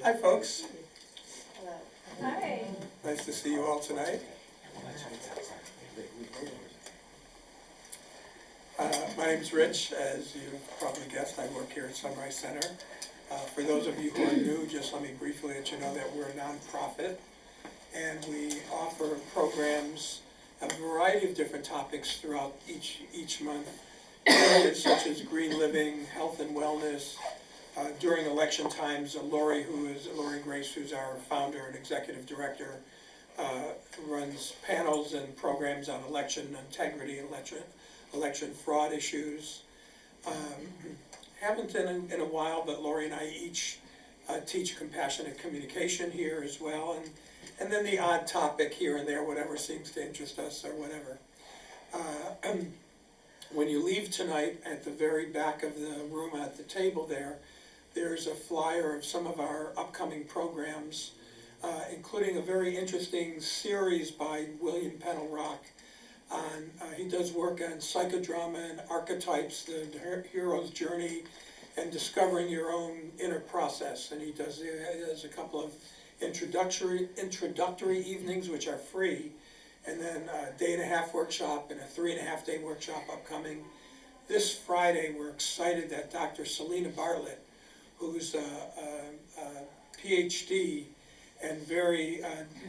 Hi, folks. Hi. Nice to see you all tonight. My name's Rich. As you've probably guessed, I work here at Sunrise Center. For those of you who are new, just let me briefly let you know that we're a nonprofit, and we offer programs, a variety of different topics throughout each month, areas such as green living, health and wellness. During election times, Lori Grace, who's our founder and executive director, runs panels and programs on election integrity, election fraud issues. Haven't in a while, but Lori and I each teach compassionate communication here as well, and then the odd topic here and there, whatever seems to interest us or whatever. When you leave tonight, at the very back of the room at the table there's a flyer of some of our upcoming programs, including a very interesting series by William Pennell-Rock. He does work on psychodrama and archetypes, the hero's journey, and discovering your own inner process. And he does a couple of introductory evenings, which are free, and then a day-and-a-half workshop and a 3.5-day workshop upcoming. This Friday, we're excited that Dr. Selena Bartlett, who's a PhD and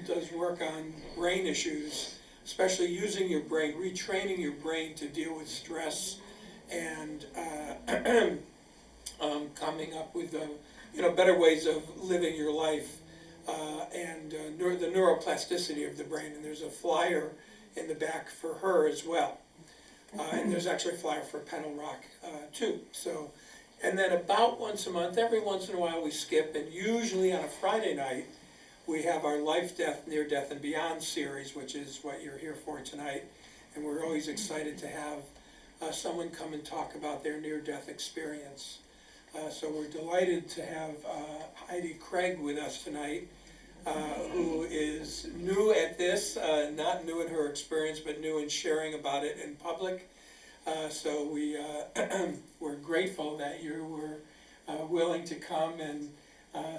does work on brain issues, especially using your brain, retraining your brain to deal with stress, and coming up with better ways of living your life, and the neuroplasticity of the brain. And there's a flyer in the back for her as well, and there's actually a flyer for Pennell-Rock too. So, and then about once a month, every once in a while we skip, and usually on a Friday night we have our Life, Death, Near Death and Beyond series, which is what you're here for tonight. And we're always excited to have someone come and talk about their near-death experience. So we're delighted to have Heidi Craig with us tonight, who is new at this, not new in her experience, but new in sharing about it in public. So we're grateful that you were willing to come and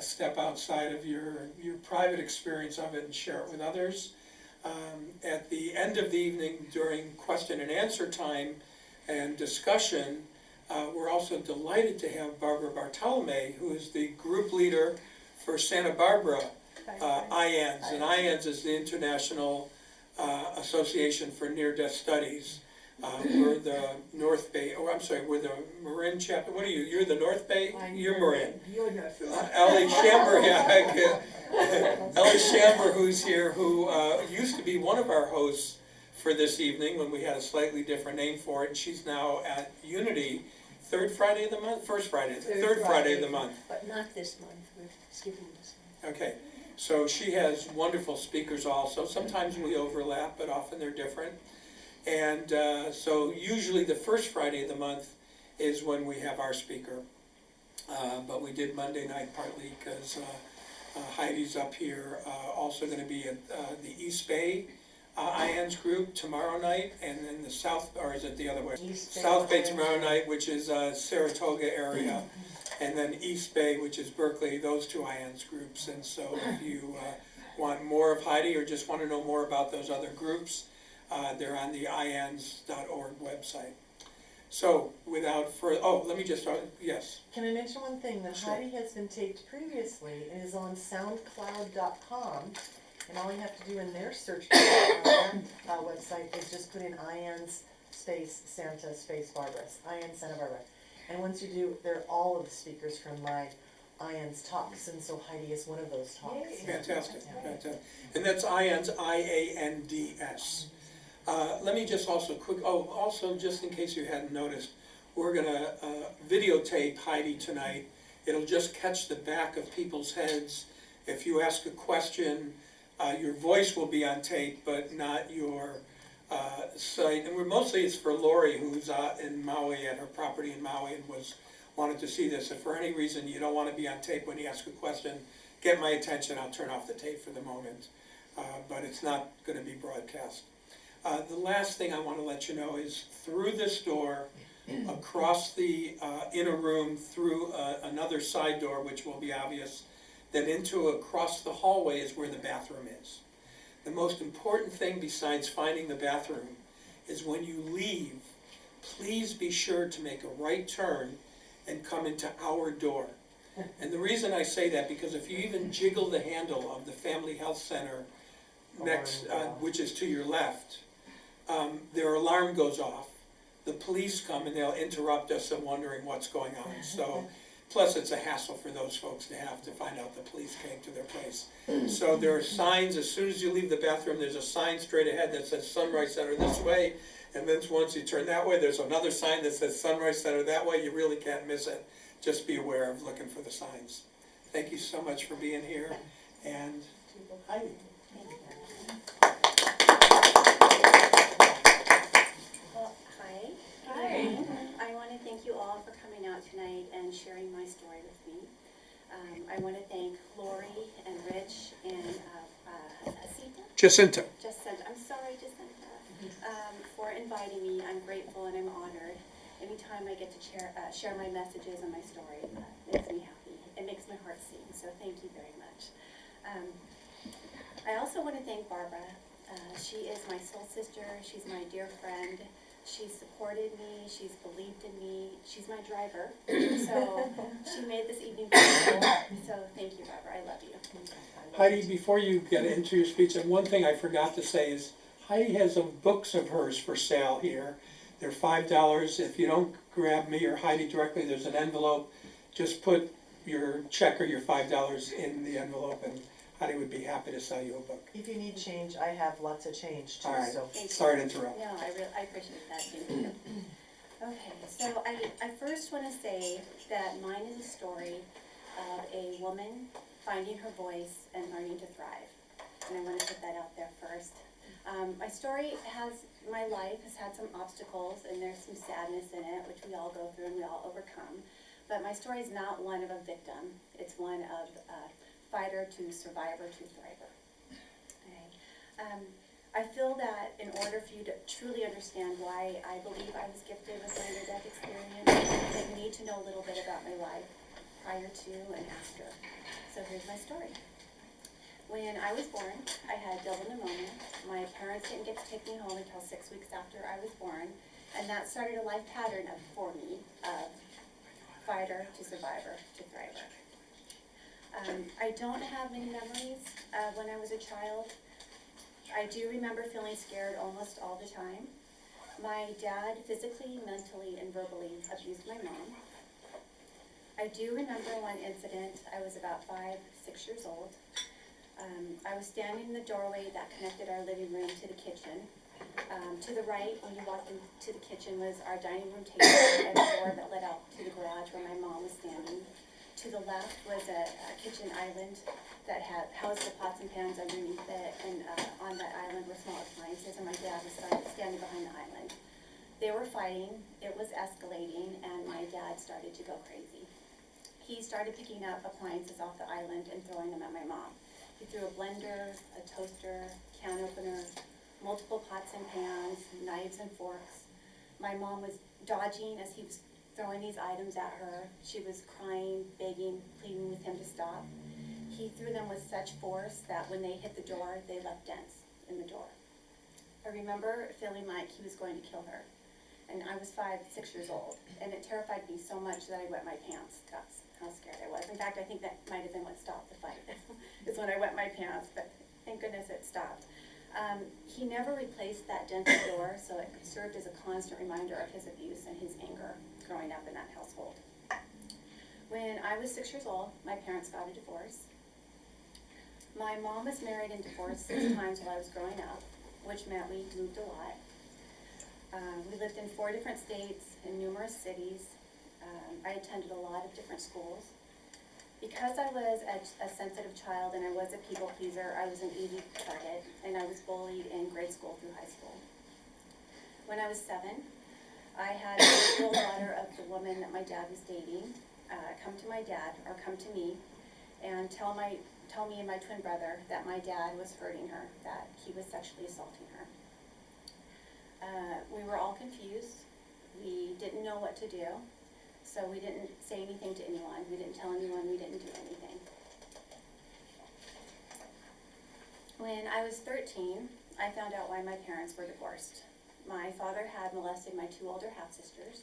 step outside of your private experience of it and share it with others. At the end of the evening, during question and answer time and discussion, we're also delighted to have Barbara Bartolome, who is the group leader for Santa Barbara IANDS. And IANDS is the International Association for Near-Death Studies. We're the North Bay, we're the Marin chapter. What are you? You're the North Bay? You're Marin. You're North Bay. Ellie Shamber, yeah. Ellie Shamber, who's here, who used to be one of our hosts for this evening when we had a slightly different name for it. And she's now at Unity, third Friday of the month? Third Friday of the month. But not this month. We're skipping this month. Okay. So she has wonderful speakers also. Sometimes we overlap, but often they're different. And so usually the first Friday of the month is when we have our speaker. But we did Monday night partly because Heidi's up here, also going to be at the East Bay IANDS group tomorrow night, and then the South, or is it the other way? South Bay tomorrow night, which is Saratoga area, and then East Bay, which is Berkeley, those two IANDS groups. And so if you want more of Heidi or just want to know more about those other groups, they're on the iands.org website. So, without further, let me just, yes. Can I mention one thing? That Sure. Heidi has been taped previously and is on soundcloud.com, and all you have to do in their search bar on that website is just put in IANDS space Santa space Barbara, IANDS Santa Barbara. And once you do, they're all of the speakers from my IANDS talks, and so Heidi is one of those talks. Yay. Fantastic, fantastic. And that's IANDS, IANDS. Let me just also also just in case you hadn't noticed, we're going to videotape Heidi tonight. It'll just catch the back of people's heads. If you ask a question, your voice will be on tape, but not your sight. And mostly it's for Lori, who's in Maui, at her property in Maui, and wanted to see this. If for any reason you don't want to be on tape when you ask a question, get my attention. I'll turn off the tape for the moment. But it's not going to be broadcast. The last thing I want to let you know is through this door, across the inner room, through another side door, which will be obvious, then into across the hallway is where the bathroom is. The most important thing besides finding the bathroom is when you leave, please be sure to make a right turn and come into our door. And the reason I say that, because if you even jiggle the handle of the Family Health Center next, which is to your left, their alarm goes off. The police come and they'll interrupt us and wondering what's going on. So, plus it's a hassle for those folks to have to find out the police came to their place. So there are signs, as soon as you leave the bathroom, there's a sign straight ahead that says Sunrise Center this way. And then once you turn that way, there's another sign that says Sunrise Center that way. You really can't miss it. Just be aware of looking for the signs. Thank you so much for being here. And Heidi. Well, hi. Hi. I want to thank you all for coming out tonight and sharing my story with me. I want to thank Lori and Rich and Jacinta. I'm sorry, Jacinta, for inviting me. I'm grateful and I'm honored. Anytime I get to share my messages and my story, it makes me happy. It makes my heart sing, so thank you very much. I also want to thank Barbara. She is my soul sister. She's my dear friend. She's supported me. She's believed in me. She's my driver. So she made this evening possible. So thank you, Barbara. I love you. Heidi, before you get into your speech, and one thing I forgot to say is Heidi has some books of hers for sale here. They're $5. If you don't grab me or Heidi directly, there's an envelope. Just put your check or your $5 in the envelope, and Heidi would be happy to sell you a book. If you need change, I have lots of change too, All right. so. Sorry to interrupt. No, I appreciate that. Thank you. Okay, so I first want to say that mine is a story of a woman finding her voice and learning to thrive. And I want to put that out there first. My life has had some obstacles and there's some sadness in it, which we all go through and we all overcome. But my story is not one of a victim. It's one of a fighter to survivor to thriver. Okay. I feel that in order for you to truly understand why I believe I was gifted with my near-death experience, that you need to know a little bit about my life prior to and after. So here's my story. When I was born, I had double pneumonia. My parents didn't get to take me home until 6 weeks after I was born, and that started a life pattern for me of fighter to survivor to thriver. I don't have many memories of when I was a child. I do remember feeling scared almost all the time. My dad physically, mentally, and verbally abused my mom. I do remember one incident. I was about 5, 6 years old. I was standing in the doorway that connected our living room to the kitchen. To the right, when you walked into the kitchen, was our dining room table and a door that led out to the garage where my mom was standing. To the left was a kitchen island that had housed the pots and pans underneath it, and on that island were small appliances, and my dad was standing behind the island. They were fighting, it was escalating, and my dad started to go crazy. He started picking up appliances off the island and throwing them at my mom. He threw a blender, a toaster, can opener, multiple pots and pans, knives and forks. My mom was dodging as he was throwing these items at her. She was crying, begging, pleading with him to stop. He threw them with such force that when they hit the door, they left dents in the door. I remember feeling like he was going to kill her. And I was 5, 6 years old, and it terrified me so much that I wet my pants. That's how scared I was. In fact, I think that might have been what stopped the fight, is when I wet my pants, but thank goodness it stopped. He never replaced that dented door, so it served as a constant reminder of his abuse and his anger growing up in that household. When I was 6 years old, my parents got a divorce. My mom was married and divorced 6 times while I was growing up, which meant we moved a lot. We lived in 4 different states, in numerous cities. I attended a lot of different schools. Because I was a sensitive child and I was a people pleaser, I was an easy target, and I was bullied in grade school through high school. When I was 7, I had a little daughter of the woman that my dad was dating come to my dad, or come to me, and tell me and my twin brother that my dad was hurting her, that he was sexually assaulting her. We were all confused. We didn't know what to do, so we didn't say anything to anyone. We didn't tell anyone. We didn't do anything. When I was 13, I found out why my parents were divorced. My father had molested my 2 older half-sisters,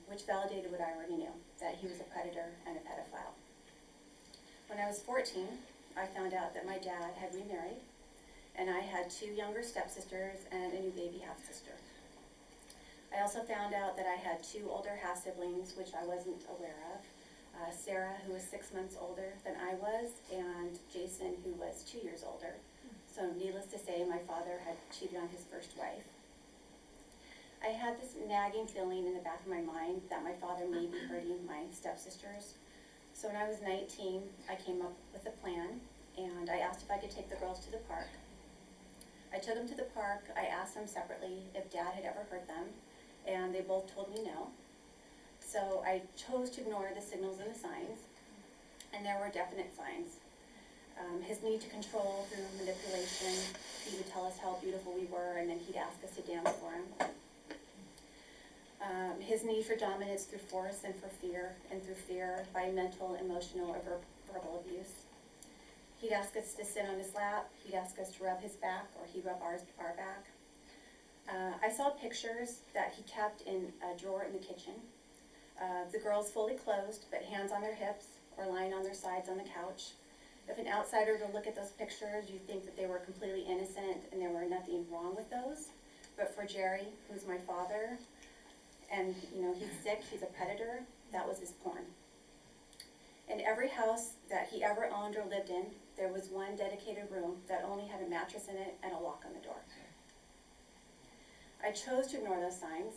which validated what I already knew, that he was a predator and a pedophile. When I was 14, I found out that my dad had remarried, and I had 2 younger stepsisters and a new baby half-sister. I also found out that I had 2 older half-siblings, which I wasn't aware of. Sarah, who was 6 months older than I was, and Jason, who was 2 years older. So needless to say, my father had cheated on his first wife. I had this nagging feeling in the back of my mind that my father may be hurting my stepsisters. So when I was 19, I came up with a plan, and I asked if I could take the girls to the park. I took them to the park. I asked them separately if Dad had ever hurt them, and they both told me no. So I chose to ignore the signals and the signs, and there were definite signs. His need to control through manipulation. He would tell us how beautiful we were, and then he'd ask us to dance for him. His need for dominance through force and through fear by mental, emotional, or verbal abuse. He'd ask us to sit on his lap. He'd ask us to rub his back, or he'd rub our back. I saw pictures that he kept in a drawer in the kitchen. The girls fully clothed, but hands on their hips or lying on their sides on the couch. If an outsider were to look at those pictures, you'd think that they were completely innocent and there were nothing wrong with those. But for Jerry, who's my father, and he's sick, he's a predator, that was his porn. In every house that he ever owned or lived in, there was one dedicated room that only had a mattress in it and a lock on the door. I chose to ignore those signs,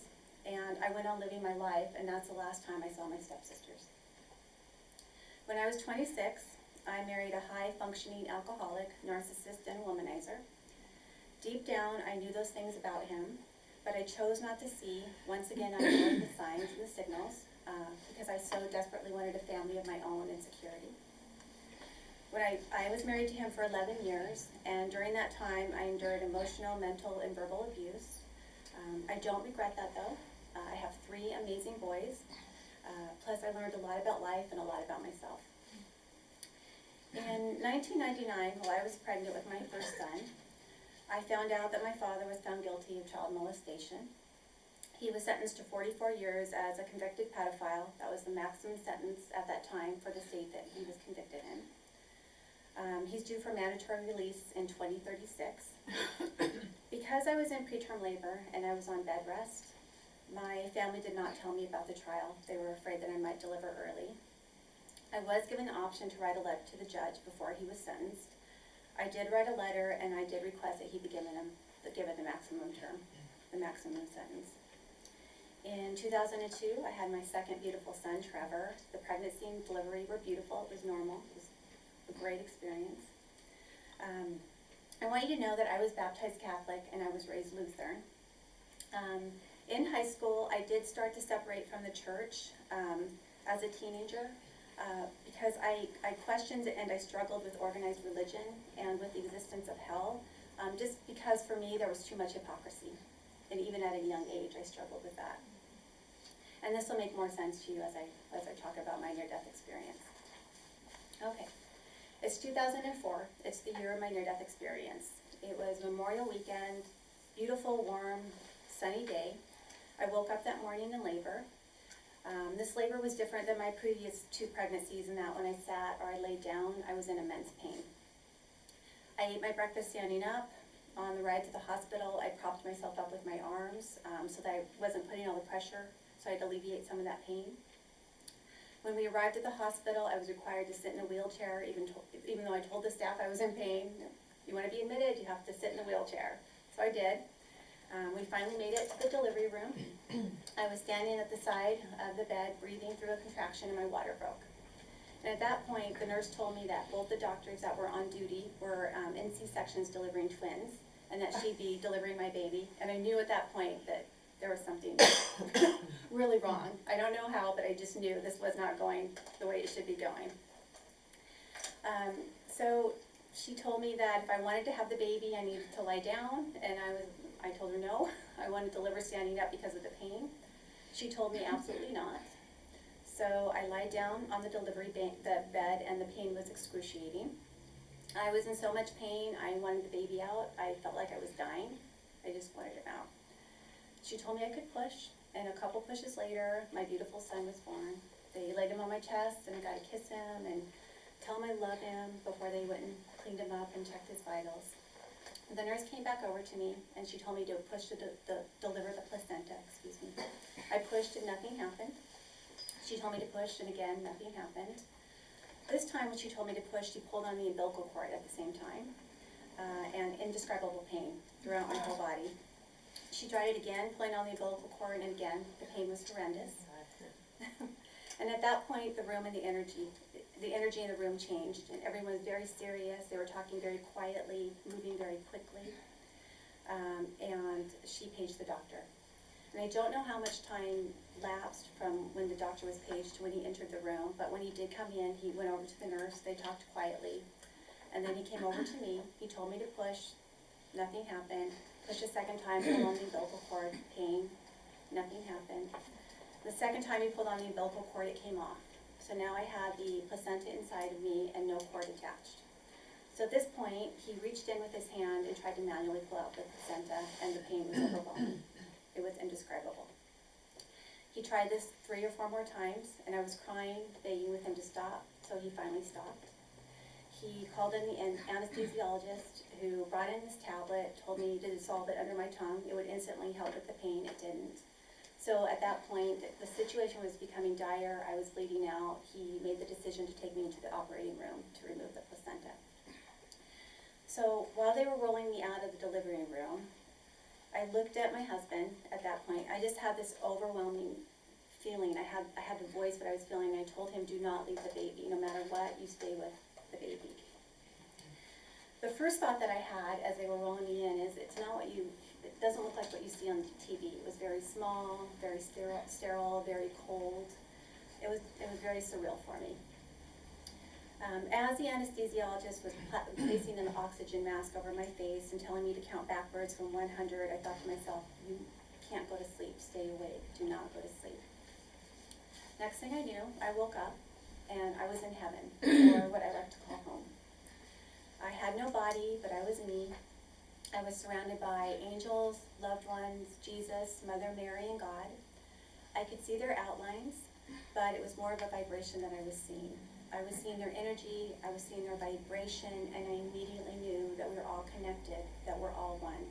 and I went on living my life, and that's the last time I saw my stepsisters. When I was 26, I married a high-functioning alcoholic, narcissist, and womanizer. Deep down, I knew those things about him, but I chose not to see. Once again, I ignored the signs and the signals because I so desperately wanted a family of my own and security. When I was married to him for 11 years, and during that time, I endured emotional, mental, and verbal abuse. I don't regret that, though. I have 3 amazing boys, plus I learned a lot about life and a lot about myself. In 1999, while I was pregnant with my first son, I found out that my father was found guilty of child molestation. He was sentenced to 44 years as a convicted pedophile. That was the maximum sentence at that time for the state that he was convicted in. He's due for mandatory release in 2036. Because I was in preterm labor and I was on bed rest, my family did not tell me about the trial. They were afraid that I might deliver early. I was given the option to write a letter to the judge before he was sentenced. I did write a letter, and I did request that he be given the maximum term, the maximum sentence. In 2002, I had my second beautiful son, Trevor. The pregnancy and delivery were beautiful. It was normal. It was a great experience. I want you to know that I was baptized Catholic and I was raised Lutheran. In high school, I did start to separate from the church as a teenager because I questioned and I struggled with organized religion and with the existence of hell, just because for me there was too much hypocrisy. And even at a young age, I struggled with that. And this will make more sense to you as I talk about my near-death experience. Okay. It's 2004. It's the year of my near-death experience. It was Memorial Weekend, beautiful, warm, sunny day. I woke up that morning in labor. This labor was different than my previous 2 pregnancies in that when I sat or I laid down, I was in immense pain. I ate my breakfast standing up. On the ride to the hospital, I propped myself up with my arms so that I wasn't putting all the pressure, so I'd alleviate some of that pain. When we arrived at the hospital, I was required to sit in a wheelchair, even though I told the staff I was in pain. You want to be admitted, you have to sit in the wheelchair. So I did. We finally made it to the delivery room. I was standing at the side of the bed, breathing through a contraction, and my water broke. And at that point, the nurse told me that both the doctors that were on duty were in C-sections delivering twins, and that she'd be delivering my baby. And I knew at that point that there was something really wrong. I don't know how, but I just knew this was not going the way it should be going. So she told me that if I wanted to have the baby, I needed to lie down, and I told her no. I wanted to deliver standing up because of the pain. She told me absolutely not. So I lied down on the delivery bed, and the pain was excruciating. I was in so much pain, I wanted the baby out. I felt like I was dying. I just wanted him out. She told me I could push, and a couple pushes later, my beautiful son was born. They laid him on my chest, and I got to kiss him and tell him I love him before they went and cleaned him up and checked his vitals. The nurse came back over to me, and she told me to push to deliver the placenta, excuse me. I pushed and nothing happened. She told me to push, and again, nothing happened. This time when she told me to push, she pulled on the umbilical cord at the same time, and indescribable pain throughout my whole body. She tried it again, pulling on the umbilical cord, and again, the pain was horrendous. And at that point, the room and the energy in the room changed, and everyone was very serious. They were talking very quietly, moving very quickly, and she paged the doctor. And I don't know how much time lapsed from when the doctor was paged to when he entered the room, but when he did come in, he went over to the nurse, they talked quietly, and then he came over to me. He told me to push, nothing happened. Pushed a second time, pulled on the umbilical cord, pain, nothing happened. The second time he pulled on the umbilical cord, it came off. So now I had the placenta inside of me and no cord attached. So at this point, he reached in with his hand and tried to manually pull out the placenta, and the pain was overwhelming. It was indescribable. He tried this 3 or 4 more times, and I was crying, begging with him to stop, so he finally stopped. He called in the anesthesiologist, who brought in this tablet, told me to dissolve it under my tongue. It would instantly help with the pain. It didn't. So at that point, the situation was becoming dire. I was bleeding out. He made the decision to take me into the operating room to remove the placenta. So while they were rolling me out of the delivery room, I looked at my husband at that point. I just had this overwhelming feeling. I had the voice what I was feeling. I told him, do not leave the baby. No matter what, you stay with the baby. The first thought that I had as they were rolling me in is, it doesn't look like what you see on TV. It was very small, very sterile, very cold. It was very surreal for me. As the anesthesiologist was placing an oxygen mask over my face and telling me to count backwards from 100, I thought to myself, you can't go to sleep, stay awake, do not go to sleep. Next thing I knew, I woke up and I was in heaven, or what I like to call home. I had no body, but I was me. I was surrounded by angels, loved ones, Jesus, Mother Mary, and God. I could see their outlines, but it was more of a vibration that I was seeing. I was seeing their energy, I was seeing their vibration, and I immediately knew that we were all connected, that we're all one.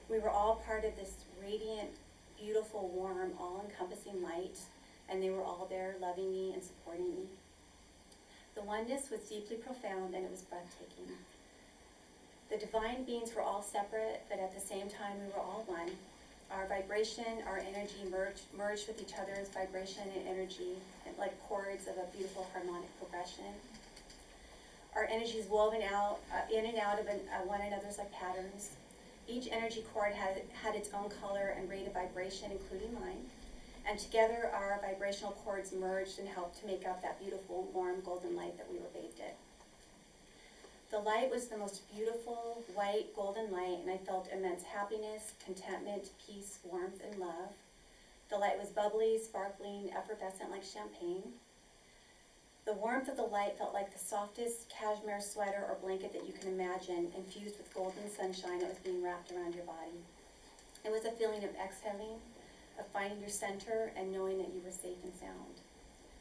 We were all part of this radiant, beautiful, warm, all-encompassing light, and they were all there loving me and supporting me. The oneness was deeply profound, and it was breathtaking. The divine beings were all separate, but at the same time we were all one. Our vibration, our energy merged with each other's vibration and energy, like chords of a beautiful harmonic progression. Our energies woven out, in and out of one another's like patterns. Each energy chord had its own color and rate of vibration, including mine. And together our vibrational chords merged and helped to make up that beautiful, warm, golden light that we were bathed in. The light was the most beautiful, white, golden light, and I felt immense happiness, contentment, peace, warmth, and love. The light was bubbly, sparkling, effervescent like champagne. The warmth of the light felt like the softest cashmere sweater or blanket that you can imagine, infused with golden sunshine that was being wrapped around your body. It was a feeling of exhaling, of finding your center, and knowing that you were safe and sound.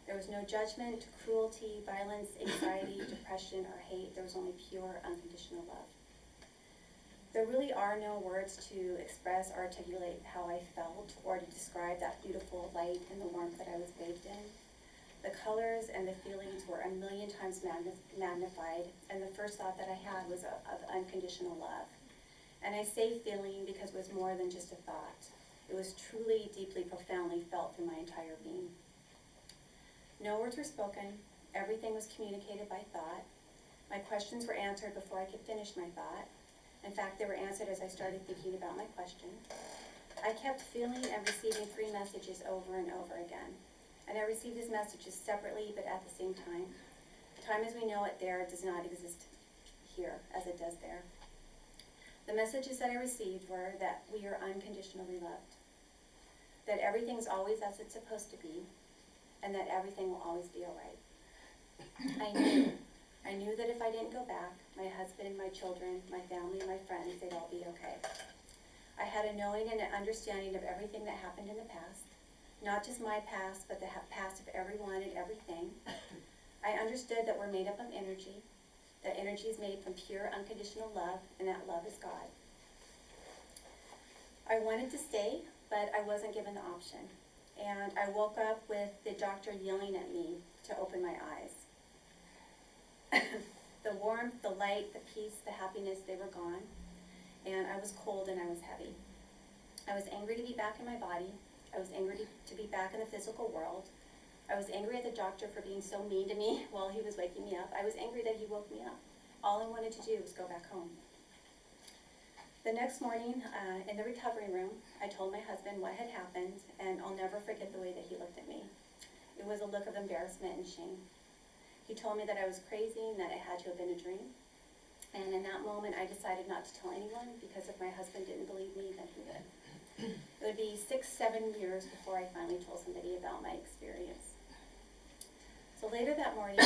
There was no judgment, cruelty, violence, anxiety, depression, or hate. There was only pure, unconditional love. There really are no words to express or articulate how I felt or to describe that beautiful light and the warmth that I was bathed in. The colors and the feelings were 1,000,000 times magnified, and the first thought that I had was of unconditional love. And I say feeling because it was more than just a thought. It was truly, deeply, profoundly felt through my entire being. No words were spoken. Everything was communicated by thought. My questions were answered before I could finish my thought. In fact, they were answered as I started thinking about my question. I kept feeling and receiving 3 messages over and over again. And I received these messages separately, but at the same time. Time as we know it there does not exist here as it does there. The messages that I received were that we are unconditionally loved, that everything's always as it's supposed to be, and that everything will always be all right. I knew that if I didn't go back, my husband, my children, my family, and my friends, they'd all be okay. I had a knowing and an understanding of everything that happened in the past, not just my past, but the past of everyone and everything. I understood that we're made up of energy, that energy is made from pure, unconditional love, and that love is God. I wanted to stay, but I wasn't given the option. And I woke up with the doctor yelling at me to open my eyes. The warmth, the light, the peace, the happiness, they were gone. And I was cold and I was heavy. I was angry to be back in my body. I was angry to be back in the physical world. I was angry at the doctor for being so mean to me while he was waking me up. I was angry that he woke me up. All I wanted to do was go back home. The next morning, in the recovery room, I told my husband what had happened, and I'll never forget the way that he looked at me. It was a look of embarrassment and shame. He told me that I was crazy and that it had to have been a dream. And in that moment, I decided not to tell anyone, because if my husband didn't believe me, then he would. It would be 6-7 years before I finally told somebody about my experience. So later that morning, a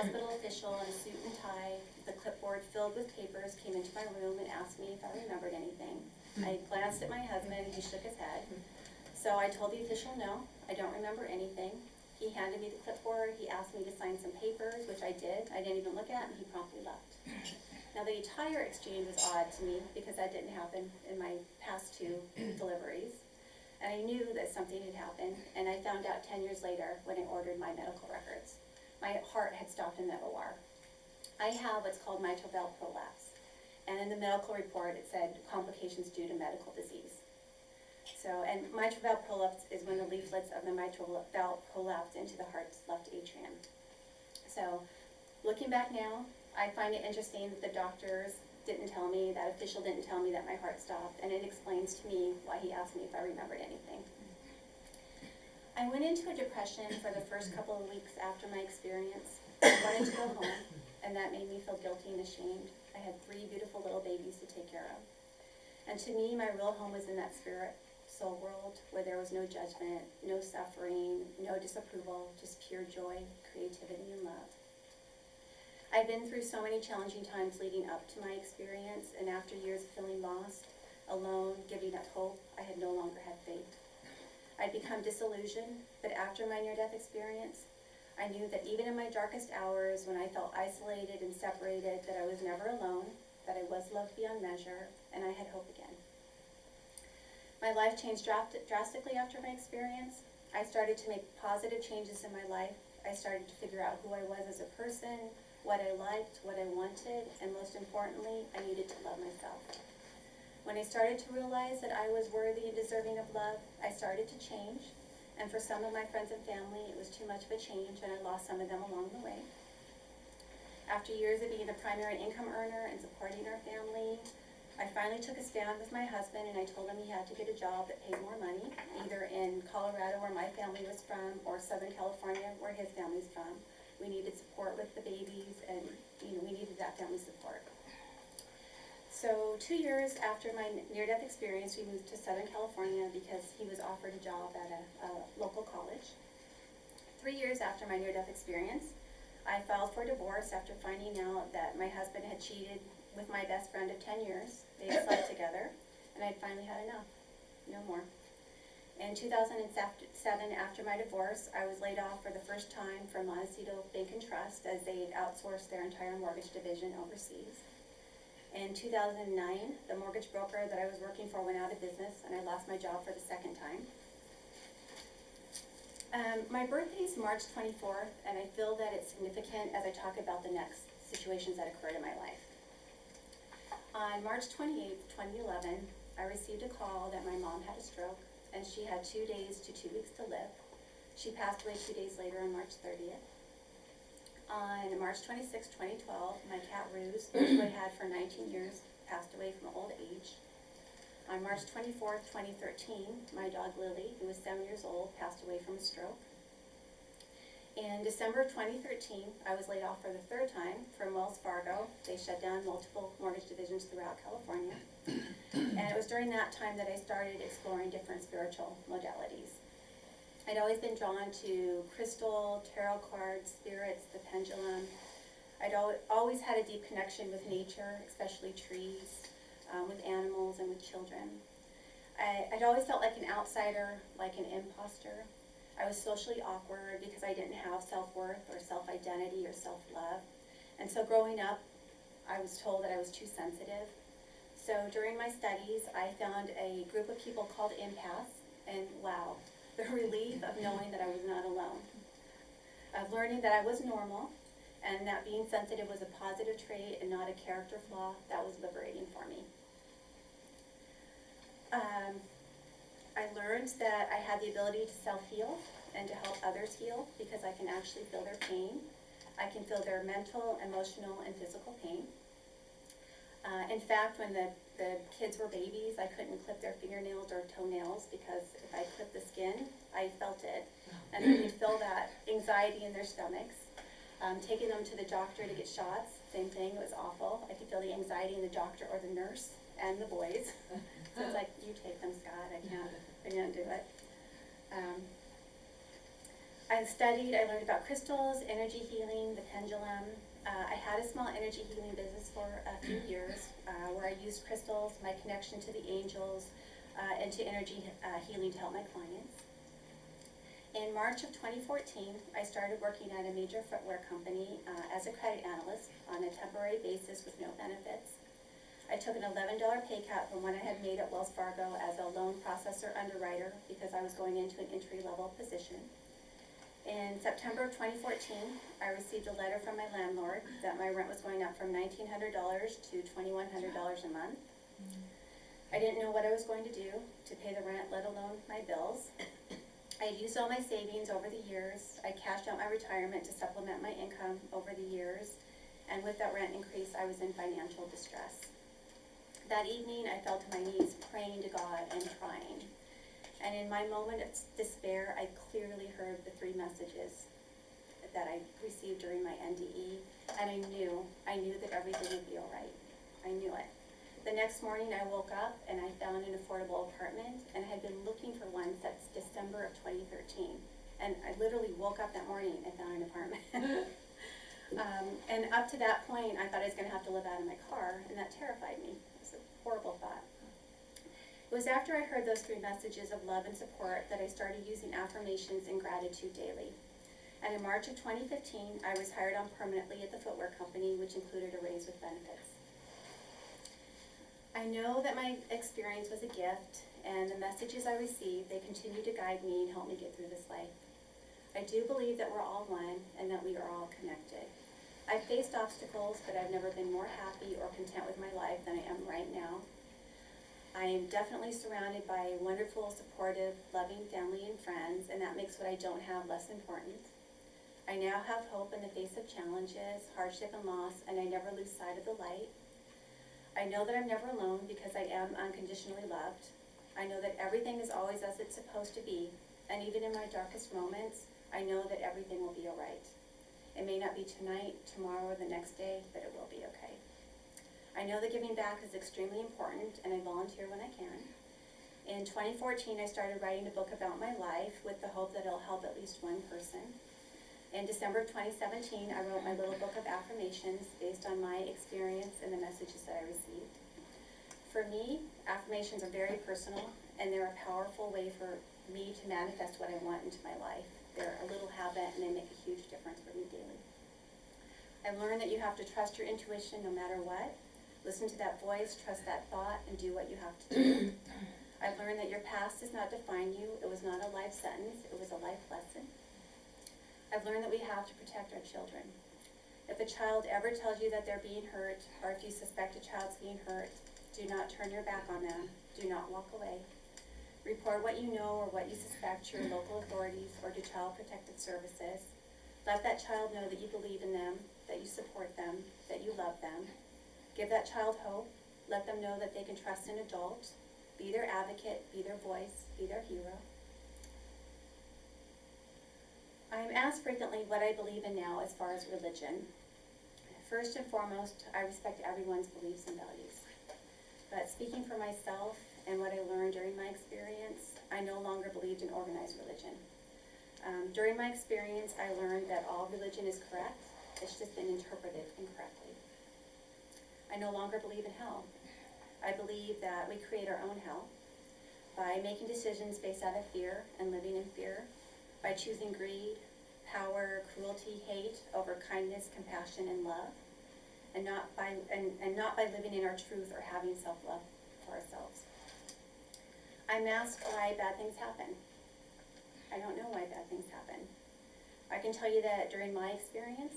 hospital official in a suit and tie, with a clipboard filled with papers, came into my room and asked me if I remembered anything. I glanced at my husband, and he shook his head. So I told the official, no, I don't remember anything. He handed me the clipboard, he asked me to sign some papers, which I did. I didn't even look at, and he promptly left. Now the entire exchange was odd to me, because that didn't happen in my past 2 deliveries. And I knew that something had happened, and I found out 10 years later when I ordered my medical records. My heart had stopped in the OR. I have what's called mitral valve prolapse, and in the medical report it said complications due to medical disease. So, and mitral valve prolapse is when the leaflets of the mitral valve prolapse into the heart's left atrium. So, looking back now, I find it interesting that the doctors didn't tell me, that official didn't tell me that my heart stopped, and it explains to me why he asked me if I remembered anything. I went into a depression for the first couple of weeks after my experience. I wanted to go home, and that made me feel guilty and ashamed. I had 3 beautiful little babies to take care of. And to me, my real home was in that spirit soul world where there was no judgment, no suffering, no disapproval, just pure joy, creativity, and love. I've been through so many challenging times leading up to my experience, and after years of feeling lost, alone, giving up hope, I had no longer had faith. I'd become disillusioned, but after my near-death experience, I knew that even in my darkest hours, when I felt isolated and separated, that I was never alone, that I was loved beyond measure, and I had hope again. My life changed drastically after my experience. I started to make positive changes in my life. I started to figure out who I was as a person, what I liked, what I wanted, and most importantly, I needed to love myself. When I started to realize that I was worthy and deserving of love, I started to change. And for some of my friends and family, it was too much of a change, and I lost some of them along the way. After years of being the primary income earner and supporting our family, I finally took a stand with my husband, and I told him he had to get a job that paid more money, either in Colorado, where my family was from, or Southern California, where his family's from. We needed support with the babies, and we needed that family support. So 2 years after my near-death experience, we moved to Southern California because he was offered a job at a local college. 3 years after my near-death experience, I filed for divorce after finding out that my husband had cheated with my best friend of 10 years. They had slept together, and I'd finally had enough. No more. In 2007, after my divorce, I was laid off for the first time from Montecito Bank and Trust, as they had outsourced their entire mortgage division overseas. In 2009, the mortgage broker that I was working for went out of business, and I lost my job for the second time. My birthday is March 24th, and I feel that it's significant as I talk about the next situations that occurred in my life. On March 28th, 2011, I received a call that my mom had a stroke, and she had 2 days to 2 weeks to live. She passed away 2 days later on March 30th. On March 26, 2012, my cat Ruse, who I had for 19 years, passed away from old age. On March 24, 2013, my dog Lily, who was 7 years old, passed away from a stroke. In December 2013, I was laid off for the 3rd time from Wells Fargo. They shut down multiple mortgage divisions throughout California. And it was during that time that I started exploring different spiritual modalities. I'd always been drawn to crystal, tarot cards, spirits, the pendulum. I'd always had a deep connection with nature, especially trees, with animals and with children. I'd always felt like an outsider, like an imposter. I was socially awkward because I didn't have self-worth or self-identity or self-love. And so growing up, I was told that I was too sensitive. So during my studies, I found a group of people called empaths, and wow, the relief of knowing that I was not alone. Of learning that I was normal, and that being sensitive was a positive trait and not a character flaw, that was liberating for me. I learned that I had the ability to self-heal and to help others heal because I can actually feel their pain. I can feel their mental, emotional, and physical pain. In fact, when the kids were babies, I couldn't clip their fingernails or toenails because if I clipped the skin, I felt it. And I could feel that anxiety in their stomachs. Taking them to the doctor to get shots, same thing, it was awful. I could feel the anxiety in the doctor or the nurse and the boys. So it's like, you take them, Scott, I can't do it. I learned about crystals, energy healing, the pendulum. I had a small energy healing business for a few years where I used crystals, my connection to the angels, and to energy healing to help my clients. In March of 2014, I started working at a major footwear company as a credit analyst on a temporary basis with no benefits. I took an $11 pay cut from what I had made at Wells Fargo as a loan processor underwriter because I was going into an entry-level position. In September of 2014, I received a letter from my landlord that my rent was going up from $1,900 to $2,100 a month. I didn't know what I was going to do to pay the rent, let alone my bills. I had used all my savings over the years. I cashed out my retirement to supplement my income over the years. And with that rent increase, I was in financial distress. That evening, I fell to my knees praying to God and crying. And in my moment of despair, I clearly heard the 3 messages that I received during my NDE, and I knew that everything would be all right. I knew it. The next morning, I woke up and I found an affordable apartment, and I had been looking for one since December of 2013. And I literally woke up that morning and found an apartment. And up to that point, I thought I was going to have to live out of my car, and that terrified me. It was a horrible thought. It was after I heard those 3 messages of love and support that I started using affirmations and gratitude daily. And in March of 2015, I was hired on permanently at the footwear company, which included a raise with benefits. I know that my experience was a gift, and the messages I received, they continue to guide me and help me get through this life. I do believe that we're all one and that we are all connected. I've faced obstacles, but I've never been more happy or content with my life than I am right now. I am definitely surrounded by a wonderful, supportive, loving family and friends, and that makes what I don't have less important. I now have hope in the face of challenges, hardship, and loss, and I never lose sight of the light. I know that I'm never alone because I am unconditionally loved. I know that everything is always as it's supposed to be, and even in my darkest moments, I know that everything will be all right. It may not be tonight, tomorrow, or the next day, but it will be okay. I know that giving back is extremely important, and I volunteer when I can. In 2014, I started writing a book about my life with the hope that it'll help at least one person. In December of 2017, I wrote my little book of affirmations based on my experience and the messages that I received. For me, affirmations are very personal, and they're a powerful way for me to manifest what I want into my life. They're a little habit, and they make a huge difference for me daily. I've learned that you have to trust your intuition no matter what. Listen to that voice, trust that thought, and do what you have to do. I've learned that your past does not define you. It was not a life sentence. It was a life lesson. I've learned that we have to protect our children. If a child ever tells you that they're being hurt, or if you suspect a child's being hurt, do not turn your back on them. Do not walk away. Report what you know or what you suspect to your local authorities or to Child Protective Services. Let that child know that you believe in them, that you support them, that you love them. Give that child hope. Let them know that they can trust an adult. Be their advocate, be their voice, be their hero. I am asked frequently what I believe in now as far as religion. First and foremost, I respect everyone's beliefs and values. But speaking for myself and what I learned during my experience, I no longer believed in organized religion. During my experience, I learned that all religion is correct, It's just been interpreted incorrectly. I no longer believe in hell. I believe that we create our own hell by making decisions based out of fear and living in fear, by choosing greed, power, cruelty, hate over kindness, compassion, and love, and not by living in our truth or having self-love for ourselves. I mask why bad things happen. I don't know why bad things happen. I can tell you that during my experience,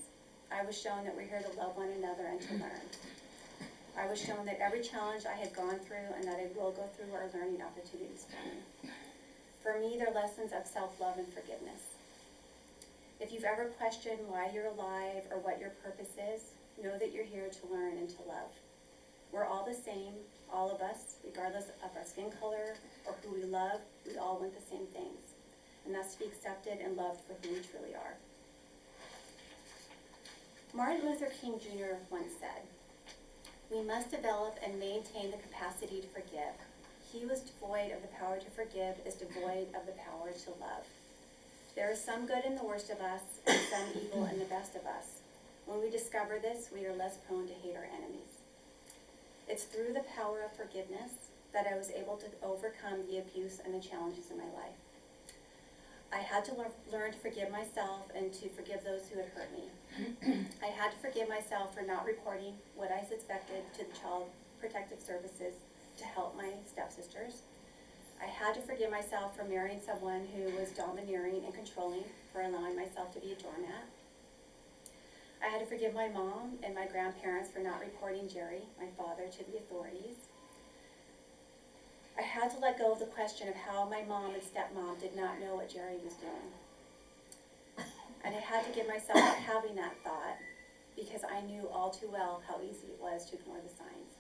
I was shown that we're here to love one another and to learn. I was shown that every challenge I had gone through and that I will go through are learning opportunities for me. For me, they're lessons of self-love and forgiveness. If you've ever questioned why you're alive or what your purpose is, know that you're here to learn and to love. We're all the same, all of us, regardless of our skin color or who we love, we all want the same things. And that's to be accepted and loved for who we truly are. Martin Luther King Jr. once said, "We must develop and maintain the capacity to forgive. He who is devoid of the power to forgive is devoid of the power to love." There is some good in the worst of us and some evil in the best of us. When we discover this, we are less prone to hate our enemies. It's through the power of forgiveness that I was able to overcome the abuse and the challenges in my life. I had to learn to forgive myself and to forgive those who had hurt me. I had to forgive myself for not reporting what I suspected to the Child Protective Services to help my stepsisters. I had to forgive myself for marrying someone who was domineering and controlling, for allowing myself to be a doormat. I had to forgive my mom and my grandparents for not reporting Jerry, my father, to the authorities. I had to let go of the question of how my mom and stepmom did not know what Jerry was doing. And I had to give myself for having that thought, because I knew all too well how easy it was to ignore the signs.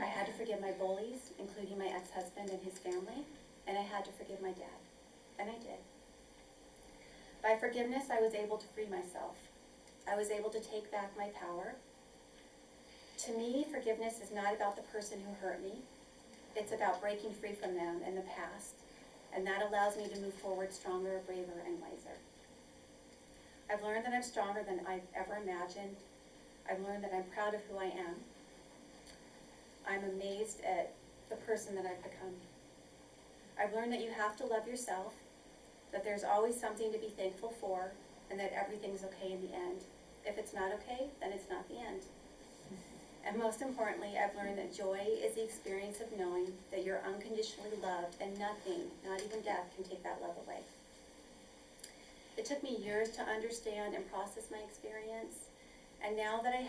I had to forgive my bullies, including my ex-husband and his family, and I had to forgive my dad, and I did. By forgiveness, I was able to free myself. I was able to take back my power. To me, forgiveness is not about the person who hurt me. It's about breaking free from them in the past, and that allows me to move forward stronger, braver, and wiser. I've learned that I'm stronger than I've ever imagined. I've learned that I'm proud of who I am. I'm amazed at the person that I've become. I've learned that you have to love yourself, that there's always something to be thankful for, and that everything's okay in the end. If it's not okay, then it's not the end. And most importantly, I've learned that joy is the experience of knowing that you're unconditionally loved, and nothing, not even death, can take that love away. It took me years to understand and process my experience, and now that I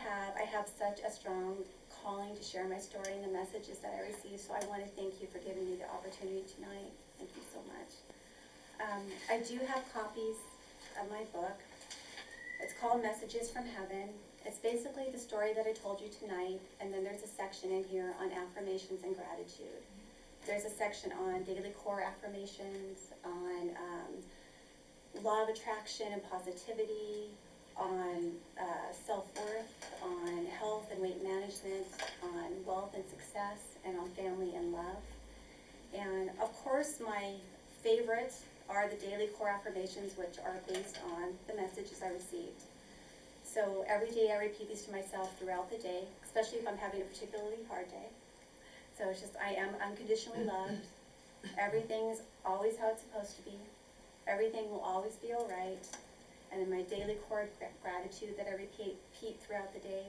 have such a strong calling to share my story and the messages that I receive, so I want to thank you for giving me the opportunity tonight. Thank you so much. I do have copies of my book. It's called Messages from Heaven. It's basically the story that I told you tonight, and then there's a section in here on affirmations and gratitude. There's a section on daily core affirmations, on law of attraction and positivity, on self-worth, on health and weight management, on wealth and success, and on family and love. And of course, my favorites are the daily core affirmations, which are based on the messages I received. So every day I repeat these to myself throughout the day, especially if I'm having a particularly hard day. So it's just, I am unconditionally loved. Everything's always how it's supposed to be. Everything will always be all right. And in my daily core gratitude that I repeat throughout the day,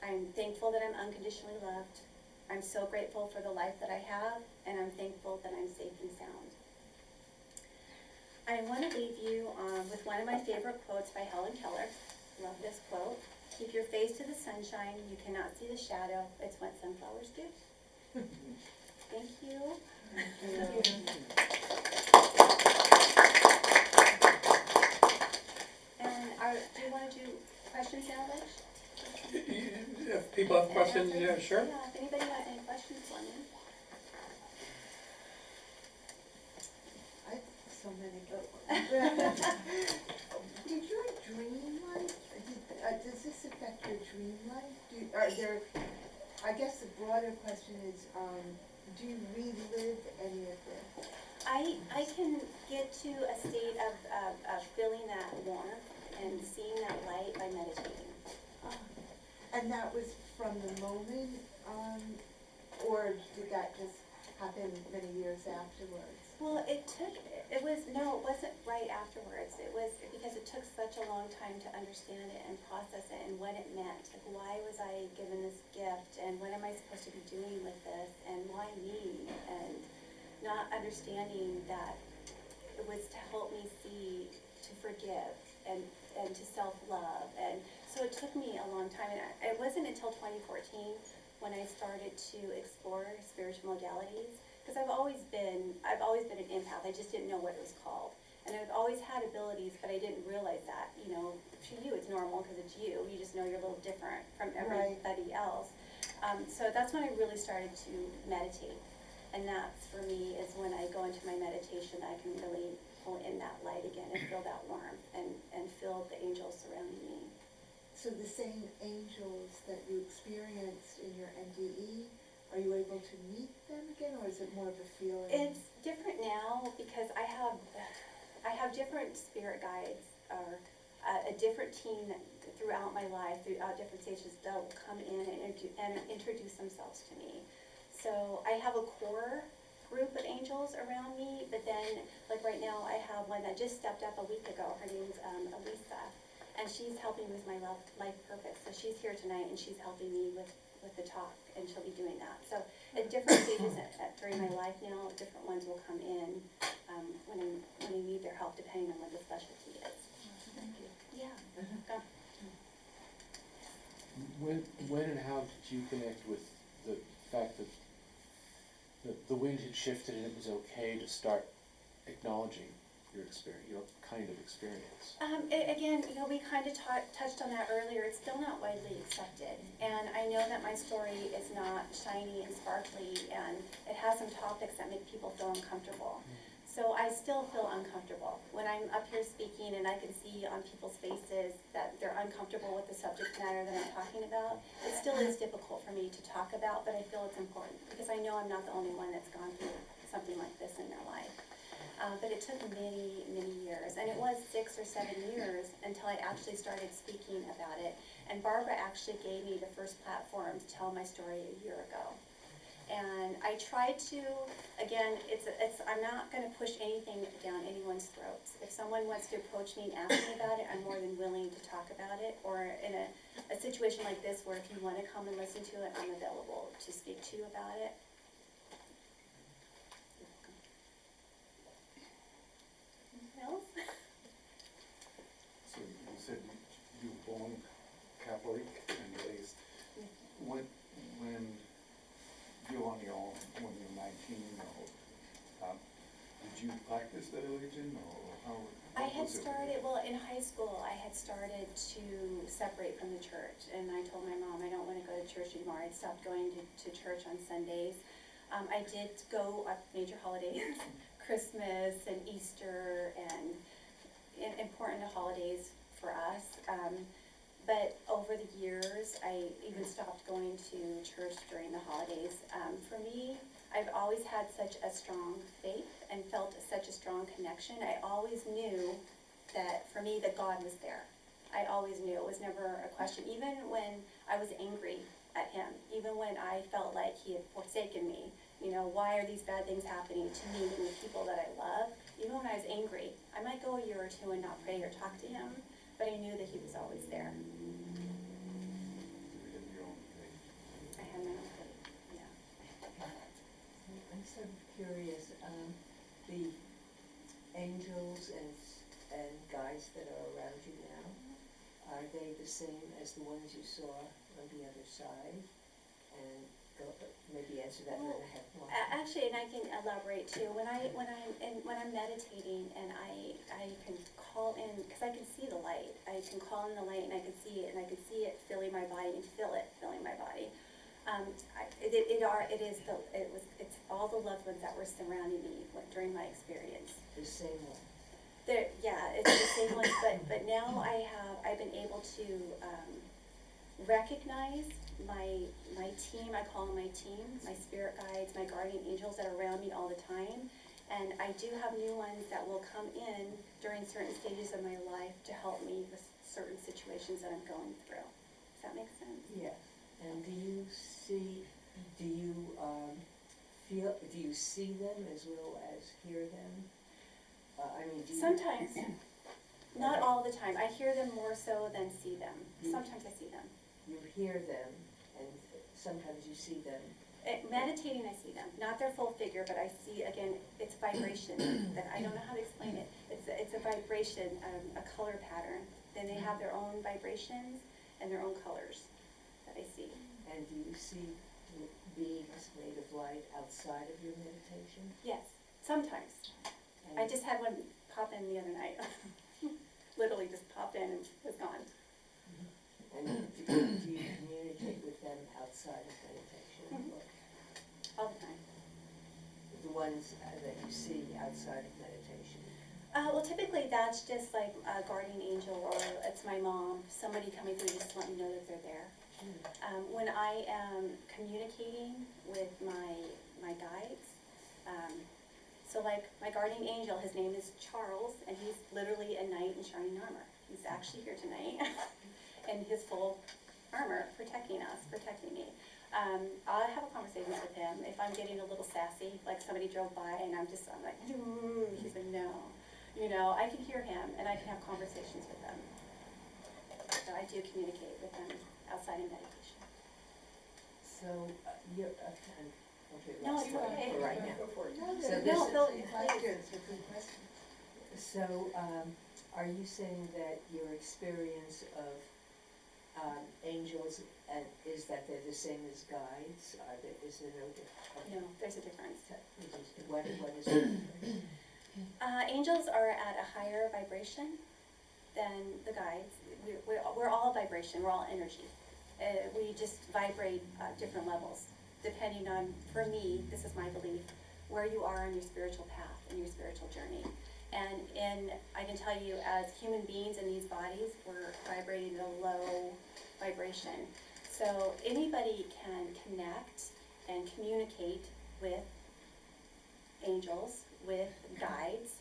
I'm thankful that I'm unconditionally loved. I'm so grateful for the life that I have, and I'm thankful that I'm safe and sound. I want to leave you with one of my favorite quotes by Helen Keller. Love this quote. "Keep your face to the sunshine. You cannot see the shadow. It's what sunflowers do." Thank you. Thank you. And do you want to do questions now, Rich? If people have questions, yeah, sure. Yeah, if anybody has any questions for me. I have so many good ones. Did your dream life, does this affect your dream life? Are there, I guess the broader question is, do you relive any of this? I can get to a state of feeling that warmth and seeing that light by meditating. And that was from the moment, or did that just happen many years afterwards? Well, it wasn't right afterwards. It was because it took such a long time to understand it and process it and what it meant. Like, why was I given this gift, and what am I supposed to be doing with this, and why me? And not understanding that it was to help me see, to forgive, and to self-love. And so it took me a long time. And it wasn't until 2014 when I started to explore spiritual modalities. Because I've always been an empath. I just didn't know what it was called. And I've always had abilities, but I didn't realize that. You know, to you it's normal because it's you. You just know you're a little different from everybody else. So that's when I really started to meditate. And that's, for me, is when I go into my meditation, I can really pull in that light again and feel that warmth and feel the angels surrounding me. So the same angels that you experienced in your NDE, are you able to meet them again, or is it more of a feeling? It's different now because I have different spirit guides, or a different team throughout my life, throughout different stages, that will come in and introduce themselves to me. So I have a core group of angels around me, but then, like right now, I have one that just stepped up a week ago. Her name's Elisa, and she's helping me with my life purpose. So she's here tonight, and she's helping me with the talk, and she'll be doing that. So at different stages during my life now, different ones will come in when I need their help, depending on what the specialty is. Thank you. Yeah. Go. When and how did you connect with the fact that the wind had shifted and it was okay to start acknowledging your experience, your kind of experience? Again, you know, we kind of touched on that earlier. It's still not widely accepted, and I know that my story is not shiny and sparkly, and it has some topics that make people feel uncomfortable. So I still feel uncomfortable when I'm up here speaking, and I can see on people's faces that they're uncomfortable with the subject matter that I'm talking about. It still is difficult for me to talk about, but I feel it's important because I know I'm not the only one that's gone through something like this in their life. But it took many, many years, and it was 6 or 7 years until I actually started speaking about it. And Barbara actually gave me the first platform to tell my story a year ago. And I tried to, again, I'm not going to push anything down anyone's throats. If someone wants to approach me and ask me about it, I'm more than willing to talk about it. Or in a situation like this where if you want to come and listen to it, I'm available to speak to you about it. Else? So you said you were born Catholic and raised. When you're on your own, when you're 19, or did you practice the religion, or how? I had started, well, in high school, I had started to separate from the church, and I told my mom I don't want to go to church anymore. I'd stopped going to church on Sundays. I did go on major holidays, Christmas and Easter, and important holidays for us. But over the years, I even stopped going to church during the holidays. For me, I've always had such a strong faith and felt such a strong connection. I always knew that, for me, that God was there. I always knew. It was never a question. Even when I was angry at him, even when I felt like he had forsaken me, you know, why are these bad things happening to me and the people that I love? Even when I was angry, I might go a year or two and not pray or talk to him, but I knew that he was always there. In your own faith? I had my own faith, yeah. I'm sort of curious, the angels and guides that are around you now, are they the same as the ones you saw on the other side? And maybe answer that, and then I have more. Actually, and I can elaborate too. When I'm meditating and I can call in, because I can see the light. I can call in the light and I can see it, and I can see it filling my body and feel it filling my body. It's all the loved ones that were surrounding me during my experience. The same one. Yeah, it's the same ones, but now I've been able to recognize my team. I call them my team, my spirit guides, my guardian angels that are around me all the time, And I do have new ones that will come in during certain stages of my life to help me with certain situations that I'm going through. Does that make sense? Yes. And do you see them as well as hear them? I mean, do you? Sometimes, not all the time. I hear them more so than see them. Sometimes I see them. You hear them, and sometimes you see them. Meditating, I see them. Not their full figure, but I see, again, it's vibration. That I don't know how to explain it. It's a vibration, a color pattern. Then they have their own vibrations and their own colors that I see. And do you see beings made of light outside of your meditation? Yes, sometimes. And I just had one pop in the other night. Literally just popped in and was gone. And do you communicate with them outside of meditation? Mhm. Or All the time. the ones that you see outside of meditation? Well, typically that's just like a guardian angel, or it's my mom, somebody coming through just to let me know that they're there. When I am communicating with my guides, so like my guardian angel, his name is Charles, and he's literally a knight in shining armor. He's actually here tonight in his full armor, protecting us, protecting me. I'll have a conversation with him if I'm getting a little sassy, like somebody drove by and I'm like, he's like, no. You know, I can hear him and I can have conversations with him. So I do communicate with him outside of meditation. So you're, okay, No, that's it's fine okay. for right now. No, So no, this no, is- that's good, it's a good question. So, are you saying that your experience of angels is that they're the same as guides? Is there no difference? No, there's a difference. What is the difference? Angels are at a higher vibration than the guides. We're all vibration, we're all energy. We just vibrate different levels, depending on, for me, this is my belief, where you are on your spiritual path and your spiritual journey. And I can tell you, as human beings in these bodies, we're vibrating at a low vibration. So anybody can connect and communicate with angels, with guides,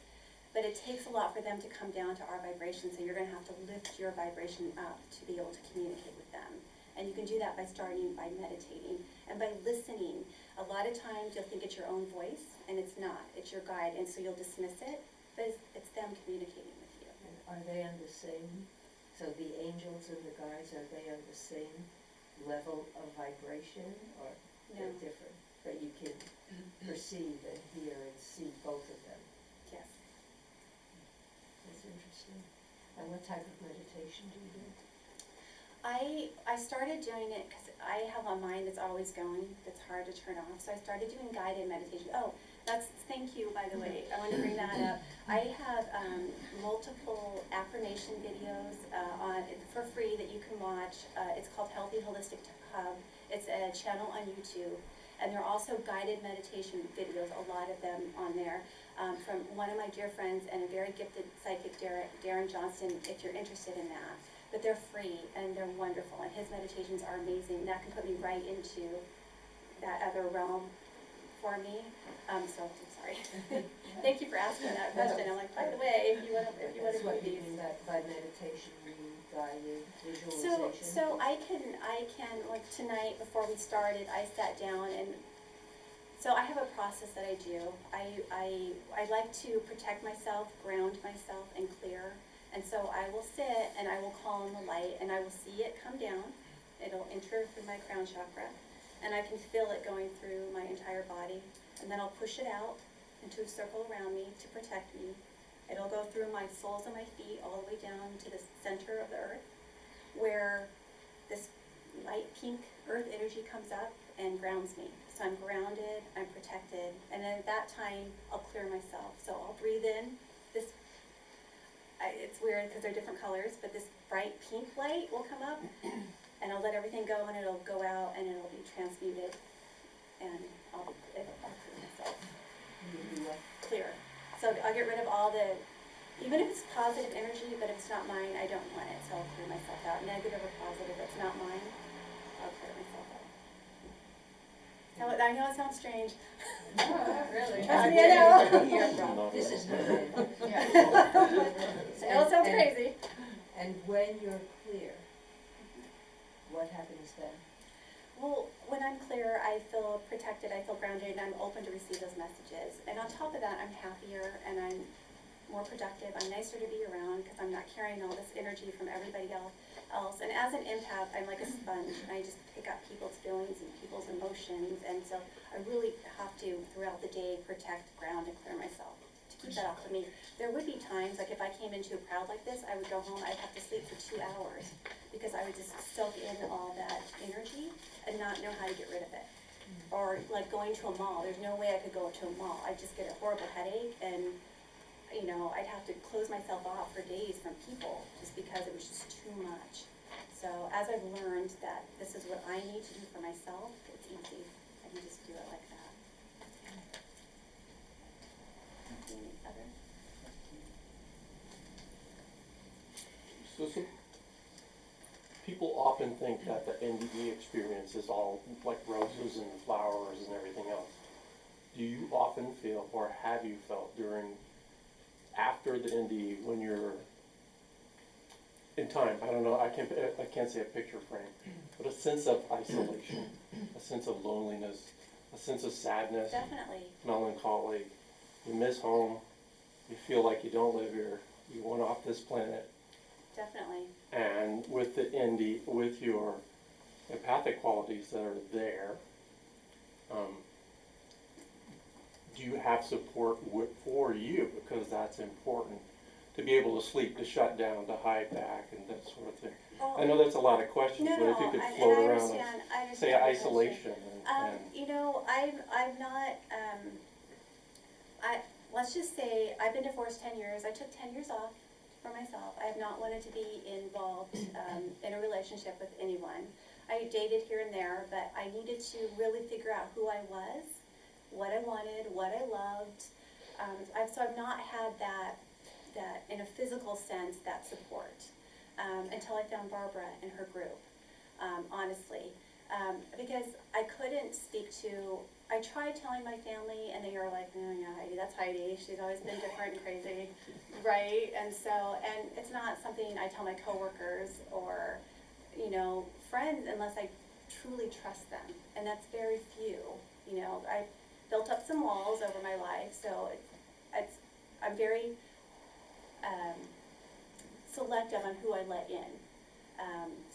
but it takes a lot for them to come down to our vibration, so you're going to have to lift your vibration up to be able to communicate with them. And you can do that by starting by meditating and by listening. A lot of times you'll think it's your own voice, and it's not. It's your guide, and so you'll dismiss it, but it's them communicating with you. And are they on the same, so the angels and the guides, are they on the same level of vibration, or they're No. different? But you can perceive and hear and see both of them. Yes. That's interesting. And what type of meditation do you do? I started doing it because I have a mind that's always going, that's hard to turn off. So I started doing guided meditation. Oh, thank you, by the way. I want to bring that up. I have multiple affirmation videos for free that you can watch. It's called Healthy Holistic Hub. It's a channel on YouTube. And there are also guided meditation videos, a lot of them on there, from one of my dear friends and a very gifted psychic, Darren Johnston, if you're interested in that. But they're free and they're wonderful, and his meditations are amazing. That can put me right into that other realm for me. So I'm sorry. Thank you for asking that question. I'm like, by the way, if you want to That's do what you these. mean by meditation, you mean guided visualization? So I can like tonight before we started, I sat down and so I have a process that I do. I like to protect myself, ground myself, and clear. And so I will sit and I will call on the light and I will see it come down. It'll enter through my crown chakra and I can feel it going through my entire body. And then I'll push it out into a circle around me to protect me. It'll go through my soles of my feet all the way down to the center of the earth, where this light pink earth energy comes up and grounds me. So I'm grounded, I'm protected, and then at that time I'll clear myself. So I'll breathe in this, it's weird because they're different colors, but this bright pink light will come up and I'll let everything go and it'll go out and it'll be transmuted and I'll clear myself. You do what? Clear. So I'll get rid of all the, even if it's positive energy, but if it's not mine, I don't want it, so I'll clear myself out. Negative or positive, if it's not mine, I'll clear myself out. So I I know it sounds strange. No, not really. Trust me, I know. This is good. I know it sounds crazy. And when you're clear, what happens then? Well, when I'm clear, I feel protected, I feel grounded, and I'm open to receive those messages. And on top of that, I'm happier and I'm more productive. I'm nicer to be around because I'm not carrying all this energy from everybody else. And as an empath, I'm like a sponge. I just pick up people's feelings and people's emotions. And so I really have to, throughout the day, protect, ground, and clear myself to keep that off of me. There would be times, like if I came into a crowd like this, I would go home, I'd have to sleep for 2 hours because I would just soak in all that energy and not know how to get rid of it. Or like going to a mall, there's no way I could go to a mall. I'd just get a horrible headache and, you know, I'd have to close myself off for days from people just because it was just too much. So as I've learned that this is what I need to do for myself, it's easy. I can just do it like that. Any other? So some people often think that the NDE experience is all like roses and flowers and everything else. Do you often feel, or have you felt after the NDE, when you're in time, I don't know, I can't say a picture frame, but a sense of isolation, a sense of loneliness, a sense of sadness, Definitely. melancholy, you miss home, you feel like you don't live here, you want off this planet, Definitely. and with the ND, with your empathic qualities that are there, do you have support for you? Because that's important, to be able to sleep, to shut down, to hide back, and that sort of thing. Well, I know that's a lot of questions, no, but if you no, could and float I around understand, I and understand say your question. isolation and You know, I'm not, let's just say, I've been divorced 10 years. I took 10 years off for myself. I have not wanted to be involved in a relationship with anyone. I dated here and there, but I needed to really figure out who I was, what I wanted, what I loved. So I've not had that in a physical sense, that support, until I found Barbara and her group, honestly. Because I couldn't speak to, I tried telling my family and they were like, no, yeah, Heidi, that's Heidi. She's always been different and crazy, right? And it's not something I tell my coworkers or, you know, friends unless I truly trust them. And that's very few, you know. I built up some walls over my life, so I'm very selective on who I let in.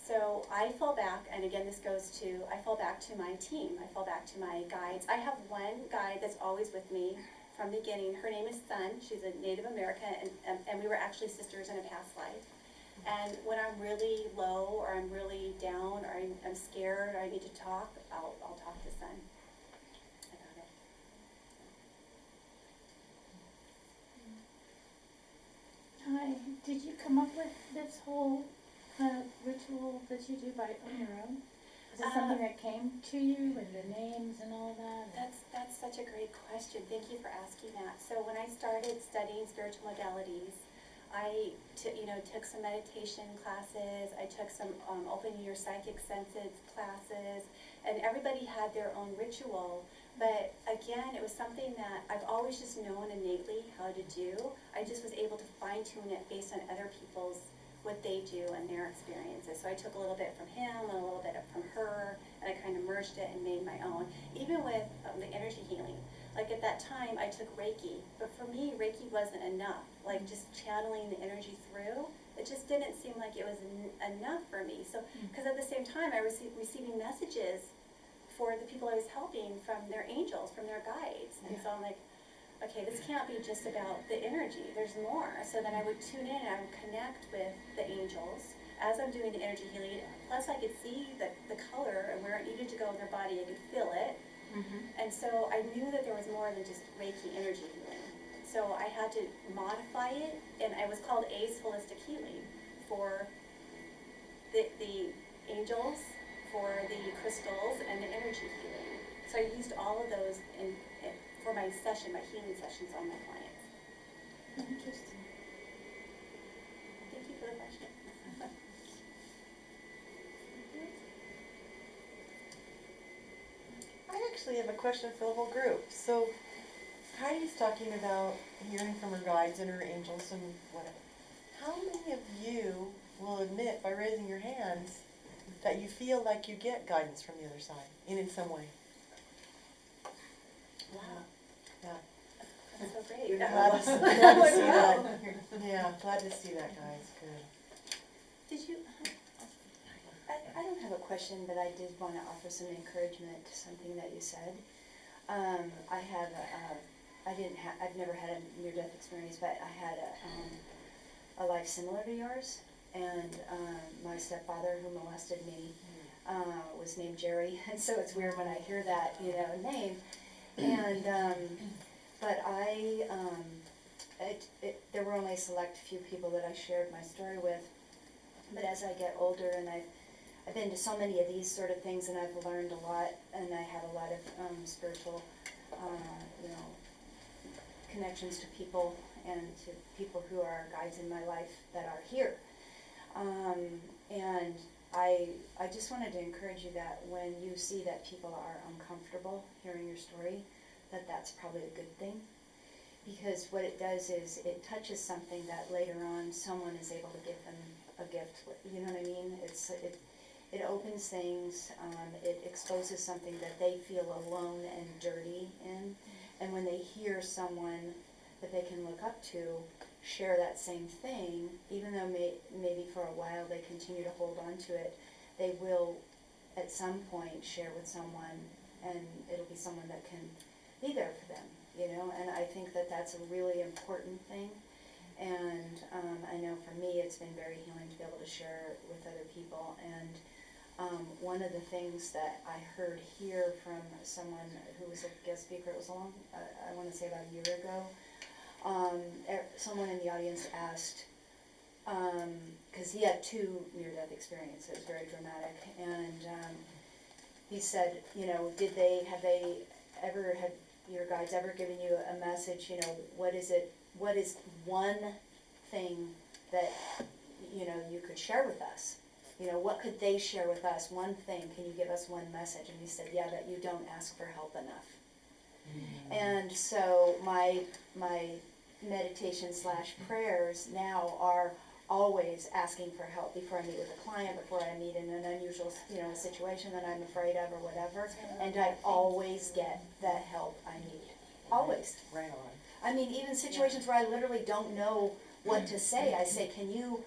So I fall back, and again, I fall back to my team. I fall back to my guides. I have one guide that's always with me from the beginning. Her name is Sun. She's a Native American, and we were actually sisters in a past life. And when I'm really low, or I'm really down, or I'm scared, or I need to talk, I'll talk to Sun about it. Hi, did you come up with this whole ritual that you do on your own? Is it something that came to you with the names and all that? That's such a great question. Thank you for asking that. So when I started studying spiritual modalities, I took some meditation classes, I took some opening your psychic senses classes, and everybody had their own ritual. But again, it was something that I've always just known innately how to do. I just was able to fine tune it based on other people's, what they do and their experiences. So I took a little bit from him and a little bit from her, and I kind of merged it and made my own. Even with the energy healing. Like at that time, I took Reiki, but for me, Reiki wasn't enough. Like just channeling the energy through, it just didn't seem like it was enough for me. So, because at the same time, I was receiving messages for the people I was helping from their angels, from their guides. And so I'm like, okay, this can't be just about the energy, there's more. So then I would tune in and I would connect with the angels as I'm doing the energy healing. Plus I could see the color and where it needed to go in their body, I could feel it. And so I knew that there was more than just Reiki energy healing. So I had to modify it, and it was called ACE Holistic Healing for the angels, for the crystals, and the energy healing. So I used all of those for my healing sessions on my clients. Interesting. Thank you for the question. I actually have a question for the whole group. So Heidi's talking about hearing from her guides and her angels and whatever. How many of you will admit by raising your hands that you feel like you get guidance from the other side in some way? Wow. Yeah. That's so great. Glad to see that. Yeah, glad to see that, guys. Good. Did you, I don't have a question, but I did want to offer some encouragement to something that you said. I have, I've never had a near-death experience, but I had a life similar to yours. And my stepfather, who molested me, was named Jerry. And so it's weird when I hear that, name. And, but there were only a select few people that I shared my story with. But as I get older, and I've been to so many of these sort of things, and I've learned a lot, and I have a lot of spiritual, connections to people and to people who are guides in my life that are here. And I just wanted to encourage you that when you see that people are uncomfortable hearing your story, that's probably a good thing. Because what it does is it touches something that later on someone is able to give them a gift. You know what I mean? It opens things. It exposes something that they feel alone and dirty in. And when they hear someone that they can look up to share that same thing, even though maybe for a while they continue to hold on to it, they will at some point share with someone, and it'll be someone that can be there for them. And I think that's a really important thing. And I know for me it's been very healing to be able to share with other people. And one of the things that I heard here from someone who was a guest speaker, it was I want to say about a year ago, someone in the audience asked, because he had 2 near-death experiences, very dramatic, and he said, have your guides ever given you a message, what is one thing that, you could share with us? What could they share with us? One thing, can you give us one message? And he said, yeah, that you don't ask for help enough. Mm-hmm. And so my meditation / prayers now are always asking for help before I meet with a client, before I meet in an unusual, situation that I'm afraid of or whatever. And I always get the help I need. Always. Right on. I mean, even situations where I literally don't know what to say, I say, can you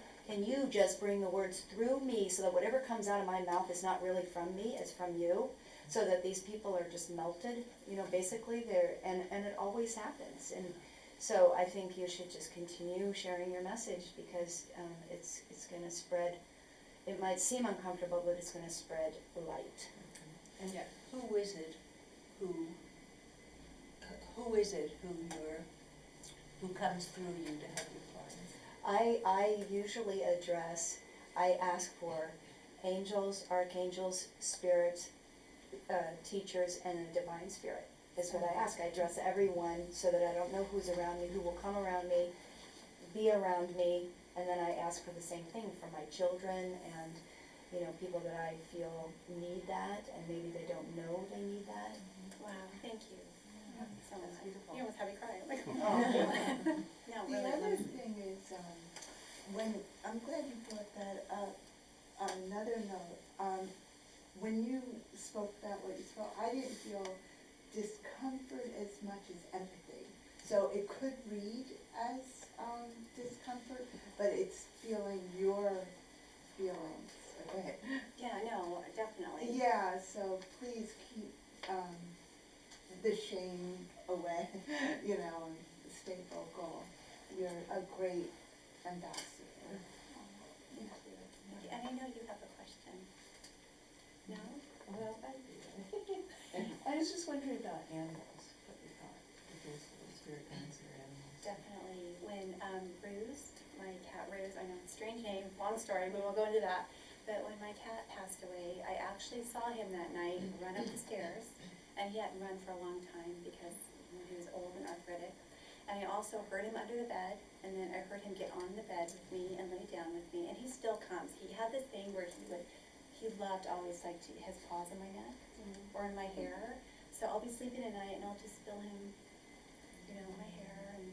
just bring the words through me so that whatever comes out of my mouth is not really from me, it's from you, so that these people are just melted, basically and it always happens. And so I think you should just continue sharing your message, because it's going to spread. It might seem uncomfortable, but it's going to spread light. And who is it who comes through you to help your clients? I usually I ask for angels, archangels, spirits, teachers, and a divine spirit. Is what I ask. I address everyone so that I don't know who's around me, who will come around me, be around me, and then I ask for the same thing for my children and, people that I feel need that, and maybe they don't know they need that. Wow, thank you. So much. beautiful. You almost had me crying. No, The really. other thing is, I'm glad you brought that up. On another note, when you spoke about what you spoke, I didn't feel discomfort as much as empathy. So it could read as discomfort, but it's feeling your feelings. Okay. Yeah, no, definitely. Yeah, so please keep the shame away, and stay vocal. You're a great ambassador. And I know you have a question. No? Well, I was just wondering about animals, what you thought, because spirit guides are animals. Definitely. When Ruse, my cat Ruse, I know it's a strange name, long story, we won't go into that. But when my cat passed away, I actually saw him that night run up the stairs, and he hadn't run for a long time because he was old and arthritic. And I also heard him under the bed, and then I heard him get on the bed with me and lay down with me, and he still comes. He had this thing where he loved always like his paws in my neck or in my hair. so I'll be sleeping at night and I'll just feel him, you know, my hair and,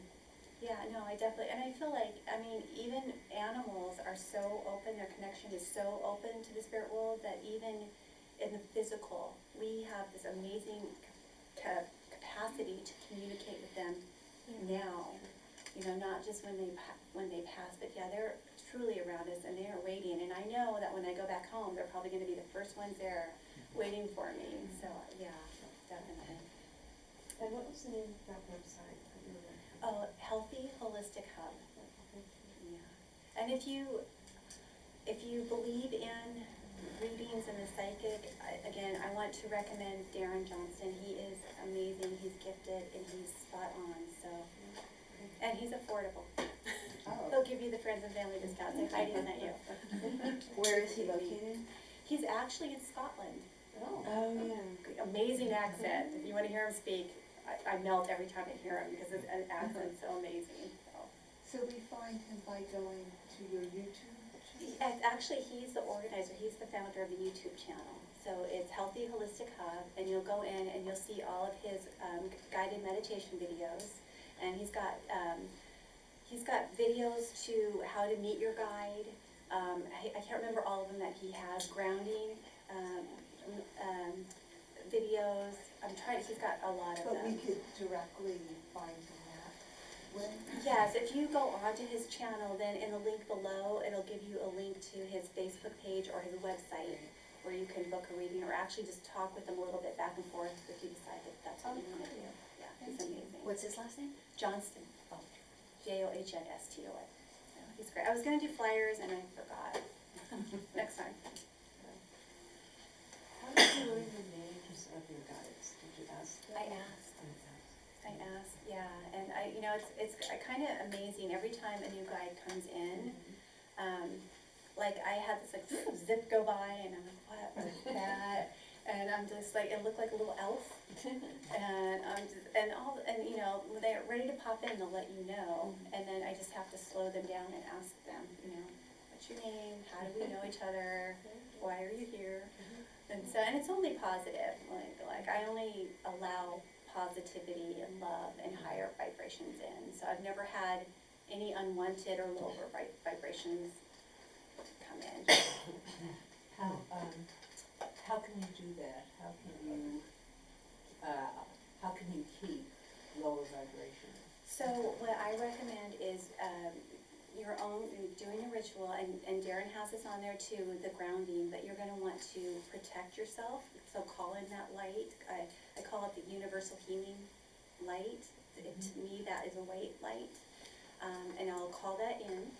yeah, no, I definitely, and I feel like, I mean, even animals are so open, their connection is so open to the spirit world that even in the physical, we have this amazing capacity to communicate with them now. You know, not just when they pass, but yeah, they're truly around us and they are waiting. And I know that when I go back home, they're probably gonna be the first ones there waiting for me, so, yeah, definitely. And what was the name of that website? Oh, Healthy Holistic Hub. Yeah. And if you believe in readings and the psychic, again, I want to recommend Darren Johnston. He is amazing, he's gifted, and he's spot on, so. And he's affordable. Oh. He'll give you the friends and family discount, say Heidi sent you. Where is he located? He's actually in Scotland. Oh. Oh, yeah. Amazing accent. If you want to hear him speak, I melt every time I hear him because his accent's so amazing. So we find him by going to your YouTube channel? And actually, he's the organizer. He's the founder of the YouTube channel. So it's Healthy Holistic Hub, and you'll go in and you'll see all of his guided meditation videos. And he's got videos to how to meet your guide. I can't remember all of them that he has. Grounding videos. He's got a lot of But we them. could directly find him that way? Yes, if you go onto his channel, then in the link below, it'll give you a link to his Facebook page or his website where you can book a reading or actually just talk with him a little bit back and forth if you decide that that's what you want to do. Yeah, he's amazing. What's his last name? Johnston. Oh, Johnston. Yeah, he's great. I was gonna do flyers and I forgot. Next time. How did you learn the names of your guides? Did you ask them? I asked, yeah, and it's kind of amazing every time a new guide comes in. Like I had this like zip go by and I'm like, what was that? And I'm just like, it looked like a little elf. And when they're ready to pop in, they'll let you know. And then I just have to slow them down and ask them, what's your name? How do we know each other? Why are you here? And it's only positive. Like I only allow positivity and love and higher vibrations in. So I've never had any unwanted or lower vibrations come in. How can you do that? How can you keep lower vibration? So what I recommend is your own, doing a ritual, and Darren has this on there too, the grounding, but you're going to want to protect yourself. So call in that light. I call it the universal healing light. To me, that is a white light. And I'll call that in.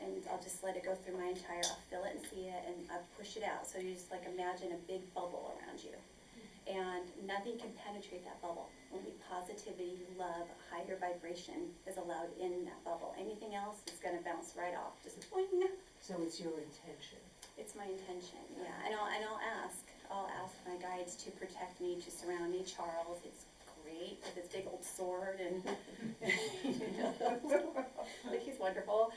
And I'll just let it go through my I'll feel it and see it, and I'll push it out. So you just like imagine a big bubble around you. And nothing can penetrate that bubble. Only positivity, love, higher vibration is allowed in that bubble. Anything else is going to bounce right off. Just boing. So it's your intention. It's my intention, yeah. And I'll ask my guides to protect me, to surround me. Charles, it's great with his big old sword and like he's wonderful.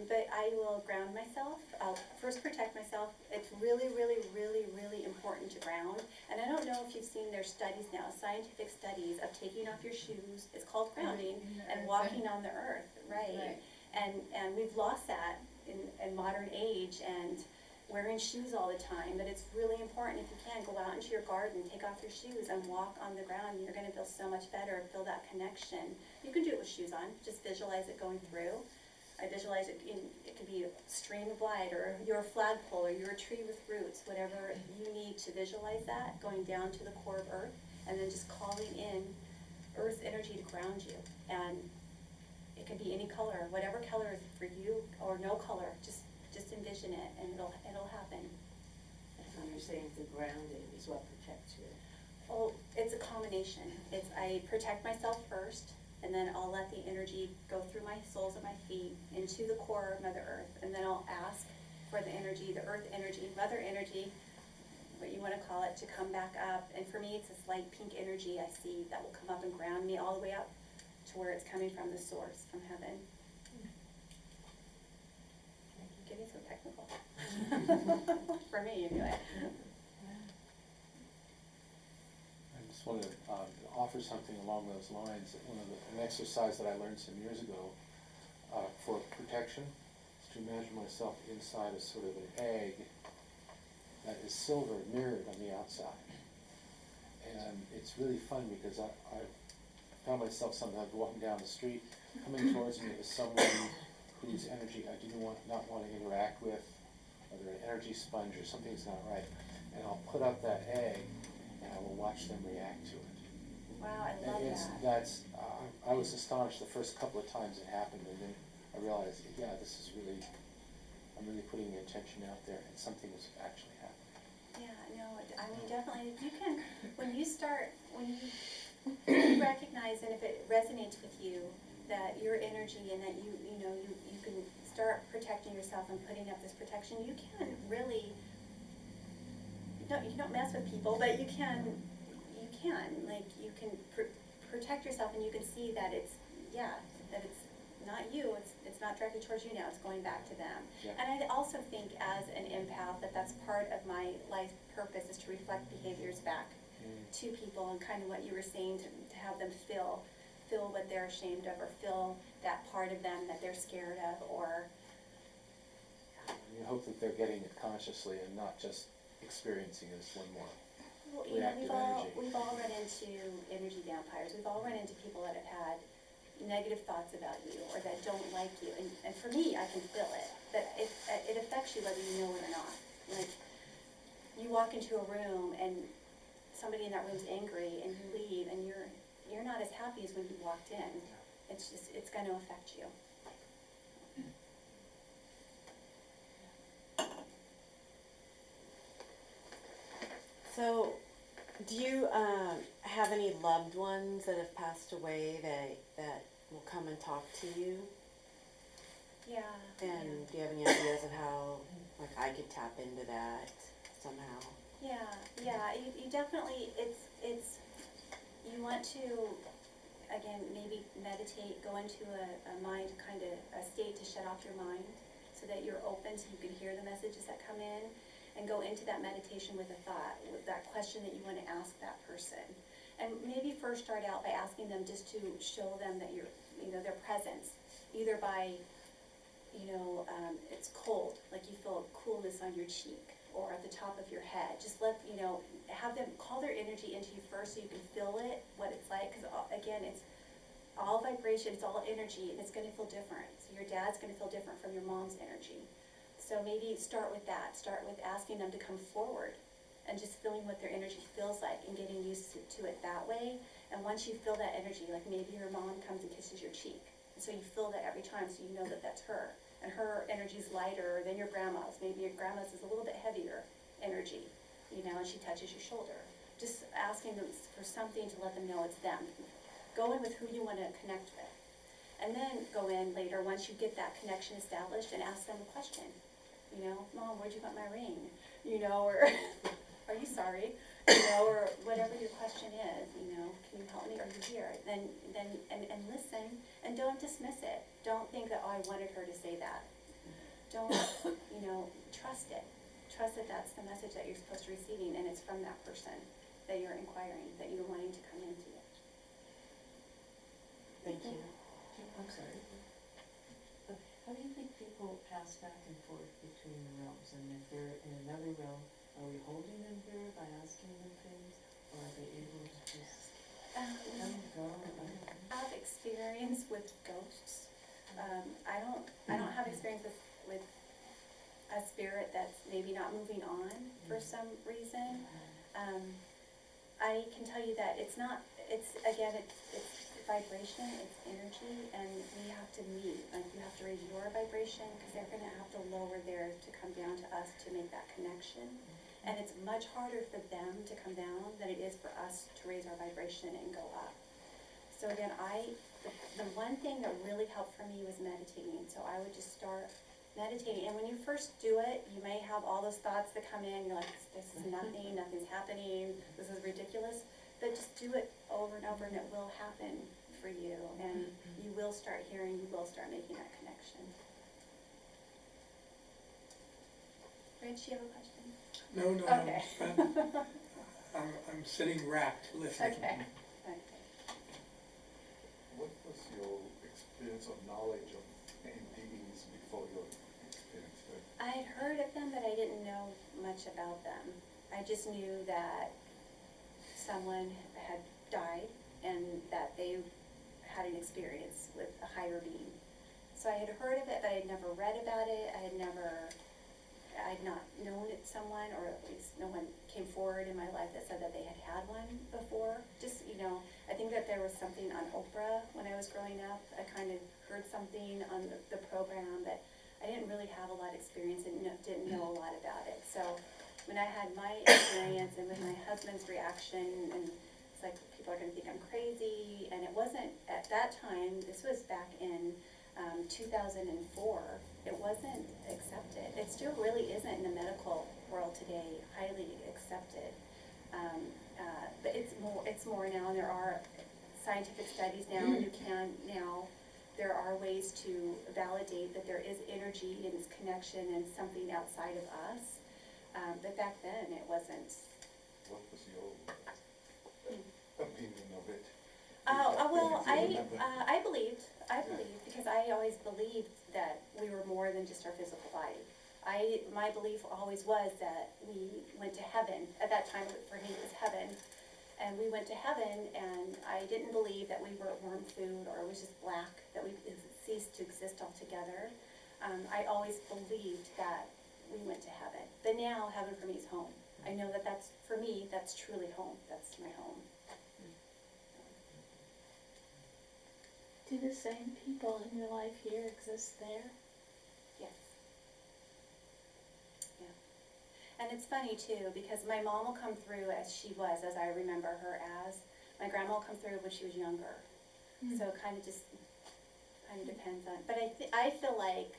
But I will ground myself. I'll first protect myself. It's really, really, really, really important to ground. And I don't know if you've seen their studies now, scientific studies of taking off your shoes. It's called grounding and walking on the earth, right? And we've lost that in modern age and wearing shoes all the time, but it's really important if you can, go out into your garden, take off your shoes and walk on the ground, and you're going to feel so much better, feel that connection. You can do it with shoes on, just visualize it going through. I visualize it, it could be a stream of light, or you're a flagpole, or you're a tree with roots, whatever you need to visualize that, going down to the core of earth, and then just calling in earth's energy to ground you. And it can be any color, whatever color is for you, or no color, just envision it, and it'll happen. So you're saying the grounding is what protects you? Oh, it's a combination. I protect myself first, and then I'll let the energy go through my soles of my feet into the core of Mother Earth, and then I'll ask for the energy, the earth energy, Mother energy, what you want to call it, to come back up. And for me, it's this light pink energy I see that will come up and ground me all the way up to where it's coming from, the source, from heaven. Getting so technical. For me, anyway. I'm offer something along those lines. An exercise that I learned some years ago for protection is to imagine myself inside a sort of an egg that is silver mirrored on the outside. And it's really fun because I found myself sometimes walking down the street, coming towards me as someone whose energy I not want to interact with, or they're an energy sponge or something's not right. And I'll put up that egg and I will watch them react to it. Wow, I love that. That's, I was astonished the first couple of times it happened, and then I realized, yeah, I'm really putting the intention out there, and something is actually happening. Yeah, no, I mean, definitely, if you can, when you recognize, and if it resonates with you, that your energy and that you can start protecting yourself and putting up this protection, you can really, you don't mess with people, but you can protect yourself, and you can see that it's not you, it's not directly towards you now, it's going back to them. Yeah. And I also think as an empath that's part of my life purpose, is to reflect behaviors back to people, and kind of what you were saying, to have them feel what they're ashamed of, or feel that part of them that they're scared of, or You hope that they're getting it consciously and not just experiencing it as one more. well, reactive energy. we've all run into energy vampires. We've all run into people that have had negative thoughts about you, or that don't like you. And for me, I can feel it. That it affects you whether you know it or not. Like, you walk into a room and somebody in that room's angry, and you leave, and you're not as happy as when you walked in. It's going to affect you. So, do you have any loved ones that have passed away that will come and talk to you? Yeah. And do you have any ideas of how, like, I could tap into that somehow? Yeah. You definitely, you want to, again, maybe meditate, go into a mind, kind of a state to shut off your mind, so that you're open, so you can hear the messages that come in, and go into that meditation with a thought, with that question that you want to ask that person. And maybe first start out by asking them just to show them that their presence, either by, it's cold, like you feel coolness on your cheek, or at the top of your head. Just have them call their energy into you first, so you can feel it, what it's like, because again, it's all vibration, it's all energy, and it's going to feel different. So your dad's going to feel different from your mom's energy. So maybe start with that. Start with asking them to come forward and just feeling what their energy feels like, and getting used to it that way. And once you feel that energy, like maybe your mom comes and kisses your cheek, and so you feel that every time, so you know that that's her. And her energy's lighter than your grandma's. Maybe your grandma's is a little bit heavier energy, and she touches your shoulder. Just asking them for something to let them know it's them. Go in with who you want to connect with. And then go in later, once you get that connection established, and ask them a question. Mom, where'd you get my ring? Or are you sorry? Or whatever your question is, can you help me? Are you here? Then listen, and don't dismiss it. Don't think that, I wanted her to say that. Don't, trust it. Trust that that's the message that you're supposed to be receiving, and it's from that person that you're inquiring, that you're wanting to come into it. Thank you. I'm sorry. How do you think people pass back and forth between the realms? And if they're in another realm, are we holding them here by asking them things, or are they able to just come and go? I have experience with ghosts. I don't have experience with a spirit that's maybe not moving on for some reason. I can tell you that it's vibration, it's energy, and we have to meet. Like, you have to raise your vibration, because they're going to have to lower theirs to come down to us to make that connection. And it's much harder for them to come down than it is for us to raise our vibration and go up. So again, the one thing that really helped for me was meditating. So I would just start meditating. And when you first do it, you may have all those thoughts that come in. You're like, this is nothing, nothing's happening, this is ridiculous. But just do it over and over, and it will happen for you. And you will start hearing, you will start making that connection. Rich, you have a question? No, Okay. I'm sitting rapt, listening. Okay. What was your experience of knowledge of NDEs before your experience with? I had heard of them, but I didn't know much about them. I just knew that someone had died and that they had an experience with a higher being. So I had heard of it, but I had never read about it. I had not known someone, or at least no one came forward in my life that said that they had had one before. Just, I think that there was something on Oprah when I was growing up. I kind of heard something on the program, but I didn't really have a lot of experience and didn't know a lot about it. So when I had my experience and with my husband's reaction, and it's like, people are gonna think I'm crazy, and it wasn't at that time. This was back in 2004, it wasn't accepted. It still really isn't in the medical world today, highly accepted. But it's more now, and there are scientific studies now, and there are ways to validate that there is energy and this connection and something outside of us. But back then, it wasn't. What was your opinion of it? Well, If you remember. I believed, because I always believed that we were more than just our physical body. My belief always was that we went to heaven. At that time, for me, it was heaven. And we went to heaven, and I didn't believe that we were worm food or it was just black, that we ceased to exist altogether. I always believed that we went to heaven. But now, heaven for me is home. I know that for me, that's truly home. That's my home. Do the same people in your life here exist there? Yes. Yeah. And it's funny too, because my mom will come through as she was, as I remember her as. My grandma will come through when she was younger. So it kind of depends on, but I feel like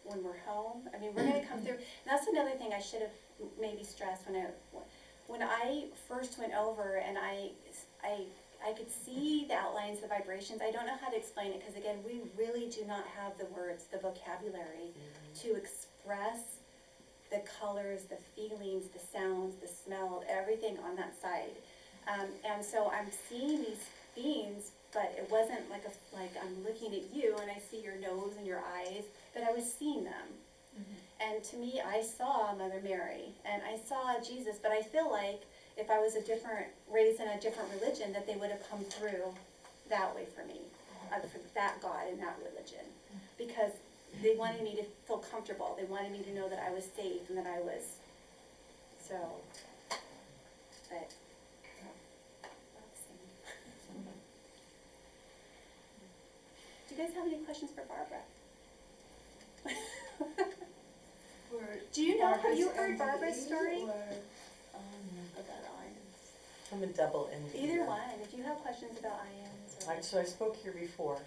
when we're home, I mean, we're gonna come through, and that's another thing I should have maybe stressed when I first went over, and I could see the outlines, the vibrations. I don't know how to explain it, because again, we really do not have the words, the vocabulary to express the colors, the feelings, the sounds, the smell, everything on that side. And so I'm seeing these beings, but it wasn't like I'm looking at you and I see your nose and your eyes, but I was seeing them. And to me, I saw Mother Mary and I saw Jesus, but I feel like if I was raised in a different religion, that they would have come through that way for me, for that God and that religion, because they wanted me to feel comfortable. They wanted me to know that I was safe and that I was, so, but, do you guys have any questions for Barbara? Do you know, have you heard Barbara's story? About irons. I'm a double NDE. Either one, if you have questions about IMs or. So I spoke here before.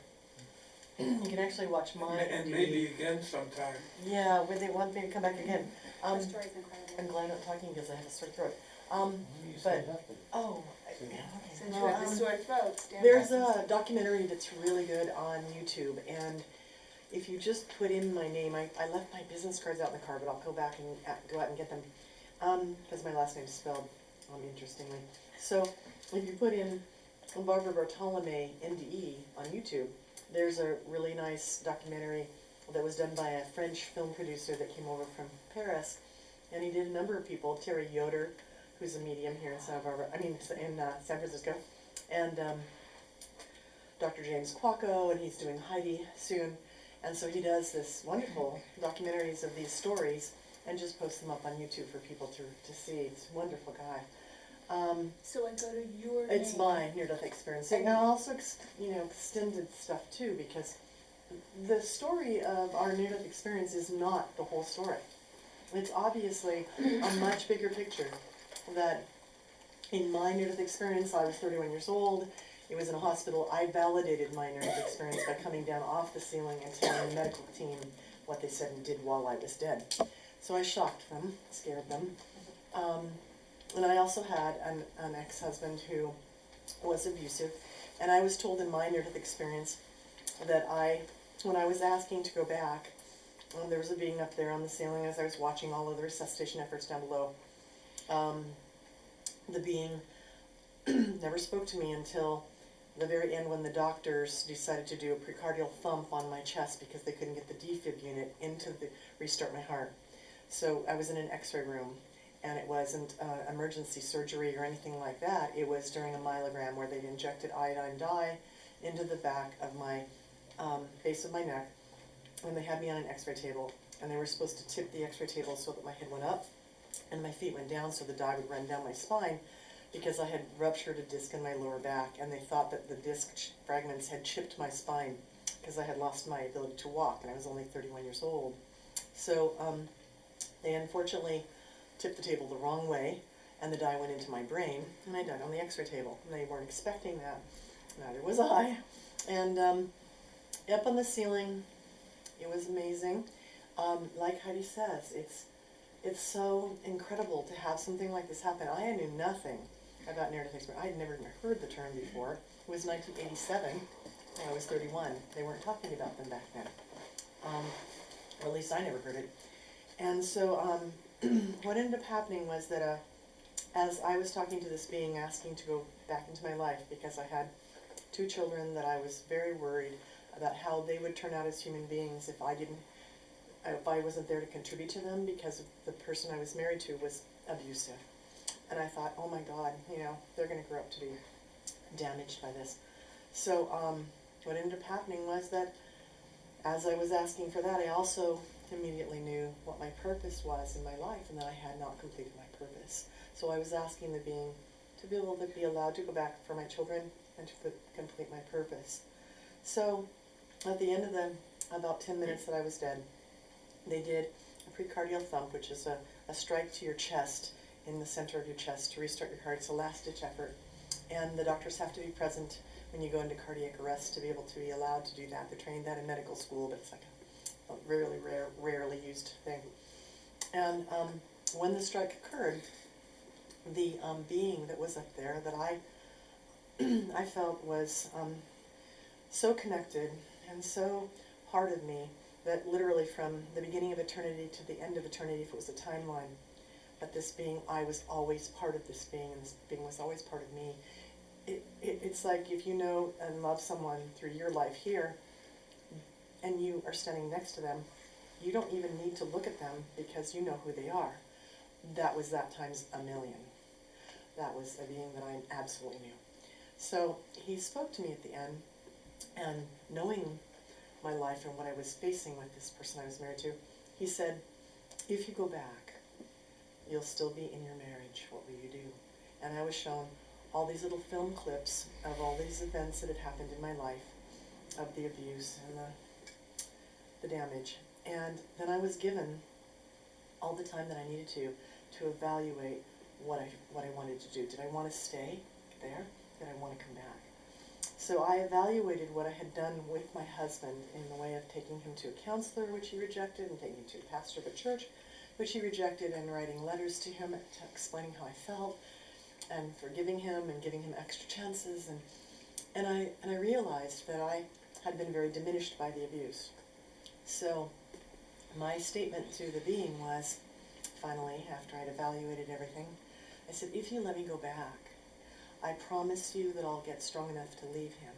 You can actually watch mine. And maybe again sometime. Yeah, when they want me to come back again. Her story's incredible. I'm glad I'm talking because I have a sore throat. You said nothing. Yeah, okay. Since Well, you have the sore throat, stand there's back. a documentary that's really good on YouTube, and if you just put in my name, I left my business cards out in the car, but I'll go back and go out and get them, because my last name's spelled interestingly. So if you put in Barbara Bartolome, NDE, on YouTube, there's a really nice documentary that was done by a French film producer that came over from Paris, and he did a number of people, Terry Yoder, who's a medium here in San Francisco, and Dr. James Quacco, and he's doing Heidi soon. And so he does this wonderful documentaries of these stories and just posts them up on YouTube for people to see. He's a wonderful guy. So I go to your It's name. my near-death experience. And now also, extended stuff too, because the story of our near-death experience is not the whole story. It's obviously a much bigger picture. That in my near-death experience, I was 31 years old. It was in a hospital. I validated my near-death experience by coming down off the ceiling and telling the medical team what they said and did while I was dead. So I shocked them, scared them. And I also had an ex-husband who was abusive. And I was told in my near-death experience that when I was asking to go back, there was a being up there on the ceiling as I was watching all of the resuscitation efforts down below. The being never spoke to me until the very end when the doctors decided to do a precardial thump on my chest because they couldn't get the defib unit into the restart my heart. So I was in an x-ray room, and it wasn't emergency surgery or anything like that. It was during a myelogram where they'd injected iodine dye into the back of my base of my neck, and they had me on an x-ray table, and they were supposed to tip the x-ray table so that my head went up and my feet went down so the dye would run down my spine, because I had ruptured a disc in my lower back, and they thought that the disc fragments had chipped my spine because I had lost my ability to walk, and I was only 31 years old. So they unfortunately tipped the table the wrong way, and the dye went into my brain, and I died on the x-ray table. And they weren't expecting that. Neither was I. And up on the ceiling, it was amazing. Like Heidi says, it's so incredible to have something like this happen. I knew nothing about near-death experience. I had never even heard the term before. It was 1987, and I was 31. They weren't talking about them back then. Or at least I never heard it. And so what ended up happening was that as I was talking to this being, asking to go back into my life, because I had 2 children that I was very worried about how they would turn out as human beings if I wasn't there to contribute to them, because the person I was married to was abusive. And I thought, oh my God, you know, they're going to grow up to be damaged by this. So what ended up happening was that as I was asking for that, I also immediately knew what my purpose was in my life, and that I had not completed my purpose. So I was asking the being to be able to be allowed to go back for my children and to complete my purpose. So at the end of the about 10 minutes that I was dead, they did a precardial thump, which is a strike to your chest, in the center of your chest, to restart your heart. It's a last-ditch effort. And the doctors have to be present when you go into cardiac arrest to be able to be allowed to do that. They're trained that in medical school, but it's like a really rarely used thing. And when the strike occurred, the being that was up there that I felt was so connected and so part of me, that literally from the beginning of eternity to the end of eternity, if it was a timeline, that this being, I was always part of this being, and this being was always part of me. It's like if you know and love someone through your life here, and you are standing next to them, you don't even need to look at them because you know who they are. That was that times a million. That was a being that I absolutely knew. So he spoke to me at the end, and knowing my life and what I was facing with this person I was married to, he said, if you go back, you'll still be in your marriage. What will you do? And I was shown all these little film clips of all these events that had happened in my life, of the abuse and the damage. And then I was given all the time that I needed to evaluate what I wanted to do. Did I want to stay there? Did I want to come back? So I evaluated what I had done with my husband in the way of taking him to a counselor, which he rejected, and taking him to a pastor of a church, which he rejected, and writing letters to him explaining how I felt, and forgiving him and giving him extra chances. And I realized that I had been very diminished by the abuse. So my statement to the being was, finally, after I'd evaluated everything, I said, if you let me go back, I promise you that I'll get strong enough to leave him.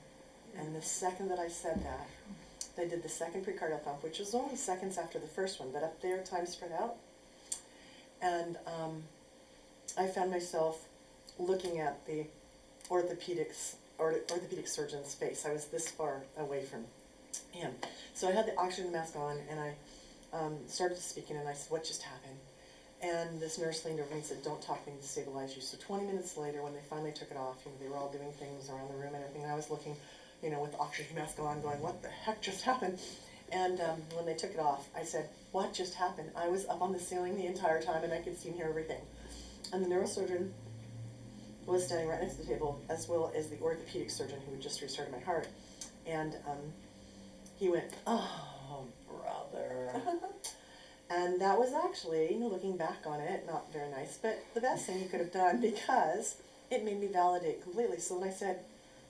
And the second that I said that, they did the second precardial thump, which was only seconds after the first one, but up there, time spread out. And I found myself looking at the orthopedic surgeon's face. I was this far away from him. So I had the oxygen mask on, and I started speaking, and I said, what just happened? And this nurse leaned over and said, don't talk, we need to stabilize you. So 20 minutes later, when they finally took it off, you know, they were all doing things around the room and everything, and I was looking, you know, with the oxygen mask on, going, what the heck just happened? And when they took it off, I said, what just happened? I was up on the ceiling the entire time, and I could see and hear everything. And the neurosurgeon was standing right next to the table, as well as the orthopedic surgeon who had just restarted my heart. And he went, oh, brother. And that was actually, looking back on it, not very nice, but the best thing he could have done, because it made me validate completely. So when I said,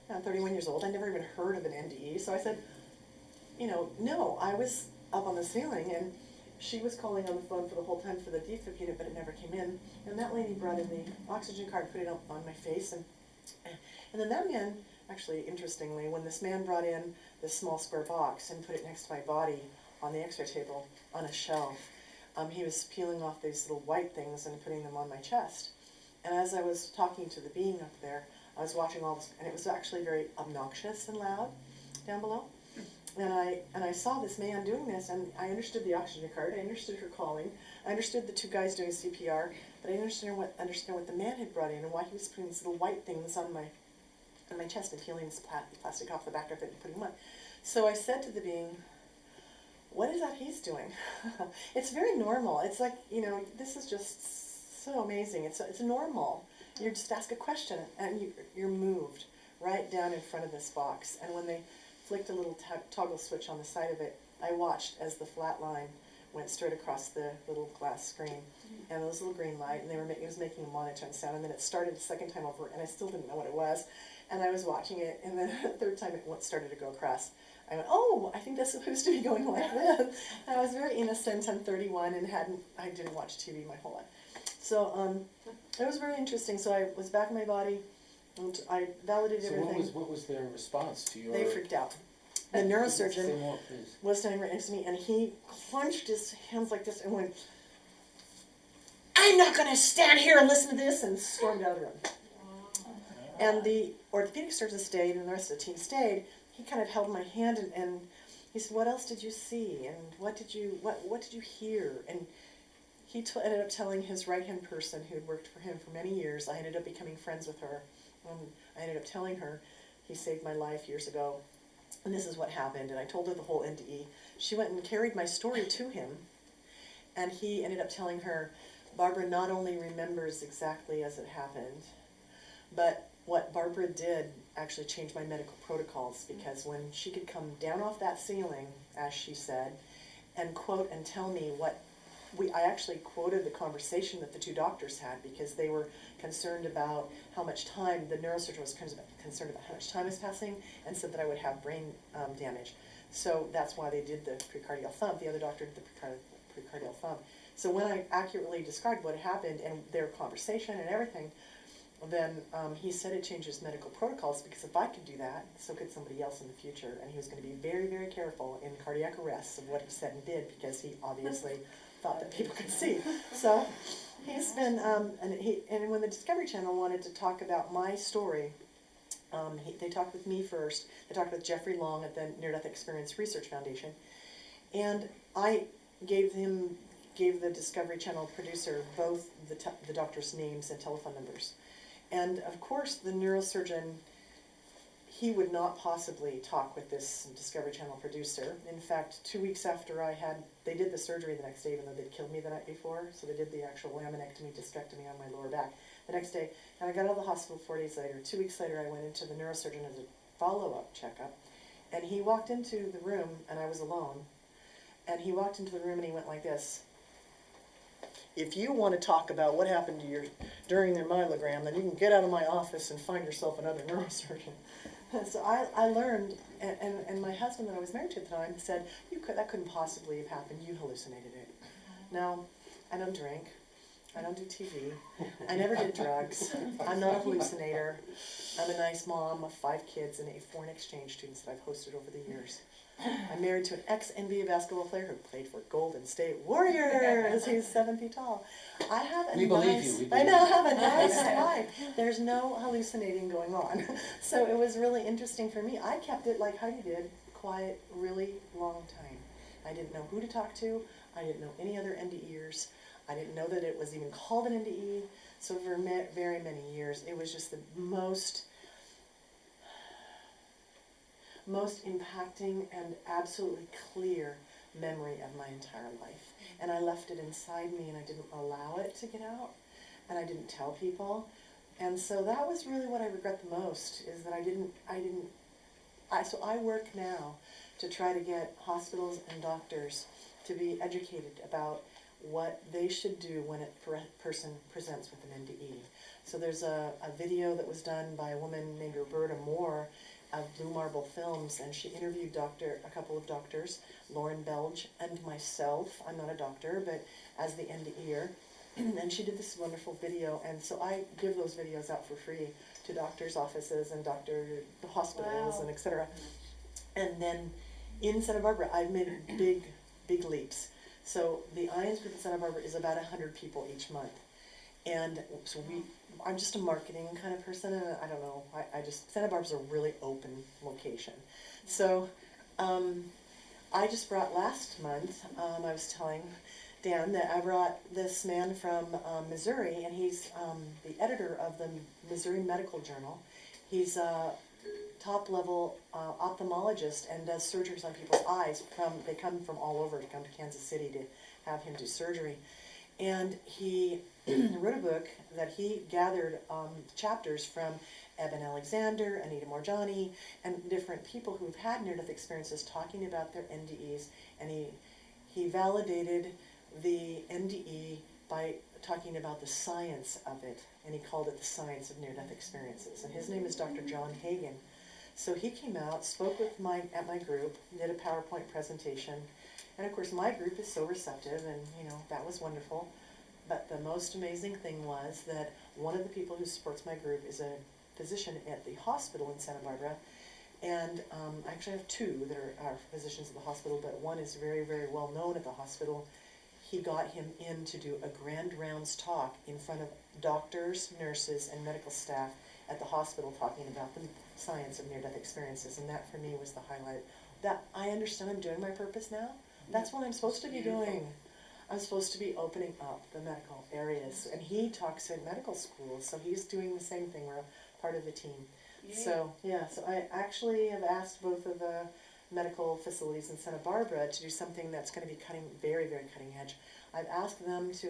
I'm 31 years old, I never even heard of an NDE, so I said, you know, no, I was up on the ceiling, and she was calling on the phone for the whole time for the defib unit, but it never came in. And that lady brought in the oxygen card, put it up on my face, and And then that man, actually, interestingly, when this man brought in this small square box and put it next to my body on the x-ray table on a shelf, he was peeling off these little white things and putting them on my chest. And as I was talking to the being up there, I was watching all this, and it was actually very obnoxious and loud down below. And I saw this man doing this, and I understood the oxygen card, I understood her calling, I understood the two guys doing CPR, but I didn't understand what the man had brought in and why he was putting these little white things on my chest and peeling this plastic off the back of it and putting them on. So I said to the being, what is that he's doing? It's very normal. It's like, you know, this is just so amazing. It's normal. You just ask a question and you're moved right down in front of this box. And when they flicked a little toggle switch on the side of it, I watched as the flat line went straight across the little glass screen, and those little green light, and it was making a monotone sound, and then it started the second time over, and I still didn't know what it was, and I was watching it, and then the third time it started to go across. I went, oh, I think that's supposed to be going like this. And I was very innocent. I'm 31 and I didn't watch TV my whole life. So it was very interesting. So I was back in my body, and I validated everything. So what was their response to your... They freaked out. The neurosurgeon was standing right next to me, and he clenched his hands like this and went, I'm not going to stand here and listen to this, and stormed out of the room. And the orthopedic surgeon stayed, and the rest of the team stayed. He kind of held my hand, and he said, what else did you see, and what did you hear? And he ended up telling his right-hand person who had worked for him for many years. I ended up becoming friends with her, and I ended up telling her he saved my life years ago, and this is what happened. And I told her the whole NDE. She went and carried my story to him, and he ended up telling her, Barbara not only remembers exactly as it happened, but what Barbara did actually changed my medical protocols, because when she could come down off that ceiling, as she said, and quote and tell me what I actually quoted the conversation that the two doctors had, because they were concerned about how much time, the neurosurgeon was concerned about how much time is passing, and said that I would have brain damage. So that's why they did the precardial thumb. The other doctor did the precardial thumb. So when I accurately described what happened and their conversation and everything, then he said it changes medical protocols, because if I could do that, so could somebody else in the future. And he was going to be very, very careful in cardiac arrests of what he said and did, because he obviously thought that people could see. So he's been, and when the Discovery Channel wanted to talk about my story, they talked with me first. They talked with Jeffrey Long at the Near Death Experience Research Foundation, and I gave the Discovery Channel producer both the doctor's names and telephone numbers. And of course, the neurosurgeon, he would not possibly talk with this Discovery Channel producer. In fact, 2 weeks after they did the surgery the next day, even though they'd killed me the night before, so they did the actual laminectomy, discectomy on my lower back the next day. And I got out of the hospital 4 days later. 2 weeks later, I went into the neurosurgeon as a follow-up checkup, and he walked into the room, and I was alone, and he walked into the room and he went like this. If you want to talk about what happened to you during their myelogram, then you can get out of my office and find yourself another neurosurgeon. So I learned, and my husband that I was married to at the time said, that couldn't possibly have happened, you hallucinated it. Now, I don't drink, I don't do TV, I never did drugs, I'm not a hallucinator, I'm a nice mom of 5 kids and 8 foreign exchange students that I've hosted over the years. I'm married to an ex-NBA basketball player who played for Golden State Warriors. He's 7 feet tall. I have a nice life. There's no hallucinating going on. So it was really interesting for me. I kept it like Heidi did, quiet, really long time. I didn't know who to talk to. I didn't know any other NDEers. I didn't know that it was even called an NDE. So for very many years, it was just the most impacting and absolutely clear memory of my entire life. And I left it inside me, and I didn't allow it to get out, and I didn't tell people. And so that was really what I regret the most, is that so I work now to try to get hospitals and doctors to be educated about what they should do when a person presents with an NDE. So there's a video that was done by a woman named Roberta Moore of Blue Marble Films, and she interviewed a couple of doctors, Lauren Belge and myself. I'm not a doctor, but as the NDEer, and she did this wonderful video, and so I give those videos out for free to doctors' offices and the hospitals Wow. and et cetera. And then in Santa Barbara, I've made big, big leaps. So the IONS group in Santa Barbara is about 100 people each month. And so I'm just a marketing kind of person, and I don't know, I just, Santa Barbara's a really open location. So I just brought last month, I was telling Dan that I brought this man from Missouri, and he's the editor of the Missouri Medical Journal. He's a top-level ophthalmologist and does surgeries on people's eyes. They come from all over to come to Kansas City to have him do surgery. And he wrote a book that he gathered chapters from Eben Alexander, Anita Morjani, and different people who've had near-death experiences talking about their NDEs. And he validated the NDE by talking about the science of it, and he called it the science of near-death experiences. And his name is Dr. John Hagen. So he came out, spoke with at my group, did a PowerPoint presentation, and of course my group is so receptive, and that was wonderful. But the most amazing thing was that one of the people who supports my group is a physician at the hospital in Santa Barbara, and I actually have two that are physicians at the hospital, but one is very, very well known at the hospital. He got him in to do a grand rounds talk in front of doctors, nurses, and medical staff at the hospital, talking about the science of near-death experiences, and that for me was the highlight. That I understand I'm doing my purpose now. That's what I'm supposed to be doing. I'm supposed to be opening up the medical areas, and he talks in medical schools, so he's doing the same thing. We're a part of the team. So I actually have asked both of the medical facilities in Santa Barbara to do something that's going to be very, very cutting edge. I've asked them to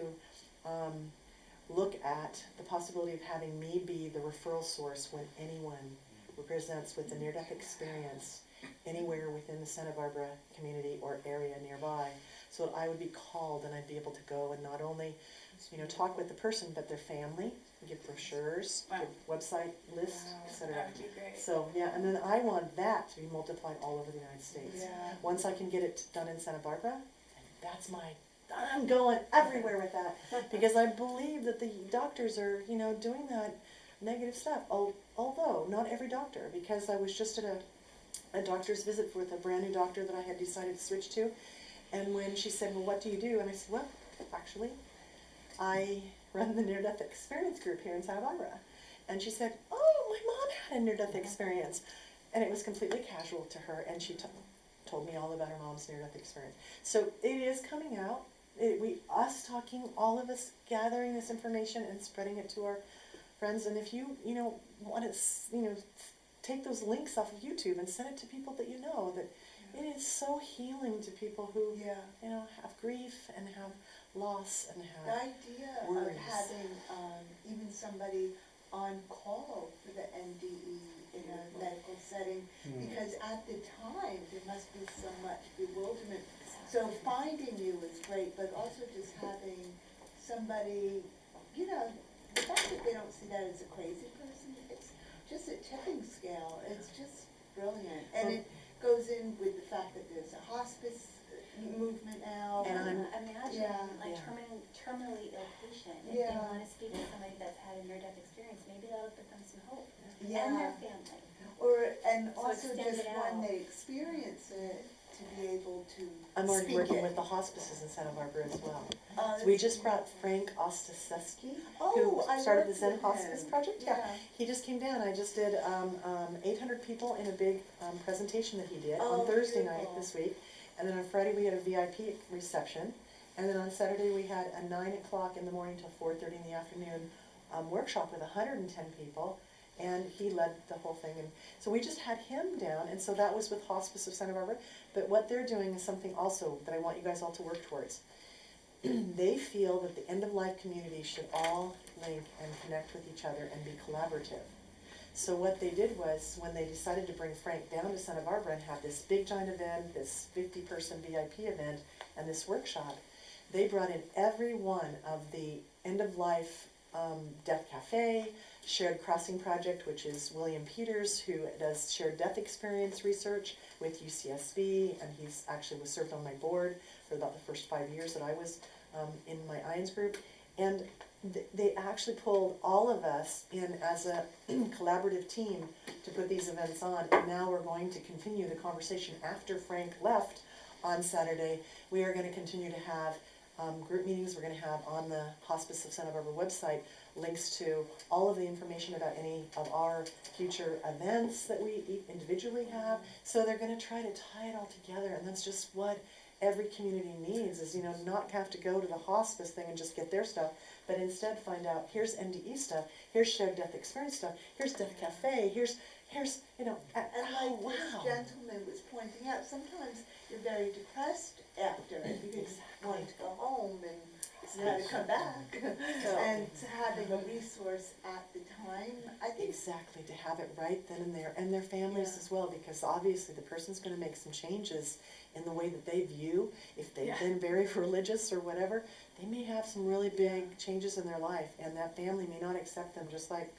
look at the possibility of having me be the referral source when anyone presents with a near-death experience anywhere within the Santa Barbara community or area nearby, so that I would be called and I'd be able to go and not only talk with the person, but their family, give brochures, give website lists, etc. That would be great. So yeah, and then I want that to be multiplied all over the United States. Yeah. Once I can get it done in Santa Barbara, I'm going everywhere with that, because I believe that the doctors are doing that negative stuff. Although not every doctor, because I was just at a doctor's visit with a brand new doctor that I had decided to switch to, and when she said, well, what do you do? And I said, well, actually, I run the near-death experience group here in Santa Barbara. And she said, oh, my mom had a near-death experience. And it was completely casual to her, and she told me all about her mom's near-death experience. So it is coming out. Us talking, all of us gathering this information and spreading it to our friends. And if you want to take those links off of YouTube and send it to people that you know, that it is so healing to people who have grief and have loss and The have idea worries. of having even somebody on call for the NDE in a medical setting, because at the time there must be so much bewilderment. So finding you is great, but also just having somebody, the fact that they don't see that as a crazy person, it's just a tipping scale. It's just brilliant. And it goes in with the fact that there's a hospice movement now. And Imagine, Yeah. terminally ill patient, if they Yeah. want to speak to somebody that's had a near-death experience, maybe that'll give them some hope, Yeah. and their family. And So also extend just it when out. they experience it, to be able to I'm already speak working it. with the hospices in Santa Barbara as well. That's We just brought Frank Ostaseski, Oh, who I started the worked Zen with Hospice him. Project. Yeah. He just came down. I just did 800 people in a big presentation that he did Oh, on Thursday beautiful. night this week. And then on Friday we had a VIP reception. And then on Saturday we had a 9 o'clock in the morning till 4:30 in the afternoon workshop with 110 people. And he led the whole thing. And so we just had him down. And so that was with Hospice of Santa Barbara. But what they're doing is something also that I want you guys all to work towards. They feel that the end-of-life community should all link and connect with each other and be collaborative. So what they did was, when they decided to bring Frank down to Santa Barbara and have this big giant event, this 50-person VIP event, and this workshop, they brought in every one of the end-of-life Death Cafe, Shared Crossing Project, which is William Peters, who does shared death experience research with UCSB, and he's actually was served on my board for about the first 5 years that I was in my IONS group. And they actually pulled all of us in as a collaborative team to put these events on. And now we're going to continue the conversation after Frank left on Saturday. We are gonna continue to have group meetings. We're gonna have on the Hospice of Santa Barbara website links to all of the information about any of our future events that we individually have. So they're gonna try to tie it all together, and that's just what every community needs, is, you know, not have to go to the hospice thing and just get their stuff, but instead find out, here's NDE stuff, here's shared death experience stuff, here's Death Cafe, here's, you know, And oh, like this wow. gentleman was pointing out, sometimes you're very depressed after it, you just want to go home and you had to come back. And having a resource at the time, I think. Exactly, to have it right then and there, and their families as well, because obviously the person's gonna make some changes in the way that they view, if they've been very religious or whatever, they may have some really big changes in their life, and that family may not accept them, just like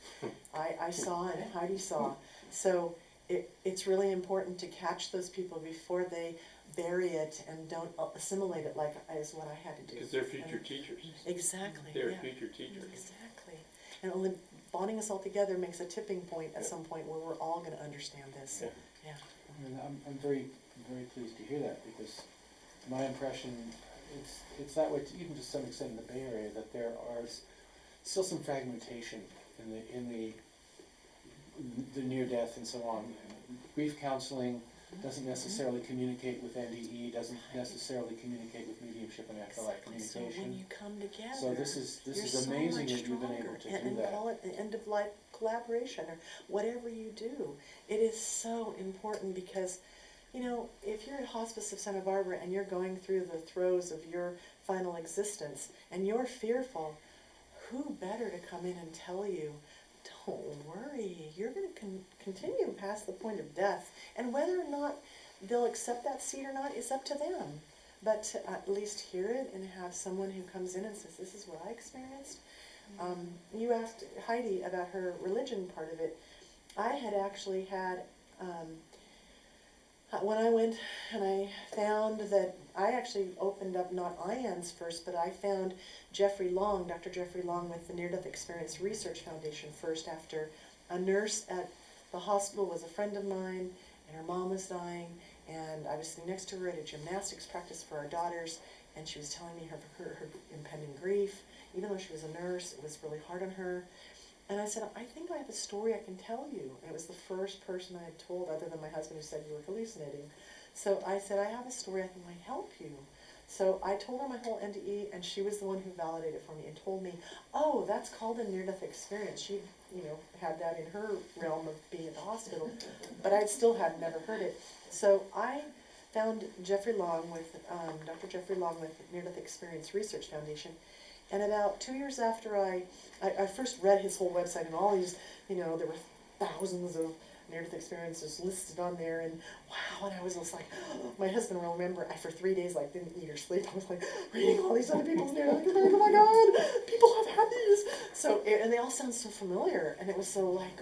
I saw and Heidi saw. So it's really important to catch those people before they bury it and don't assimilate it like is what I had to do. Because they're future teachers. Exactly, They're yeah. future teachers. Exactly. And only bonding us all together makes a tipping point at some point where we're all gonna understand this. Yeah. Yeah. And I'm very pleased to hear that, because my impression, it's that way, even to some extent in the Bay Area, that there are still some fragmentation in the near death and so on. Grief counseling doesn't necessarily communicate with NDE, doesn't necessarily communicate with mediumship and afterlife So when communication. you come together, So this is you're amazing so much that you've been able stronger. to And do that. call it an end of life collaboration or whatever you do. It is so important because, you know, if you're at Hospice of Santa Barbara and you're going through the throes of your final existence and you're fearful, who better to come in and tell you, don't worry, you're going to continue past the point of death. And whether or not they'll accept that seat or not is up to them. But to at least hear it and have someone who comes in and says, this is what I experienced. You asked Heidi about her religion part of it. I had actually had, when I went and I found that, I actually opened up not IANS first, but I found Jeffrey Long, Dr. Jeffrey Long with the Near Death Experience Research Foundation first, after a nurse at the hospital was a friend of mine and her mom was dying, and I was sitting next to her at a gymnastics practice for our daughters, and she was telling me her impending grief. Even though she was a nurse, it was really hard on her. And I said, I think I have a story I can tell you. And it was the first person I had told, other than my husband, who said you were hallucinating. So I said, I have a story I think might help you. So I told her my whole NDE, and she was the one who validated it for me and told me, oh, that's called a near-death experience. She, you know, had that in her realm of being at the hospital, but I still had never heard it. So I found Jeffrey Long with, Dr. Jeffrey Long with Near Death Experience Research Foundation. And about 2 years after I first read his whole website, and all these, you know, there were thousands of near-death experiences listed on there, and wow, and I was just like, oh, my husband will remember, I for 3 days like didn't eat or sleep. I was like reading all these other people's near-death experiences, oh my God, people have had these. So, and they all sound so familiar, and it was so like,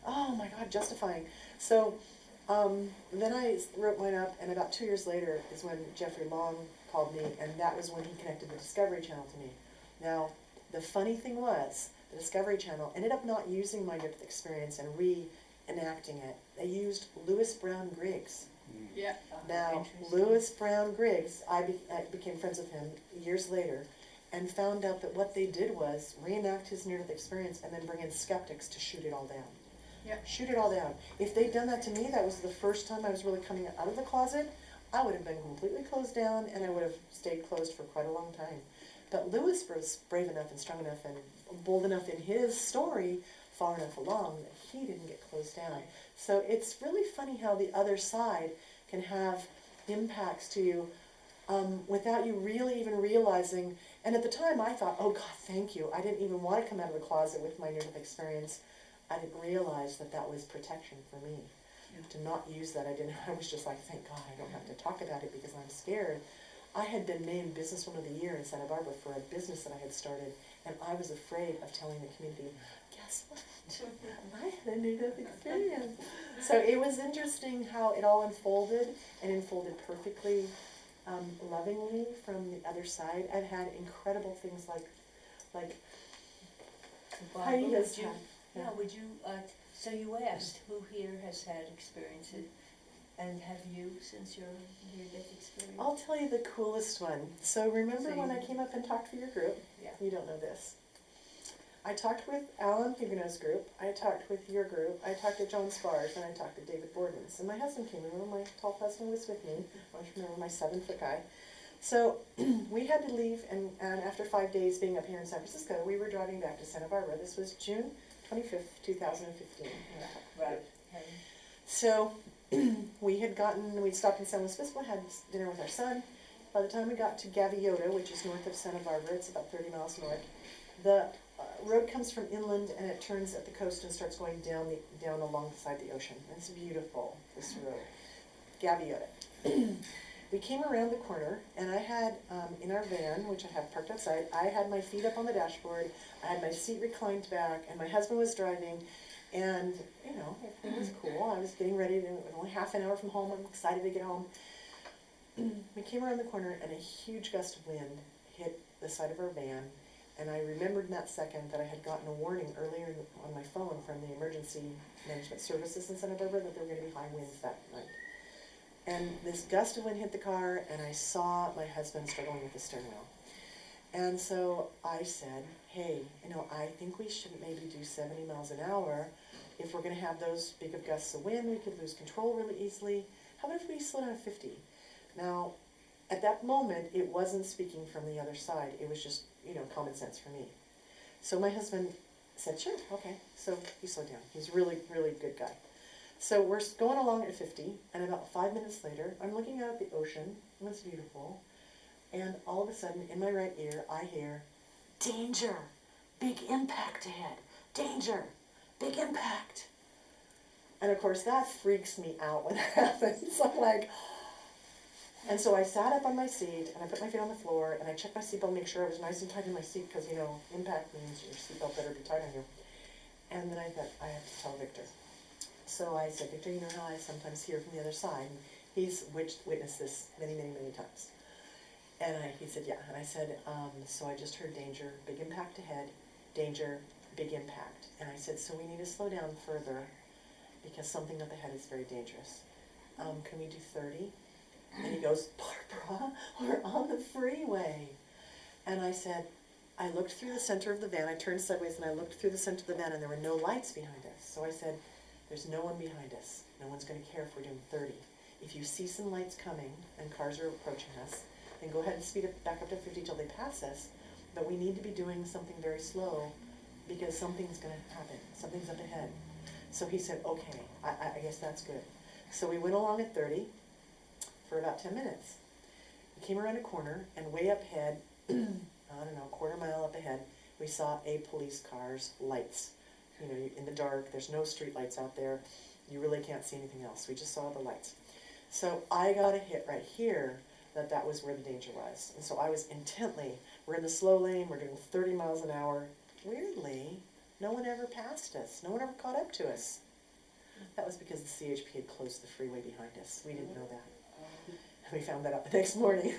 oh my God, justifying. So then I wrote mine up, and about 2 years later is when Jeffrey Long called me, and that was when he connected the Discovery Channel to me. Now, the funny thing was, the Discovery Channel ended up not using my near-death experience and reenacting it. They used Lewis Brown Griggs. Yeah. Now, Lewis Brown Griggs, I became friends with him years later, and found out that what they did was reenact his near-death experience and then bring in skeptics to shoot it all down. Yeah. Shoot it all down. If they'd done that to me, that was the first time I was really coming out of the closet, I would have been completely closed down, and I would have stayed closed for quite a long time. But Lewis was brave enough and strong enough and bold enough in his story, far enough along, that he didn't get closed down. So it's really funny how the other side can have impacts to you without you really even realizing. And at the time I thought, oh God, thank you. I didn't even want to come out of the closet with my near-death experience. I didn't realize that that was protection for me. To not use that, I was just like, thank God I don't have to talk about it because I'm scared. I had been named Businesswoman of the Year in Santa Barbara for a business that I had started, and I was afraid of telling the community, guess what? I had a near-death experience. So it was interesting how it all unfolded, and unfolded perfectly, lovingly from the other side. I've had incredible things like like Barbara, Heidi would has you, had. yeah, would you, so you asked who here has had experiences, and have you since your near-death experience? I'll tell you the coolest one. So remember when I Same. came up and talked for your group? Yeah. You don't know this. I talked with Alan Huguenot's group, I talked with your group, I talked to John Spars, and I talked to David Borden's. And my husband came, remember my tall husband was with me, I remember my 7-foot guy. So we had to leave, and after 5 days being up here in San Francisco, we were driving back to Santa Barbara. This was June 25th, 2015. Right. So we'd stopped in San Luis Obispo, had dinner with our son. By the time we got to Gaviota, which is north of Santa Barbara, it's about 30 miles north, the road comes from inland and it turns at the coast and starts going down alongside the ocean. It's beautiful, this road. Gaviota. We came around the corner, and I had, in our van, which I have parked outside, I had my feet up on the dashboard, I had my seat reclined back, and my husband was driving, and, you know, everything was cool. I was getting ready to, it was only half an hour from home, I'm excited to get home. We came around the corner, and a huge gust of wind hit the side of our van, and I remembered in that second that I had gotten a warning earlier on my phone from the emergency management services in Santa Barbara that there were going to be high winds that night. And this gust of wind hit the car, and I saw my husband struggling with the steering wheel. And so I said, hey, you know, I think we should maybe do 70 miles an hour. If we're going to have those big of gusts of wind, we could lose control really easily. How about if we slow down to 50? Now, at that moment, it wasn't speaking from the other side. It was just, you know, common sense for me. So my husband said, sure, okay. So he slowed down. He's a really, really good guy. So we're going along at 50, and about 5 minutes later, I'm looking out at the ocean, and it's beautiful, and all of a sudden, in my right ear, I hear, danger, big impact ahead, danger, big impact. And of course, that freaks me out when that happens. I'm like, and so I sat up on my seat, and I put my feet on the floor, and I checked my seatbelt, make sure I was nice and tight in my seat, because, you know, impact means your seatbelt better be tight on you. And then I thought, I have to tell Victor. So I said, Victor, you know how I sometimes hear from the other side? And he's witnessed this many, many, many times. And he said, yeah. And I said, so I just heard danger, big impact ahead, danger, big impact. And I said, so we need to slow down further because something up ahead is very dangerous. Can we do 30? And he goes, Barbara, we're on the freeway. And I said, I looked through the center of the van. I turned sideways and I looked through the center of the van and there were no lights behind us. So I said, there's no one behind us. No one's going to care if we're doing 30. If you see some lights coming and cars are approaching us, then go ahead and speed it back up to 50 till they pass us. But we need to be doing something very slow because something's going to happen. Something's up ahead. So he said, okay, I guess that's good. So we went along at 30 for about 10 minutes. We came around a corner and way up ahead, I don't know, a quarter mile up ahead, we saw a police car's lights. You know, in the dark, there's no street lights out there. You really can't see anything else. We just saw the lights. So I got a hit right here that was where the danger was. And so I was intently, we're in the slow lane, we're doing 30 miles an hour. Weirdly, no one ever passed us. No one ever caught up to us. That was because the CHP had closed the freeway behind us. We didn't know that. We found that out the next morning.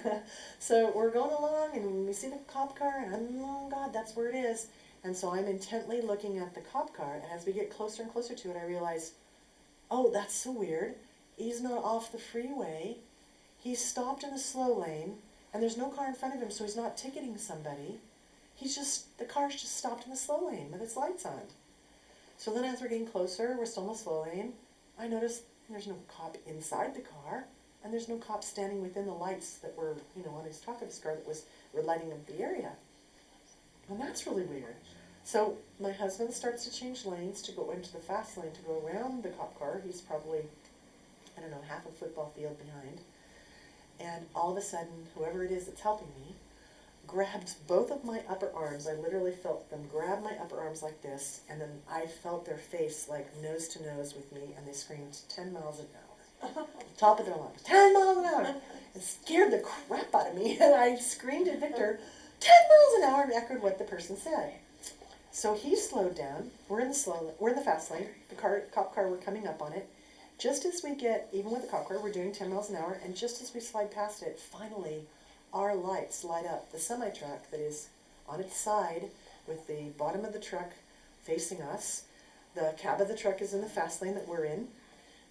So we're going along and we see the cop car and oh God, that's where it is. And so I'm intently looking at the cop car, and as we get closer and closer to it, I realize, oh, that's so weird. He's not off the freeway. He's stopped in the slow lane, and there's no car in front of him, so he's not ticketing somebody. The car's just stopped in the slow lane with its lights on. So then as we're getting closer, we're still in the slow lane, I notice there's no cop inside the car, and there's no cop standing within the lights that were, you know, on his top of his car that were lighting up the area. And that's really weird. So my husband starts to change lanes to go into the fast lane to go around the cop car. He's probably, I don't know, half a football field behind. And all of a sudden, whoever it is that's helping me grabs both of my upper arms. I literally felt them grab my upper arms like this, and then I felt their face like nose to nose with me, and they screamed 10 miles an hour. Top of their lungs, 10 miles an hour. It scared the crap out of me, and I screamed at Victor, 10 miles an hour, and echoed what the person said. So he slowed down. We're in the fast lane. The cop car, we're coming up on it. Just as we get, even with the cop car, we're doing 10 miles an hour, and just as we slide past it, finally, our lights light up. The semi-truck that is on its side with the bottom of the truck facing us. The cab of the truck is in the fast lane that we're in.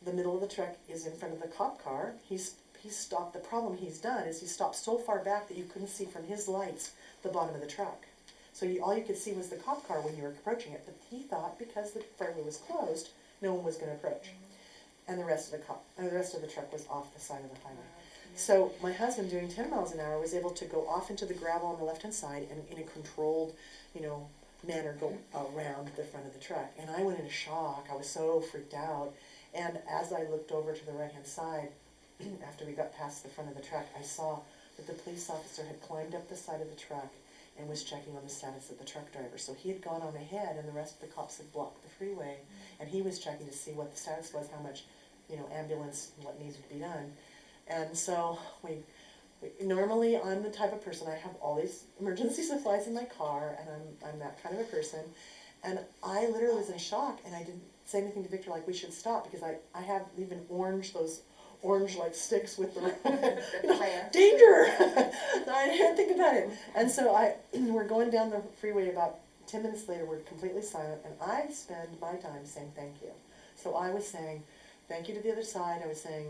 The middle of the truck is in front of the cop car. He's stopped. The problem he's done is he stopped so far back that you couldn't see from his lights the bottom of the truck. So all you could see was the cop car when you were approaching it. But he thought because the freeway was closed, no one was going to approach. And the rest of the truck was off the side of the highway. So my husband, doing 10 miles an hour, was able to go off into the gravel on the left-hand side and in a controlled, manner go around the front of the truck. And I went into shock. I was so freaked out. And as I looked over to the right-hand side, after we got past the front of the truck, I saw that the police officer had climbed up the side of the truck and was checking on the status of the truck driver. So he had gone on ahead, and the rest of the cops had blocked the freeway, and he was checking to see what the status was, how much, ambulance, what needed to be done. And so we normally I'm the type of person, I have all these emergency supplies in my car, and I'm that kind of a person. And I literally was in shock, and I didn't say anything to Victor like we should stop, because I have even those orange like sticks with the danger. So I didn't think about it. And so we're going down the freeway. About 10 minutes later, we're completely silent, and I spend my time saying thank you. So I was saying thank you to the other side. I was saying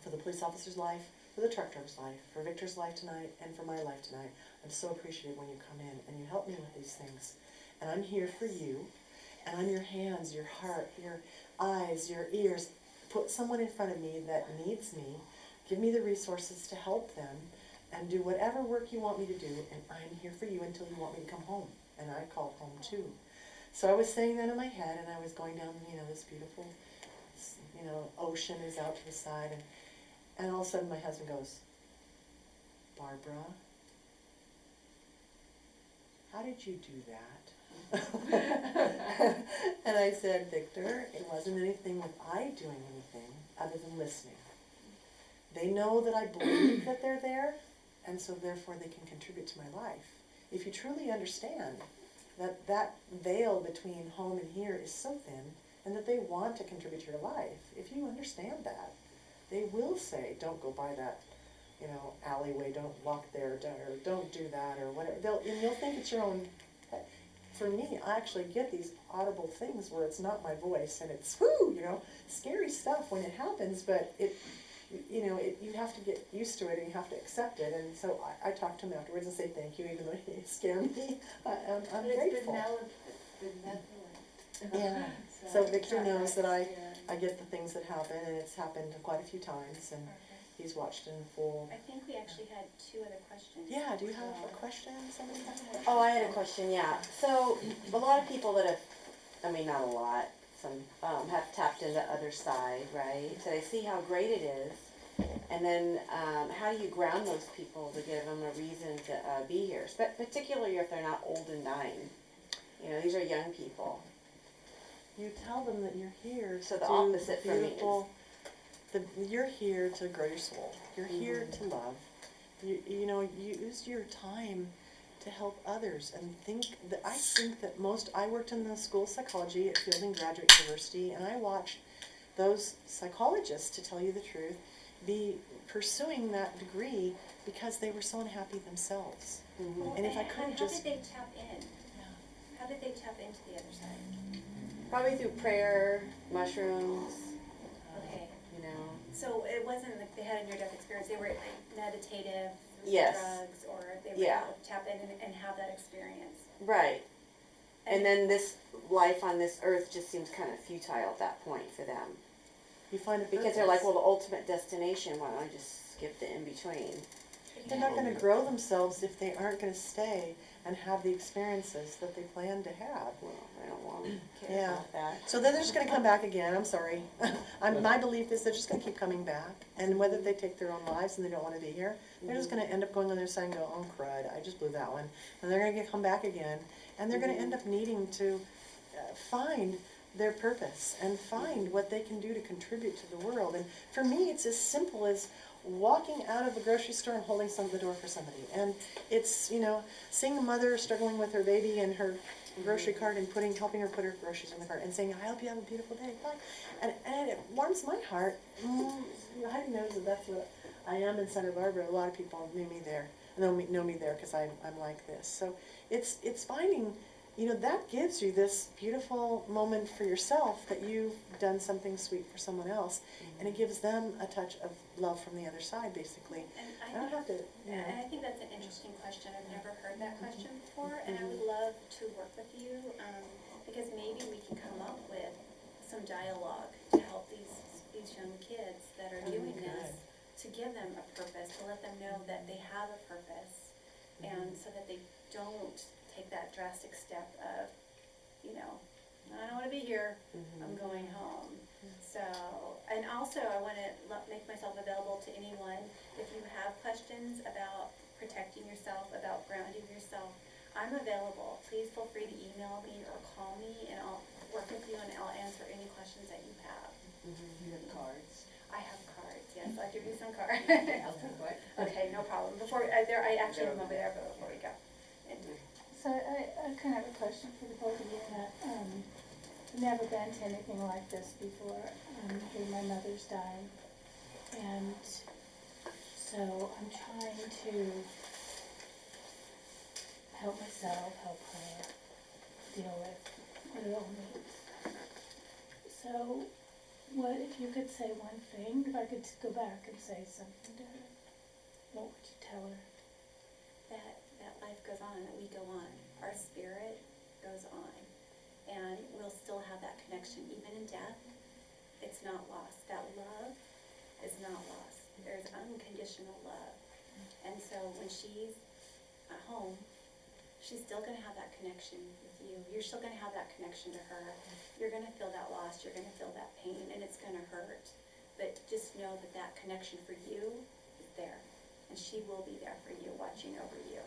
for the police officer's life, for the truck driver's life, for Victor's life tonight, and for my life tonight. I'm so appreciative when you come in and you help me with these things. And I'm here for you, and I'm your hands, your heart, your eyes, your ears. Put someone in front of me that needs me, give me the resources to help them, and do whatever work you want me to do, and I'm here for you until you want me to come home. And I call home too. So I was saying that in my head, and I was going down, this beautiful, ocean is out to the side, and all of a sudden my husband goes, Barbara, how did you do that? And I said, Victor, it wasn't anything with I doing anything other than listening. They know that I believe that they're there, and so therefore they can contribute to my life. If you truly understand that veil between home and here is so thin, and that they want to contribute to your life, if you understand that, they will say, don't go by that, alleyway, don't walk there, or don't do that, or whatever. And you'll think it's your own. For me, I actually get these audible things where it's not my voice, and it's scary stuff when it happens, but you have to get used to it, and you have to accept it. And so I talk to him afterwards and say thank you, even though he scared me. I'm grateful. Yeah. So Victor knows that I get the things that happen, and it's happened quite a few times, and he's watched in full. I think we actually had 2 other questions. Yeah, do you have a question? Somebody have a question? Oh, I had a question, yeah. So, a lot of people that have, not a lot, some have tapped into the other side, right? So they see how great it is, and then how do you ground those people to give them a reason to be here? Particularly if they're not old and dying. These are young people. You tell them that you're here to So the do opposite for me is- beautiful. You're here to grow your soul. You're here to love. You use your time to help others, and I think that I worked in the school of psychology at Fielding Graduate University, and I watched those psychologists, to tell you the truth, be pursuing that degree because they were so unhappy themselves. Mm-hmm. And if I could how just... did they tap in? How did they tap into the other side? Probably through prayer, mushrooms, Okay. So it wasn't like they had a near-death experience, they were like meditative, Yes. drugs, or they were Yeah. able to tap in and have that experience. Right. And then this life on this earth just seems kind of futile at that point for them. You find a Because they're like, well, the ultimate destination, why don't I just skip the in-between? they're not going to grow themselves if they aren't going to stay and have the experiences that they plan to have. Well, I don't want to care Yeah. about that. So then they're just going to come back again. I'm sorry. My belief is they're just going to keep coming back. And whether they take their own lives and they don't want to be here, they're just going to end up going on their side and go, oh, crud, I just blew that one. And they're going to come back again. And they're going to end up needing to find their purpose and find what they can do to contribute to the world. And for me, it's as simple as walking out of the grocery store and holding the door for somebody. And it's, seeing a mother struggling with her baby and her grocery cart and helping her put her groceries in the cart and saying, I hope you have a beautiful day. Bye. And it warms my heart. Heidi knows that that's what I am in Santa Barbara. A lot of people knew me there. know me there because I'm like this. So it's finding, you know, that gives you this beautiful moment for yourself that you've done something sweet for someone else, and it gives them a touch of love from the other side, basically. And I don't have to, you know. and I think that's an interesting question. I've never heard that question before, and I would love to work with you, because maybe we can come up with some dialogue to help these young kids that are doing this, to give them a purpose, to let them know that they have a purpose, and so that they don't take that drastic step of, you know, I don't want to be here, I'm going home. So, and also I want to make myself available to anyone. If you have questions about protecting yourself, about grounding yourself, I'm available. Please feel free to email me or call me, and I'll work with you and I'll answer any questions that you have. You have cards. I have cards, yes, I'll give you some cards. I'll take one. Okay, no problem. Before, I actually have them over there, but before we go. So I kind of have a question for the both of you. I've never been to anything like this before. Here my mother's died, and so I'm trying to help myself, help her deal with what it all means. So, what if you could say one thing? If I could go back and say something to her, what would you tell her? That life goes on, that we go on. Our spirit goes on. And we'll still have that connection. Even in death, it's not lost. That love is not lost. There's unconditional love. And so when she's at home, she's still going to have that connection with you. You're still going to have that connection to her. You're going to feel that loss. You're going to feel that pain, and it's going to hurt. But just know that that connection for you is there. And she will be there for you, watching over you,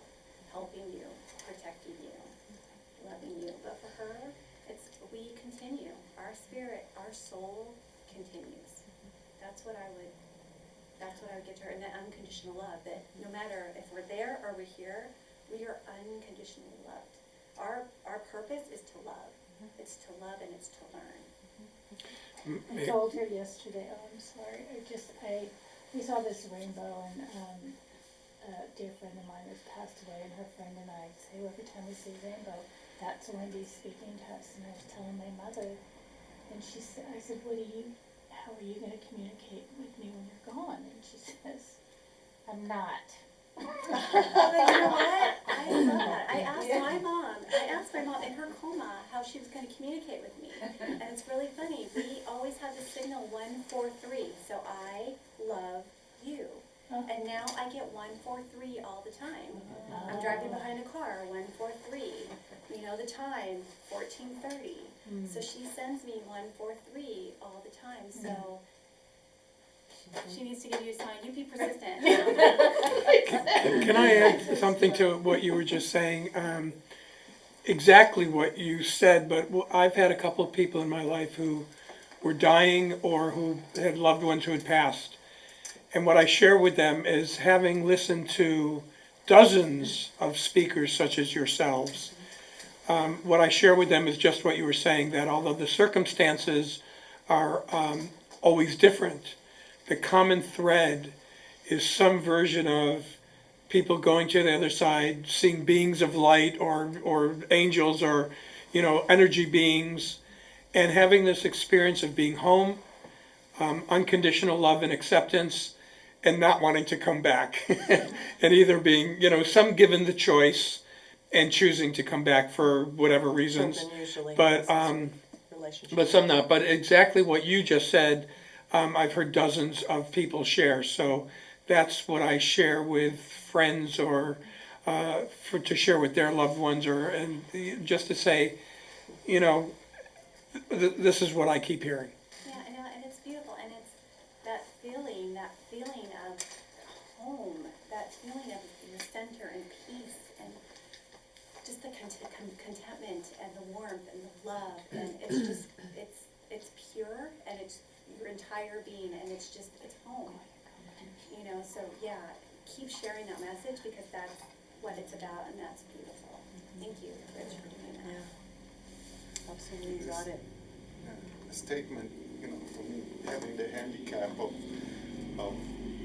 helping you, protecting you, loving you. But for her, we continue. Our spirit, our soul continues. That's what I would give to her. And that unconditional love, that no matter if we're there or we're here, we are unconditionally loved. Our purpose is to love. It's to love and it's to learn. I told her yesterday, I'm sorry, we saw this rainbow, and a dear friend of mine has passed away, and her friend and I say, every time we see a rainbow, that's Wendy speaking to us. And I was telling my mother, and I said, how are you going to communicate with me when you're gone? And she says, I'm not. But you know what? I love that. I asked my mom in her coma how she was going to communicate with me. And it's really funny. We always have the signal 143. So I love you. And now I get 143 all the time. I'm driving behind a car, 143. You know the time, 14:30. So she sends me 143 all the time. So she needs to give you a sign. You be persistent. Can I add something to what you were just saying? Exactly what you said, but I've had a couple of people in my life who were dying or who had loved ones who had passed. And what I share with them is, having listened to dozens of speakers such as yourselves, what I share with them is just what you were saying, that although the circumstances are always different, the common thread is some version of people going to the other side, seeing beings of light or angels or, you know, energy beings, and having this experience of being home, unconditional love and acceptance, and not wanting to come back. And either being, you know, some given the choice and choosing to come back for whatever reasons. Something usually But relationship. but some not. But exactly what you just said, I've heard dozens of people share. So that's what I share with friends, or to share with their loved ones, and just to say, you know, this is what I keep hearing. Yeah, and it's beautiful, and it's that feeling of home, that feeling of your center and peace, and just the contentment and the warmth and the love, and it's just, it's pure, and it's your entire being, and it's home. You know, so yeah, keep sharing that message, because that's what it's about, and that's beautiful. Thank you, Rich, for doing that. Yeah. Absolutely, you got it. A statement, you know, for me, having the handicap of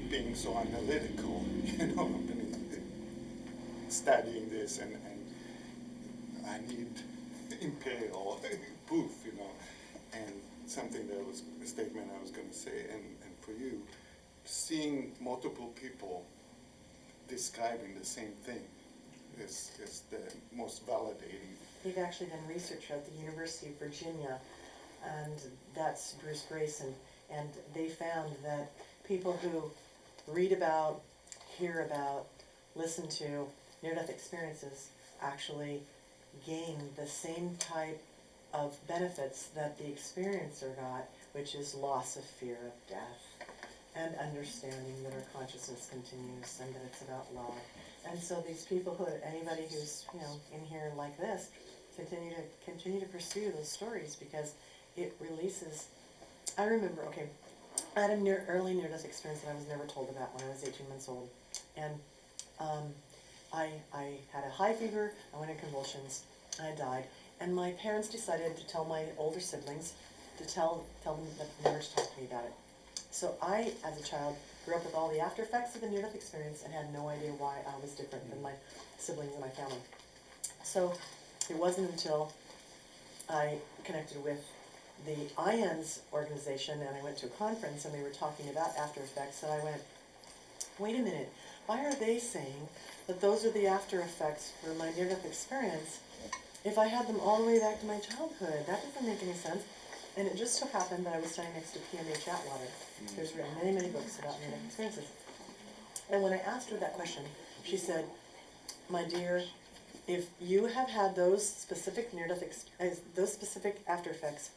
being so analytical, you know, I mean, studying this and I need impale, poof, you know. And something that was a statement I was going to say, and for you, seeing multiple people describing the same thing is the most validating. We've actually done research at the University of Virginia, and that's Bruce Grayson, and they found that people who read about, hear about, listen to near-death experiences actually gain the same type of benefits that the experiencer got, which is loss of fear of death and understanding that our consciousness continues and that it's about love. And so these people who, anybody who's, you know, in here like this, continue to pursue those stories because it releases. I remember, okay, I had an early near-death experience that I was never told about when I was 18 months old. And I had a high fever, I went in convulsions, I died. And my parents decided to tell my older siblings, to tell them that never to talk to me about it. So I, as a child, grew up with all the after effects of the near-death experience and had no idea why I was different than my siblings and my family. So it wasn't until I connected with the IANS organization and I went to a conference and they were talking about after effects that I went, wait a minute, why are they saying that those are the after effects for my near-death experience if I had them all the way back to my childhood? That doesn't make any sense. And it just so happened that I was standing next to PMH Atwater, who's written many, many books about near-death experiences. And when I asked her that question, she said, my dear, if you have had those specific near-death those specific after effects,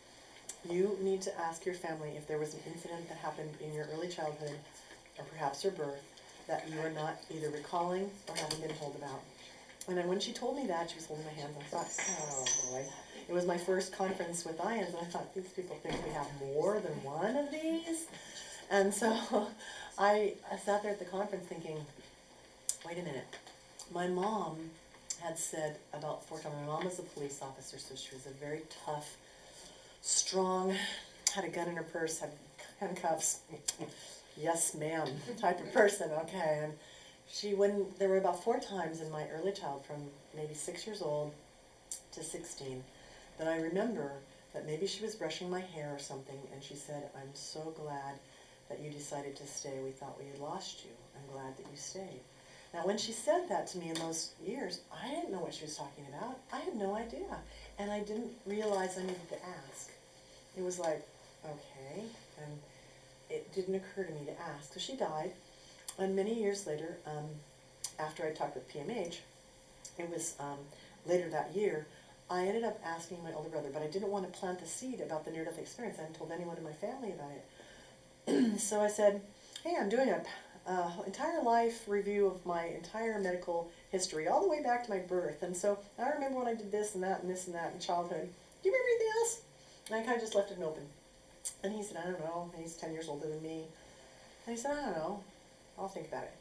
you need to ask your family if there was an incident that happened in your early childhood, or perhaps your birth, that you are not either recalling or having been told about. And then when she told me that, she was holding my hands, and I thought, oh boy. It was my first conference with IANS, and I thought, these people think we have more than one of these? And so I sat there at the conference thinking, wait a minute. My mom had said about 4 times, my mom was a police officer, so she was a very tough, strong, had a gun in her purse, had handcuffs, yes ma'am type of person, okay. And she wouldn't, there were about 4 times in my early child, from maybe 6 years old to 16, that I remember that maybe she was brushing my hair or something, and she said, I'm so glad that you decided to stay. We thought we had lost you. I'm glad that you stayed. Now, when she said that to me in those years, I didn't know what she was talking about. I had no idea. And I didn't realize I needed to ask. It was like, okay, and it didn't occur to me to ask. So she died, and many years later, after I talked with PMH, it was later that year, I ended up asking my older brother, but I didn't want to plant the seed about the near-death experience. I hadn't told anyone in my family about it. So I said, hey, I'm doing a entire life review of my entire medical history, all the way back to my birth. And so I remember when I did this and that and this and that in childhood. Do you remember anything else? And I kind of just left it open. And he said, I don't know. He's 10 years older than me. And he said, I don't know. I'll think about it.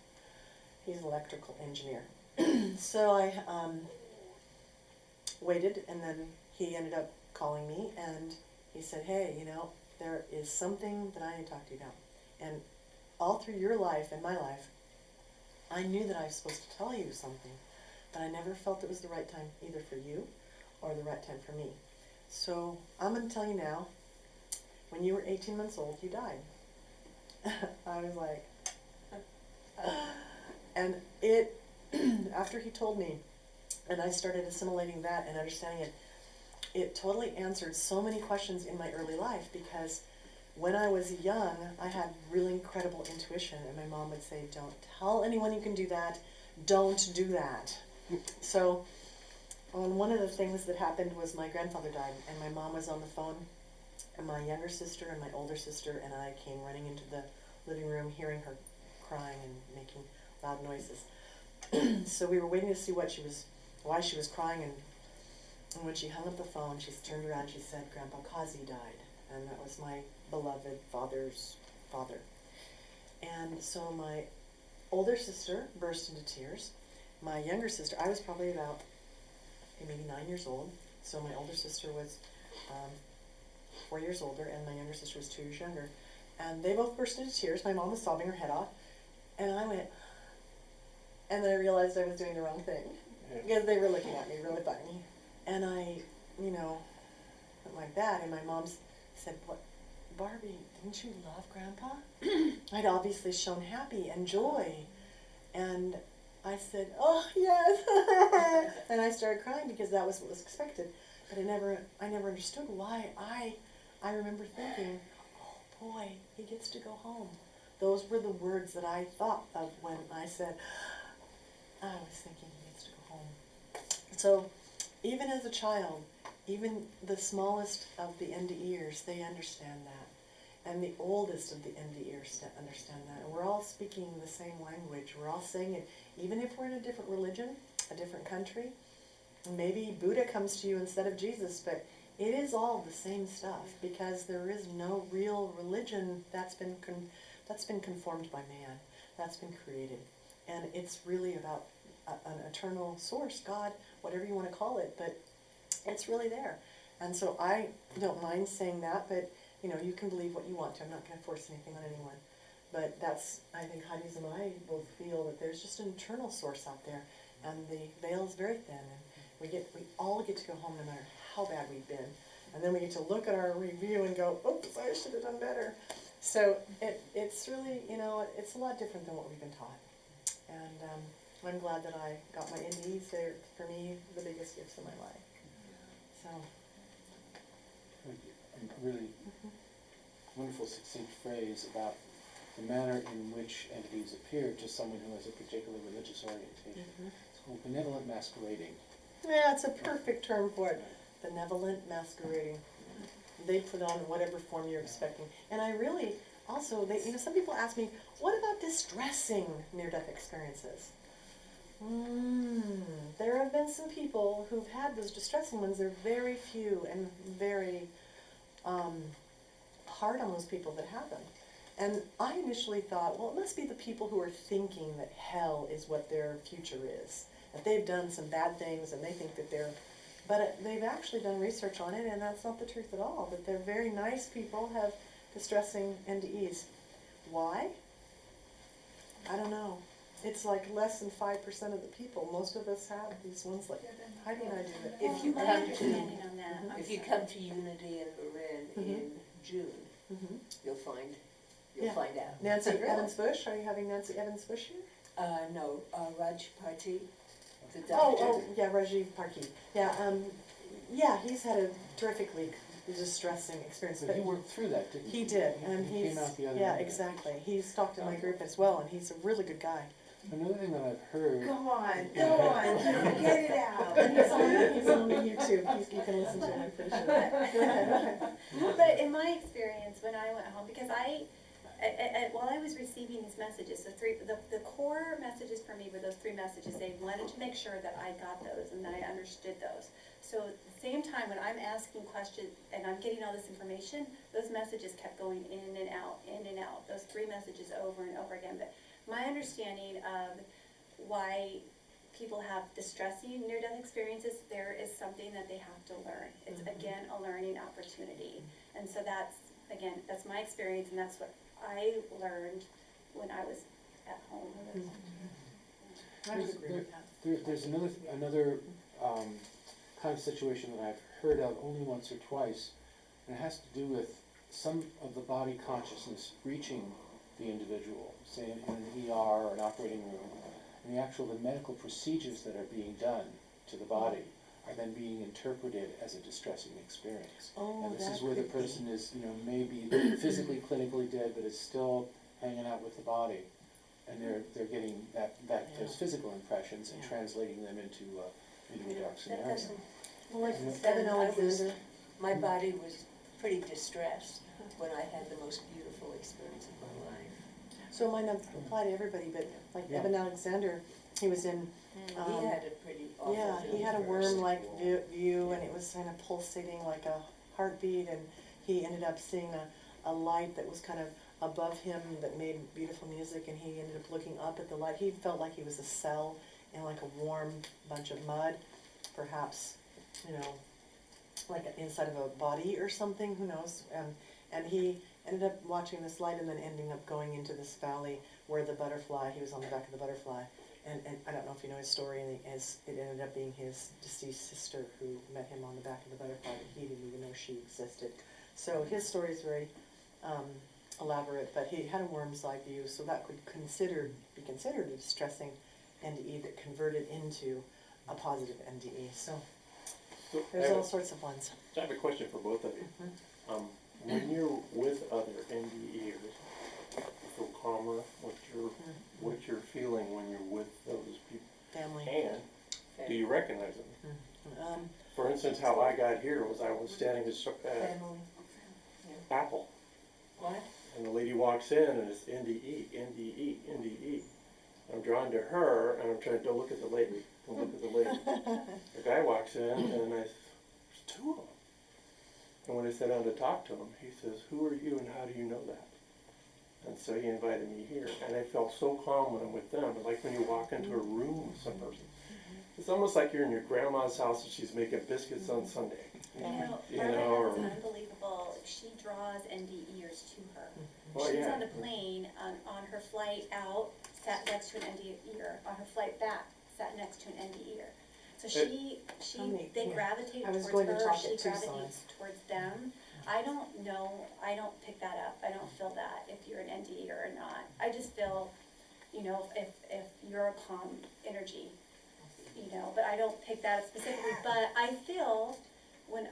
He's an electrical engineer. So I waited, and then he ended up calling me, and he said, hey, you know, there is something that I need to talk to you about. And all through your life and my life, I knew that I was supposed to tell you something, but I never felt it was the right time either for you or the right time for me. So I'm going to tell you now, when you were 18 months old, you died. I was like, and it, after he told me, and I started assimilating that and understanding it, it totally answered so many questions in my early life, because when I was young, I had really incredible intuition, and my mom would say, don't tell anyone you can do that, don't do that. So one of the things that happened was my grandfather died, and my mom was on the phone, and my younger sister and my older sister and I came running into the living room, hearing her crying and making loud noises. So we were waiting to see why she was crying, and when she hung up the phone, she turned around and she said, Grandpa Kazi died, and that was my beloved father's father. And so my older sister burst into tears. My younger sister, I was probably about maybe 9 years old, so my older sister was 4 years older, and my younger sister was 2 years younger. And they both burst into tears. My mom was sobbing her head off, and I went, And then I realized I was doing the wrong thing, because they were looking at me really funny. And I, you know, went like that, and my mom said, "What, Barbie, didn't you love Grandpa?" I'd obviously shown happy and joy. And I said, "Oh, yes." And I started crying because that was what was expected. But I never understood why. I remember thinking, "Oh boy, he gets to go home." Those were the words that I thought of when I said, I was thinking he needs to go home. So even as a child, even the smallest of the NDEers, they understand that. And the oldest of the NDEers understand that. And we're all speaking the same language. We're all saying it, even if we're in a different religion, a different country. Maybe Buddha comes to you instead of Jesus, but it is all the same stuff, because there is no real religion that's been conformed by man, that's been created. And it's really about an eternal source, God, whatever you want to call it, but it's really there. And so I don't mind saying that, but you know, you can believe what you want to. I'm not going to force anything on anyone. But that's, I think Heidi's and I both feel that there's just an eternal source out there, and the veil is very thin, and we all get to go home no matter how bad we've been. And then we get to look at our review and go, oops, I should have done better. So it's really, you know, it's a lot different than what we've been taught. And I'm glad that I got my NDEs. They're, for me, the biggest gifts of my life. So. A really wonderful, succinct phrase about the manner in which entities appear to someone who has a particular religious orientation. It's called benevolent masquerading. Yeah, it's a perfect term for it. Benevolent masquerading. They put on whatever form you're expecting. And I really, also, you know, some people ask me, what about distressing near-death experiences? There have been some people who've had those distressing ones. They're very few and very hard on those people that have them. And I initially thought, well, it must be the people who are thinking that hell is what their future is. That they've done some bad things and they think that they're... But they've actually done research on it, and that's not the truth at all. That they're very nice people have distressing NDEs. Why? I don't know. It's like less than 5% of the people. Most of us have these ones like Heidi and I do it. If you My come understanding on that, I'm If you sorry. come to Unity in Marin in June, you'll find Yeah. out. Nancy Evans Bush, are you having Nancy Evans Bush here? No, Raj Parti, the doctor. Oh, yeah, Rajiv Parkhi. Yeah, yeah, he's had a terrifically distressing experience. But he worked through that, didn't he? He did, and he came out the other yeah, end. exactly. He's talked to my group as well, and he's a really good guy. Another thing that I've heard. Go on, get it out. And he's on YouTube. You can listen to him, I'm pretty sure. Go ahead. But in my experience, when I went home, because while I was receiving these messages, the core messages for me were those 3 messages. They wanted to make sure that I got those and that I understood those. So at the same time, when I'm asking questions and I'm getting all this information, those messages kept going in and out, those 3 messages over and over again. But my understanding of why people have distressing near-death experiences, there is something that they have to learn. It's, again, a learning opportunity. And so that's my experience, and that's what I learned when I was at home. I would agree with that. There's another kind of situation that I've heard of only once or twice, and it has to do with some of the body consciousness reaching the individual, say in an ER or an operating room, and the medical procedures that are being done to the body are then being interpreted as a distressing experience. Oh, and this that is where the could be. person is, maybe physically, clinically dead, but is still hanging out with the body, and they're getting those physical impressions and translating them into a dark That scenario. doesn't, Well, like Mhm. Evan I was- Alexander. my body was pretty distressed when I had the most beautiful experience of my life. So it might not apply to everybody, but like Yeah. Evan Alexander, he was in, He had a pretty awful yeah, he had a first. worm-like view, and it was kind of pulsating like a heartbeat, and he ended up seeing a light that was kind of above him that made beautiful music, and he ended up looking up at the light. He felt like he was a cell in like a warm bunch of mud, perhaps, like inside of a body or something, who knows, and he ended up watching this light and then ending up going into this valley where the butterfly, he was on the back of the butterfly, and I don't know if you know his story, and it ended up being his deceased sister who met him on the back of the butterfly, but he didn't even know she existed. So his story is very elaborate, but he had a worm's eye view, so that could be considered a distressing NDE that converted into a positive NDE. So there's all sorts of ones. I have a question for both of you. When you're with other NDEers, you feel calmer? What's your feeling when you're with those people? Family. And do you recognize them? Um, For instance, how I got here was I was standing at family. Apple, What? and the lady walks in and it's NDE, NDE, NDE. I'm drawn to her, and I'm trying to look at the lady. Don't look at the lady. The guy walks in, and there's two of them. And when I sat down to talk to him, he says, "Who are you, and how do you know that?" And so he invited me here, and I felt so calm when I'm with them. It's like when you walk into a room with some person. It's almost like you're in your grandma's house and she's making biscuits on Sunday. Barbara is unbelievable. She draws NDEers to her. Oh, She was yeah. on the plane, on her flight out, sat next to an NDEer. On her flight back, sat next to an NDEer. So they gravitate I was towards going to her, talk she at Tucson. gravitates towards them. I don't know, I don't pick that up. I don't feel that if you're an NDEer or not. I just feel, if you're a calm energy, but I don't pick that up specifically. But I feel when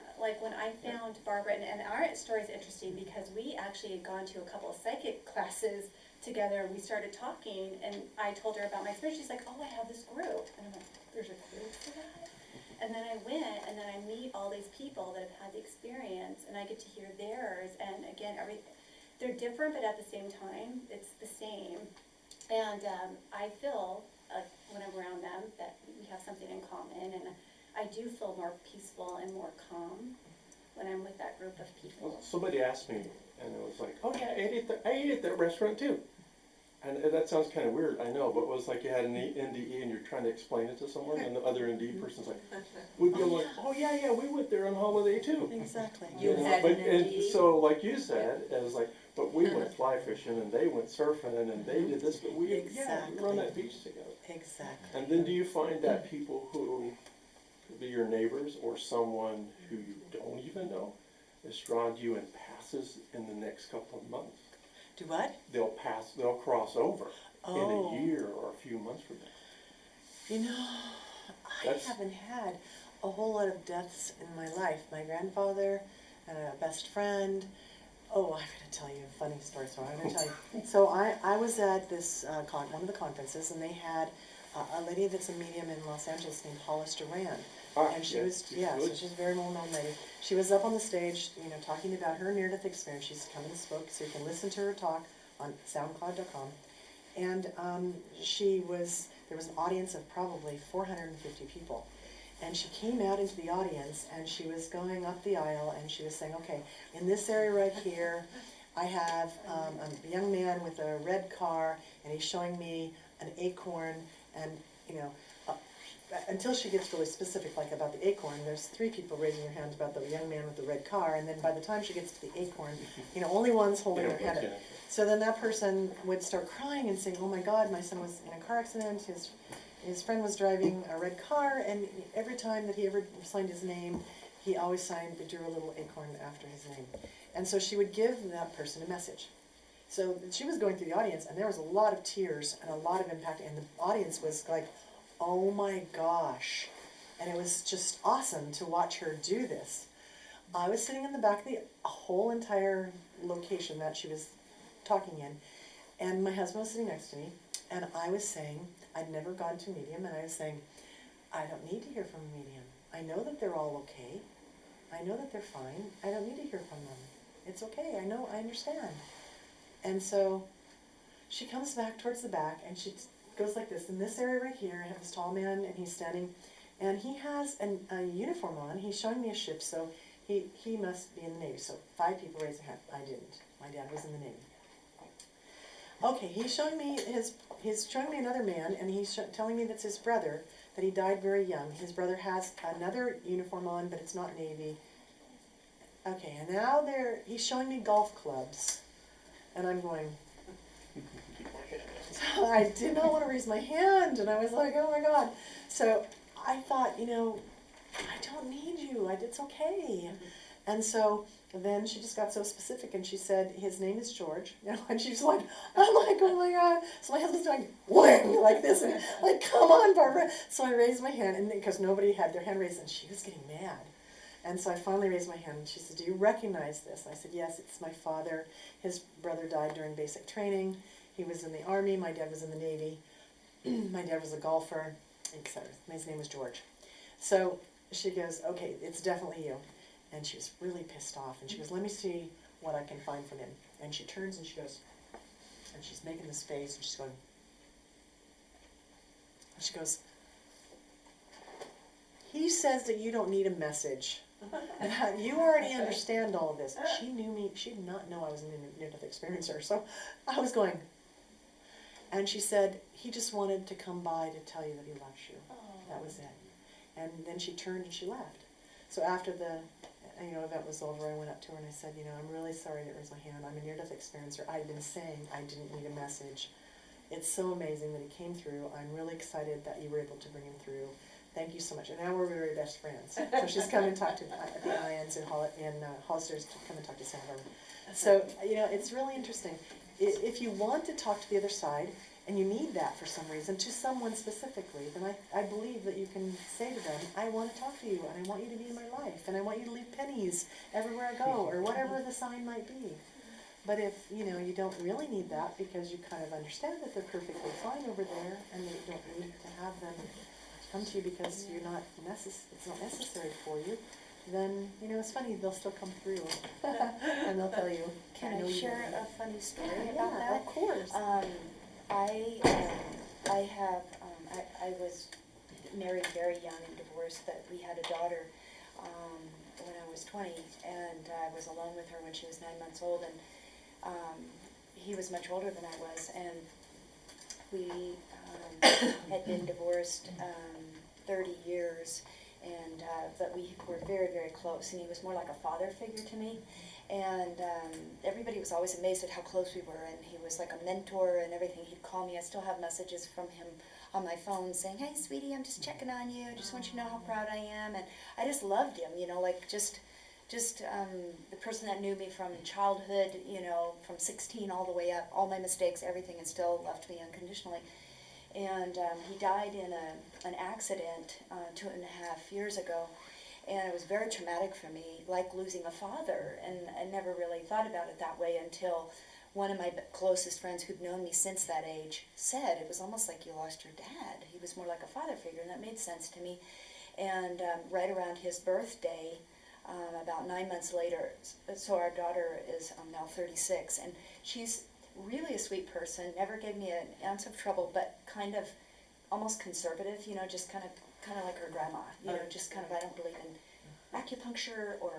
I found Barbara, and our story is interesting because we actually had gone to a couple of psychic classes together, and we started talking, and I told her about my experience. She's like, "Oh, I have this group," and I'm like, "There's a group for that?" And then I went, and then I meet all these people that have had the experience, and I get to hear theirs. And again, they're different, but at the same time, it's the same. And I feel when I'm around them that we have something in common, and I do feel more peaceful and more calm when I'm with that group of people. Well, somebody asked me, and it was like, "Oh yeah, I ate at that restaurant too." And that sounds kind of weird, I know, but it was like you had an NDE and you're trying to explain it to someone, and the other NDE person's like, we'd be like, "Oh yeah, we went there on holiday too." Exactly. You had an And NDE? so, like you said, it was like, but we went fly fishing, and they went surfing, and they did this, but we were on that beach together. Exactly. And then do you find that people who could be your neighbors or someone who you don't even know is drawn to you and passes in the next couple of months? Do what? They'll cross over in Oh. a year or a few months from now. I That's- haven't had a whole lot of deaths in my life. My grandfather and a best friend. Oh, I'm going to tell you a funny story. So I'm going to tell you. So I was at this one of the conferences, and they had a lady that's a medium in Los Angeles named Hollister Rand. And she was, so she's a very well-known lady. She was up on the stage, talking about her near-death experience. She's come and spoke, so you can listen to her talk on SoundCloud.com. And there was an audience of probably 450 people. And she came out into the audience, and she was going up the aisle, and she was saying, "Okay, in this area right here, I have a young man with a red car, and he's showing me an acorn," and, until she gets really specific, like about the acorn, there's 3 people raising their hands about the young man with the red car, and then by the time she gets to the acorn, only one's holding their hand up. So then that person would start crying and saying, "Oh my God, my son was in a car accident, his friend was driving a red car, and every time that he ever signed his name, he always drew a little acorn after his name." And so she would give that person a message. So she was going through the audience, and there was a lot of tears and a lot of impact, and the audience was like, "Oh my gosh." And it was just awesome to watch her do this. I was sitting in the back of the whole entire location that she was talking in, and my husband was sitting next to me, and I was saying, I'd never gone to a medium, and I was saying, "I don't need to hear from a medium. I know that they're all okay. I know that they're fine. I don't need to hear from them. It's okay. I know. I understand." And so she comes back towards the back, and she goes like this. In this area right here, I have this tall man, and he's standing, and he has a uniform on. He's showing me a ship, so he must be in the Navy. So 5 people raised their hand. I didn't. My dad was in the Navy. Okay, he's showing me another man, and he's telling me that's his brother, that he died very young. His brother has another uniform on, but it's not Navy. Okay, and now he's showing me golf clubs, and I'm going, So I did not want to raise my hand, and I was like, oh my God. So I thought, I don't need you. It's okay. And so then she just got so specific, and she said, his name is George. And she's like, I'm like, oh my God. So my husband's going, whang, like this, and like, come on, Barbara. So I raised my hand, and because nobody had their hand raised, and she was getting mad. And so I finally raised my hand, and she said, do you recognize this? And I said, yes, it's my father. His brother died during basic training. He was in the Army. My dad was in the Navy. My dad was a golfer, etc. His name was George. So she goes, okay, it's definitely you. And she was really pissed off. And she goes, let me see what I can find from him. And she turns and she goes, and she's making this face, and she's going, and she goes, he says that you don't need a message. You already understand all of this. She knew me. She did not know I was a near-death experiencer. So I was going. And she said, he just wanted to come by to tell you that he loves you. That was it. And then she turned and she left. So after the event was over, I went up to her and I said, I'm really sorry I didn't raise my hand. I'm a near-death experiencer. I've been saying I didn't need a message. It's so amazing that he came through. I'm really excited that you were able to bring him through. Thank you so much. And now we're very best friends. So she's come and talked to the INs in Hollister's to come and talk to Santa Barbara. So, it's really interesting. If you want to talk to the other side, and you need that for some reason, to someone specifically, then I believe that you can say to them, I want to talk to you, and I want you to be in my life, and I want you to leave pennies everywhere I go, or whatever the sign might be. But if, you don't really need that because you kind of understand that they're perfectly fine over there, and that you don't need to have them come to you because it's not necessary for you, then, it's funny, they'll still come through, and they'll tell you. Can I share a funny story about Yeah, that? of course. I was married very young and divorced, but we had a daughter when I was 20, and I was alone with her when she was 9 months old, and he was much older than I was, and we had been divorced 30 years, and but we were very, very close, and he was more like a father figure to me. And everybody was always amazed at how close we were, and he was like a mentor and everything. He'd call me. I still have messages from him on my phone saying, hey, sweetie, I'm just checking on you. I just want you to know how proud I am. And I just loved him, like just the person that knew me from childhood, from 16 all the way up, all my mistakes, everything, and still loved me unconditionally. And he died in an accident 2.5 years ago. And it was very traumatic for me, like losing a father, and I never really thought about it that way until one of my closest friends who'd known me since that age said, it was almost like you lost your dad. He was more like a father figure, and that made sense to me. And right around his birthday, about 9 months later, so our daughter is now 36, and she's really a sweet person, never gave me an ounce of trouble, but kind of almost conservative, just kind of like her grandma, just kind of, I don't believe in acupuncture or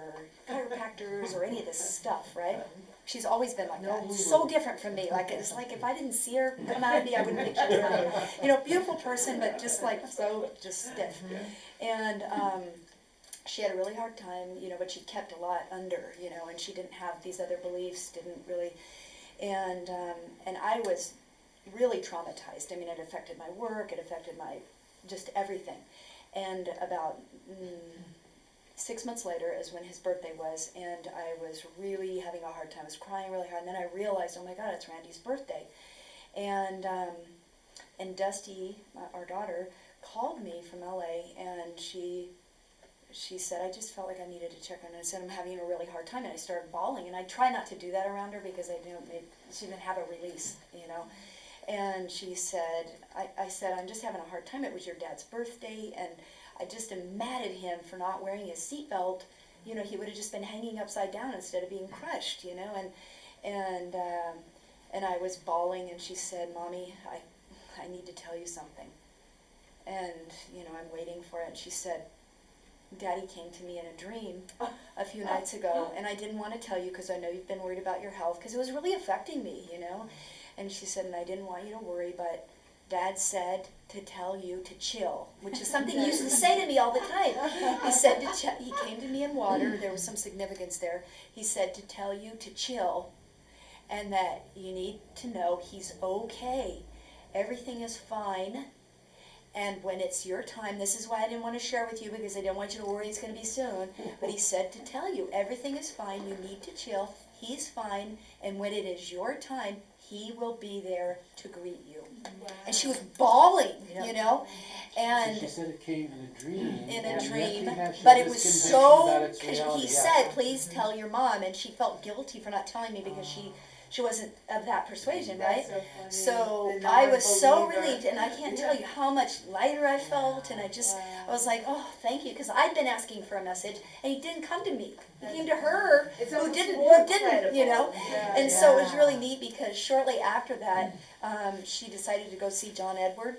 chiropractors or any of this stuff, right? She's always been like that. So different from me. Like, it's like if I didn't see her come out of me, I wouldn't think she was her. Beautiful person, but just like just stiff. And she had a really hard time, but she kept a lot under, and she didn't have these other beliefs, didn't really, and I was really traumatized. I mean, it affected my work, it affected my just everything. And about 6 months later is when his birthday was, and I was really having a hard time. I was crying really hard, and then I realized, oh my God, it's Randy's birthday. And Dusty, our daughter, called me from LA, and she said, I just felt like I needed to check on her. I said, I'm having a really hard time, and I started bawling. And I try not to do that around her because I knew she didn't have a release, And she said, I said, I'm just having a hard time. It was your dad's birthday, and I just am mad at him for not wearing his seatbelt. He would have just been hanging upside down instead of being crushed, And I was bawling, and she said, Mommy, I need to tell you something. And, I'm waiting for it. And she said, Daddy came to me in a dream a few nights ago, and I didn't want to tell you because I know you've been worried about your health, because it was really affecting me, And she said, and I didn't want you to worry, but Dad said to tell you to chill, which is something he used to say to me all the time. He said he came to me in water. There was some significance there. He said to tell you to chill and that you need to know he's okay. Everything is fine. And when it's your time, this is why I didn't want to share with you, because I didn't want you to worry it's going to be soon. But he said to tell you, everything is fine. You need to chill. He's fine. And when it is your time, he will be there to greet you. Wow. And she was bawling, Yep. you know. And She said it came in a dream. in and a yet dream, he had but it this was conviction so, about its because reality. he Yeah. said, please tell your mom, and she felt guilty for not telling me because she wasn't of that persuasion, right? That's so funny. So The I was so non-believer. relieved, and I can't tell you how much lighter I felt, and I was like, oh, thank you, because I'd been asking for a message, and he didn't come to me. He came to her, It's who almost didn't, more credible. you know? Yeah. And so it was Yeah. really neat, because shortly after that, she decided to go see John Edward.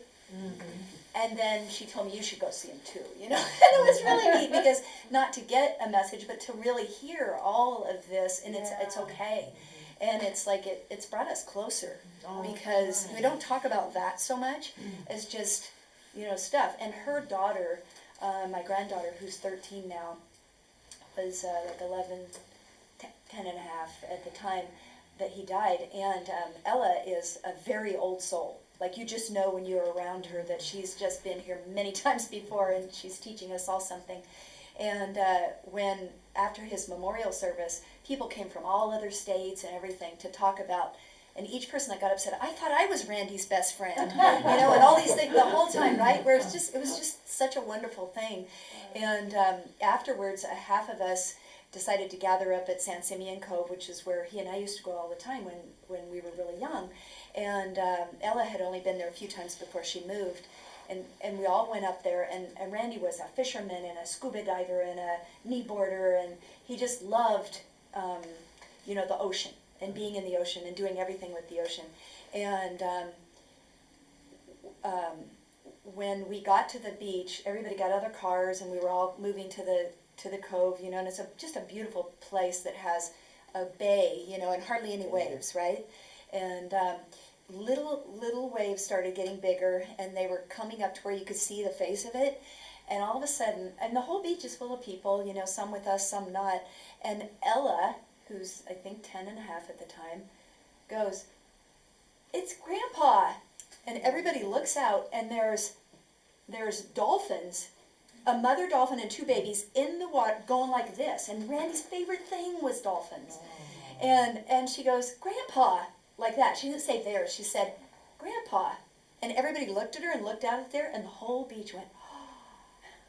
And then she told me, you should go see him too, you know? And it was really neat, because not to get a message, but to really hear all of this, and it's okay. And it's like, it's brought us closer, because we don't talk about that so much as just, you know, stuff. And her daughter, my granddaughter, who's 13 now, was like 11, 10 and a half at the time that he died. And Ella is a very old soul. Like, you just know when you're around her that she's just been here many times before, and she's teaching us all something. And when, after his memorial service, people came from all other states and everything to talk about, and each person that got up said, I thought I was Randy's best friend, you know, and all these things the whole time, right? Where it was just such a wonderful thing. And afterwards, half of us decided to gather up at San Simeon Cove, which is where he and I used to go all the time when we were really young. And Ella had only been there a few times before she moved. And we all went up there, and Randy was a fisherman and a scuba diver and a kneeboarder, and he just loved, you know, the ocean and being in the ocean and doing everything with the ocean. And when we got to the beach, everybody got other cars, and we were all moving to the cove, you know, and it's just a beautiful place that has a bay, you know, and hardly any waves, right? And little waves started getting bigger, and they were coming up to where you could see the face of it. And all of a sudden, and the whole beach is full of people, you know, some with us, some not. And Ella, who's I think 10 and a half at the time, goes, it's Grandpa. And everybody looks out, and there's dolphins, a mother dolphin and two babies in the water going like this. And Randy's favorite thing was dolphins. And she goes, Grandpa, like that. She didn't say there. She said, Grandpa. And everybody looked at her and looked out there, and the whole beach went,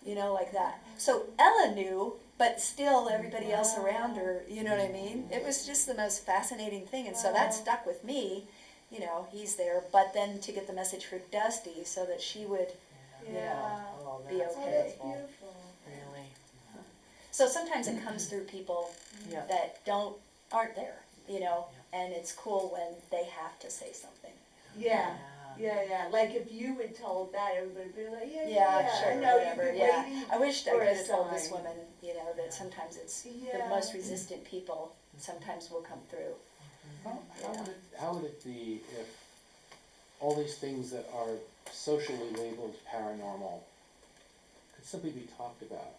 you know, like that. So Ella knew, but still everybody else around her, you know what I mean? It was just the most fascinating thing. And so that stuck with me. You know, he's there. But then to get the message for Dusty so that she would, you know, Oh, be that's okay. That's beautiful. beautiful. Really. So sometimes it comes through people Yeah. that aren't there, you know, and it's cool when they have to say something. Yeah, yeah. Like if you had told that, everybody would be like, yeah. Yeah, sure, I know, whatever, you've been yeah. waiting I wished I for could a have told this sign. woman, you know, that sometimes it's the Yeah. most resistant people sometimes will come through. How would it be if all these things that are socially labeled paranormal could simply be talked about?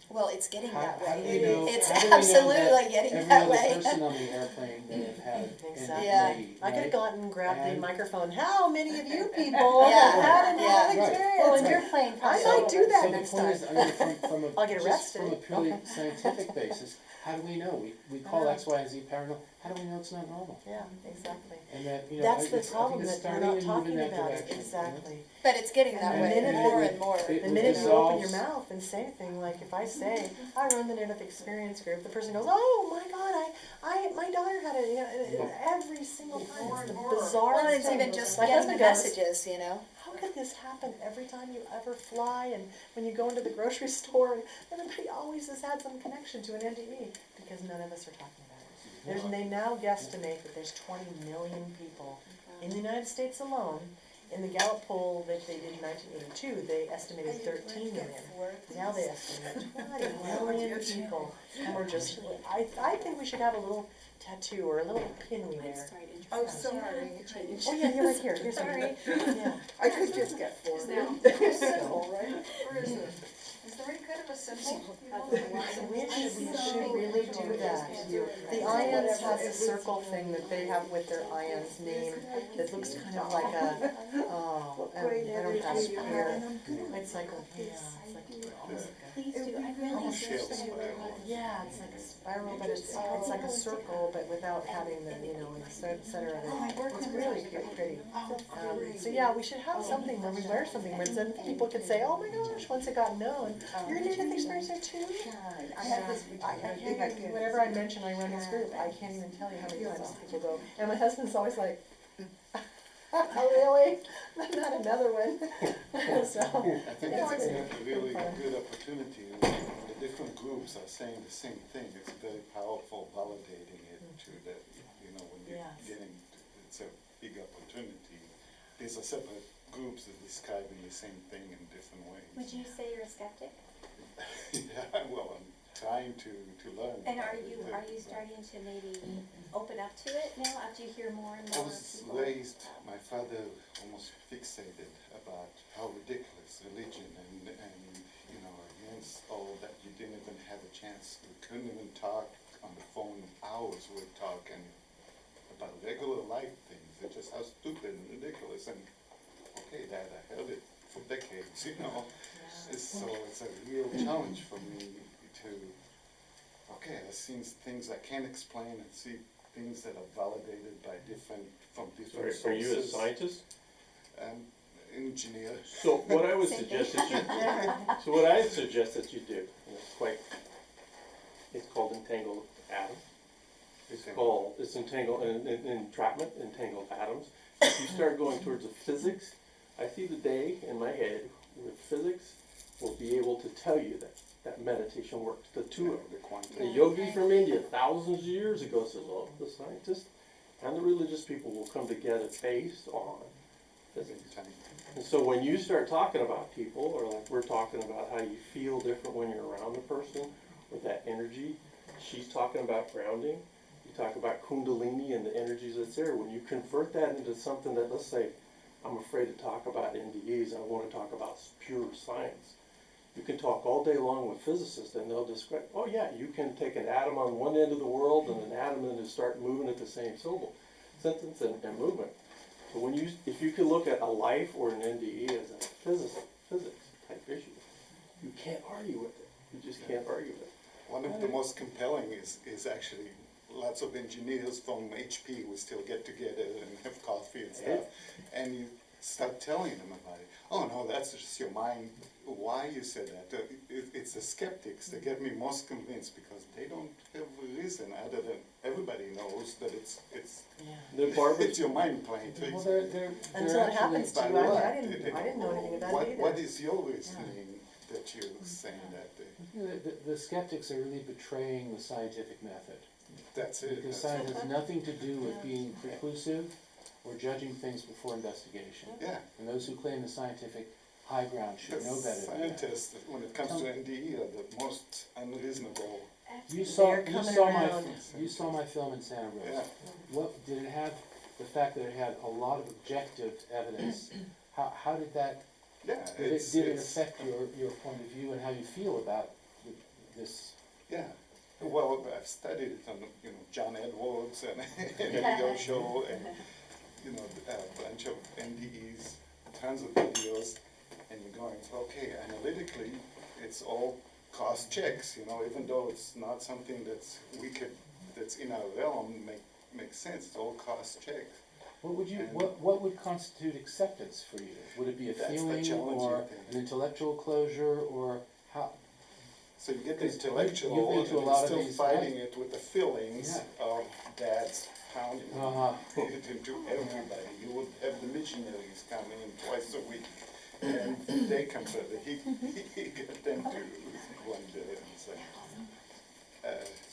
Well, it's getting that How do way. we know- It's how do we know absolutely that getting every that other way. person on the airplane may have had Exactly. Yeah. I could have gone and grabbed the And- microphone. How many of you people Yeah, have had a near yeah. experience? Well, and you're playing I puzzle. might do that So the next point time. is, I mean, from a, I'll get just arrested. from a purely Okay. scientific basis, how do we know? We call X, Y, and Z paranormal. How do we know it's not normal? Yeah, exactly. And that, you know, That's I the think problem it's that we're starting not to move in talking that about. direction, you know? Exactly. But it's getting that And way the minute more it and more. it The minute you open your dissolves- mouth and say anything, like if I say, I run the near-death experience group, the person goes, oh my God, my daughter had it, you know, every single time. It's the bizarrest Well, it's thing. even just My getting the husband goes, messages, you know. how could this happen every time you ever fly and when you go into the grocery store and everybody always has had some connection to an NDE? Because none of us are talking about it. They now guesstimate that there's 20 million people in the United States alone. In the Gallup poll that they did in 1982, they estimated 13 million. Now they estimate 20 million people. And we're just, I think we should have a little tattoo or a little pin we I'm wear. sorry to Oh, interrupt. sorry. Oh, yeah, you're right here, here's one. Sorry. Yeah. I could just get four. Now. Symbol, right? Where is it? Is there any kind of a symbol? We should really do that. The IANS has a circle thing that they have with their IANS name that looks kind of like a, oh, I don't have it here. It's like a, yeah, it's like, Please do, I really Almost wish shell that we were. spiral. yeah, it's like a spiral, but it's like a circle, but without having the, you know, in the center of it. It's really pretty. So yeah, we should have something where we wear something where then people could say, oh my gosh, once it got known, you're a near-death experiencer too? I have this, I can't, whenever I mention I run this group, I can't even tell you how many times people go, and my husband's always like, oh really? Not another one. So, I think Yeah, it's it's a really fun. good opportunity, and the different groups are saying the same thing. It's very powerful, validating it to that, you know, when you're Yes. getting, it's a big opportunity. These are separate groups that describing the same thing in different ways. Would you say you're a skeptic? Yeah, well, I'm trying to learn. And are about you it. starting to maybe open up to it now after you hear more and I more was people? raised, my father almost fixated about how ridiculous religion and you know, against all that. You didn't even have a chance, we couldn't even talk on the phone, hours we would talk and about regular life things. It's just how stupid and ridiculous, and okay, Dad, I heard it for decades, you know. So it's a real challenge for me to, okay, I've seen things I can't explain and see things that are validated by from different sources. Are you a scientist? Engineer. So what I would Same suggest thing. that you, so what I suggest that you do, and it's called entangled atoms. It's entangled, entrapment, entangled atoms. If you start going towards the physics, I see the day in my head where physics will be able to tell you that meditation works. The two of them. The quantum. The yogi from India, thousands of years ago, says, well, the scientists and the religious people will come together based on physics. And so when you start talking about people, or like we're talking about how you feel different when you're around the person, with that energy, she's talking about grounding, you talk about kundalini and the energies that's there. When you convert that into something that, let's say, I'm afraid to talk about NDEs, I want to talk about pure science. You can talk all day long with physicists and they'll describe, oh yeah, you can take an atom on one end of the world and an atom and just start moving at the same sentence and movement. So when if you can look at a life or an NDE as a physics type issue, you can't argue with it. You just can't argue with it. One of the most compelling is actually lots of engineers from HP we still get together and have coffee and stuff, and you start telling them about it. Oh no, that's just your mind. Why you said that? It's the skeptics that get me most convinced because they don't have a reason other than everybody knows that it's it's your mind playing tricks. Well, they're Until it actually, happens to By you, what? I didn't know anything about it either. What is your reasoning that you're saying that? you know, the skeptics are really betraying the scientific method. That's it. Because science has nothing to do with being preclusive or judging things before investigation. Yeah. And those who claim the scientific high ground should know better than that. Scientists, when it comes to NDE, are the most unreasonable. You saw They're coming around. my film in Santa Rosa. Yeah. What did it have? The fact that it had a lot of objective evidence. How did that? Yeah, Did it affect your point of view and how you feel about this? Yeah. Well, I've studied it on, you know, John Edwards and video show and, you know, a bunch of NDEs, tons of videos, and you're going, okay, analytically, it's all cost checks, you know, even though it's not something that's in our realm, makes sense, it's all cost checks. What would constitute acceptance for you? Would it be a That's the feeling challenging or thing. an intellectual closure or how? So you get the 'Cause intellectual, you've been and to a you're lot of still these, fighting right? it with the feelings of Dad's pounding it into everybody. You would have the missionaries come in twice a week, and they come further. He got them to wonder and say.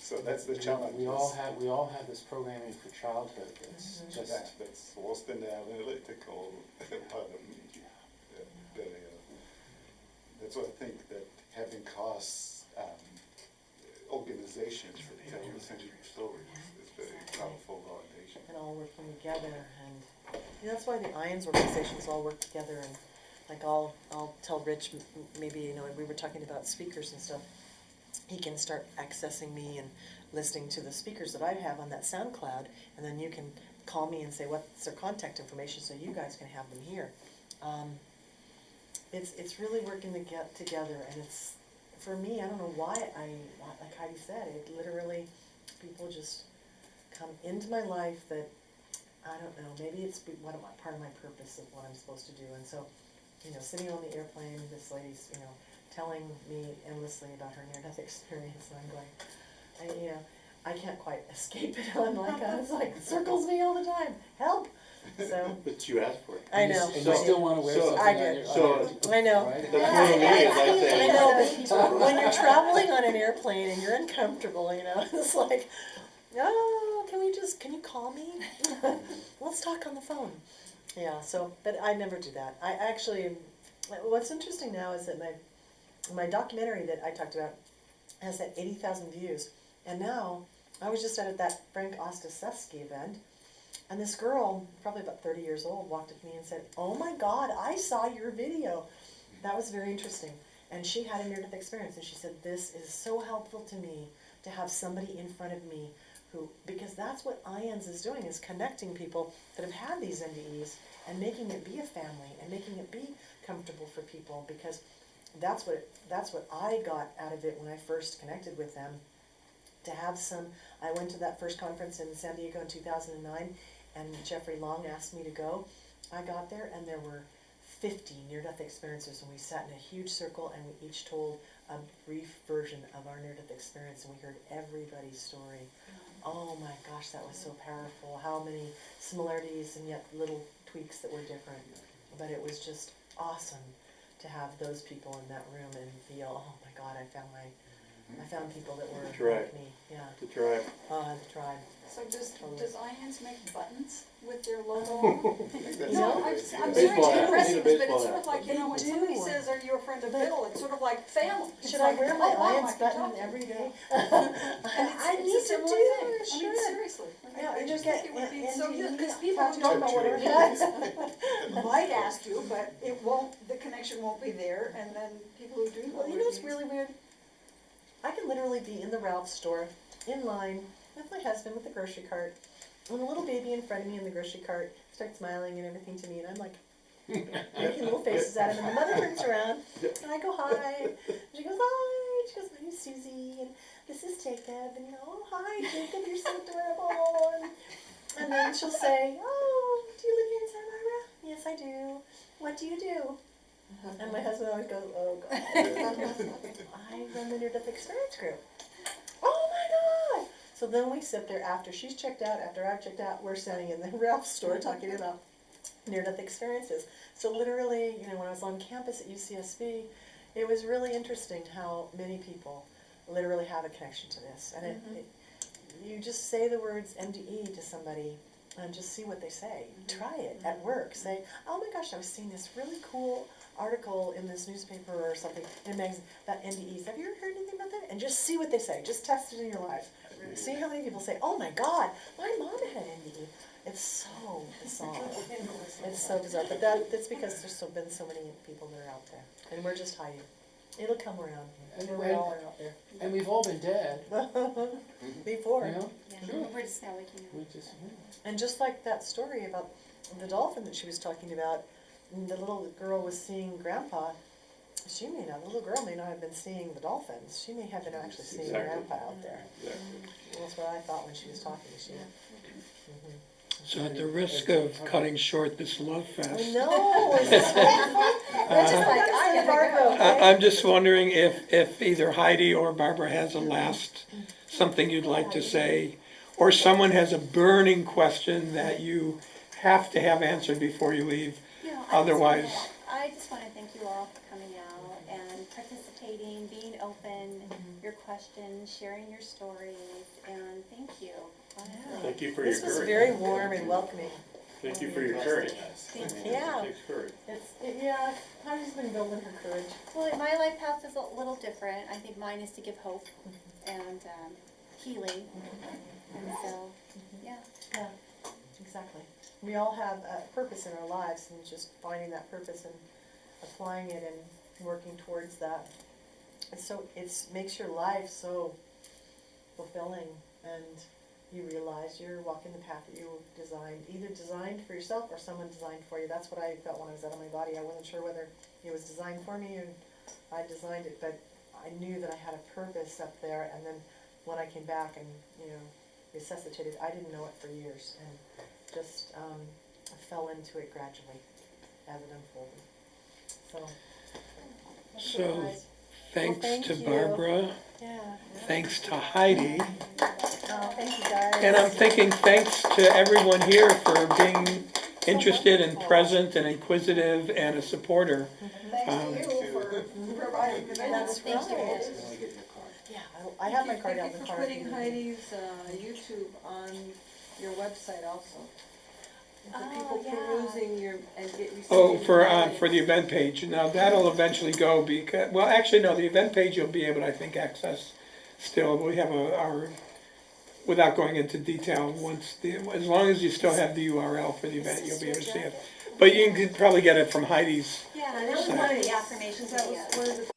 So that's the challenge. We all have this programming for childhood that's just. That's worse than the analytical part of me. That's why I think that having organizations that tell the same stories is very all working together, and that's why the IONS organizations all work together. And like I'll tell Rich, maybe, you know, we were talking about speakers and stuff, he can start accessing me and listening to the speakers that I have on that SoundCloud, and then you can call me and say what's their contact information so you guys can have them here. It's really working to get together, and it's, for me, I don't know why like Heidi said, it literally, people just come into my life that, I don't know, maybe it's part of my purpose of what I'm supposed to do. And so, you know, sitting on the airplane, this lady's, you know, telling me endlessly about her near-death experience, and I'm going, I can't quite escape it. I'm like, it's like, it circles me all the time, help. So, But you asked for it. I know. And you still wanna wear something I on did. your, I know. right? That's one of me, as I say. I know, but when you're traveling on an airplane and you're uncomfortable, you know, it's like, oh, can you call me? Let's talk on the phone. Yeah, so, but I never do that. I actually, what's interesting now is that my documentary that I talked about has had 80,000 views. And now, I was just at that Frank Ostaseski event, and this girl, probably about 30 years old, walked up to me and said, "Oh my God, I saw your video." That was very interesting. And she had a near-death experience, and she said, "This is so helpful to me to have somebody in front of me who," because that's what IONS is doing, is connecting people that have had these NDEs and making it be a family and making it be comfortable for people, because that's what I got out of it when I first connected with them. To have I went to that first conference in San Diego in 2009, and Jeffrey Long asked me to go. I got there, and there were 50 near-death experiencers, and we sat in a huge circle, and we each told a brief version of our near-death experience, and we heard everybody's story. Oh my gosh, that was so powerful. How many similarities and yet little tweaks that were different. But it was just awesome to have those people in that room and feel, oh my God, I found people that were like me. Yeah. The tribe. The tribe. So does Totally. IONS make buttons with their logo on? That's No, a I'm good sorry idea. to Baseball hat. impress We you, need a but baseball it's sort hat. of like, you know, when They somebody do. says, "Are you a friend of But- Bill?" It's sort of like family. It's Should I like, wear my oh, wow, IONS I can button talk to you. every day? And I it's need a to similar do thing. it, I mean, sure. seriously. Yeah, I you just just think it would be so good, because NDE, people who talk don't about know what it Tattoo. is might ask you, but it won't, the connection won't be there, and then people who do know Well, what you it know what's means. really weird? I can literally be in the Ralph store, in line, with my husband with the grocery cart, and a little baby in front of me in the grocery cart starts smiling and everything to me, and I'm like, making little faces at him, and the mother turns around, and I go, "Hi." And she goes, "Hi." She goes, "My name's Susie, and this is Jacob," and "Oh, hi, Jacob, you're so adorable." And then she'll say, "Oh, do you live here in Santa Barbara?" "Yes, I do." "What do you do?" And my husband always goes, "Oh, God." "I run the near-death experience group." "Oh, my God." So then we sit there after she's checked out, after I've checked out, we're standing in the Ralph store talking about near-death experiences. So literally, you know, when I was on campus at UCSB, it was really interesting how many people literally have a connection to this. And you just say the words MDE to somebody and just see what they say. Try it at work. Say, "Oh my gosh, I was seeing this really cool article in this newspaper or something, in a magazine, about NDEs. Have you ever heard anything about that?" And just see what they say. Just test it in your life. See how many people say, "Oh my God, my mom had NDE." It's so bizarre. It's so bizarre. But that's because there's been so many people that are out there. And we're just hiding. It'll come around. We all are out there. And we've all been dead, Before. you know? Yeah, Sure. we're just now waking up. We just, And just like that story about the dolphin that she was talking about, the little girl was seeing Grandpa. The little girl may not have been seeing the dolphins. She may have been actually seeing Exactly. Grandpa out there. Exactly. That's what I thought when she was talking. Mhm. So at the risk of cutting short this love I fest, know, it's just That's just like, I gotta go. I'm just wondering if either Heidi or Barbara has a last, something you'd like to say, or someone has a burning question that you have to have answered before you leave. No, Otherwise, I just want to thank you all for coming out and participating, being open, your questions, sharing your stories, and thank you. honestly. Thank you for your This was courage. very warm and welcoming. Thank you for your courage. Thank you. Yeah. It takes courage. Yeah, Heidi's been building her courage. Well, my life path is a little different. I think mine is to give hope and healing. And so, yeah. Yeah, we all have a purpose in our lives, and just finding that purpose and applying it and working towards that. And so makes your life so fulfilling, and you realize you're walking the path that you designed, either designed for yourself or someone designed for you. That's what I felt when I was out of my body. I wasn't sure whether it was designed for me or I designed it, but I knew that I had a purpose up there. And then when I came back and, resuscitated, I didn't know it for years, and just I fell into it gradually as it unfolded. So, thanks thank to you. Barbara, Yeah. thanks to Heidi, Oh, thank you guys. and I'm thinking thanks to everyone here for being interested and present and inquisitive and a supporter. Thanks to you for providing the That's Thank right. Can I get your card? Yeah, I have my card out in the car. Thank you for putting Heidi's YouTube on your website also. For people perusing your, and get receiving. Oh, for the event page. Now, that'll eventually go because, well, actually, no, the event page you'll be able to, I think, access still. We have our, without going into detail, as long as you still have the URL for the event, you'll be able to see it. But you can probably get it from Heidi's. Yeah, that was one of the affirmations That videos. was one of the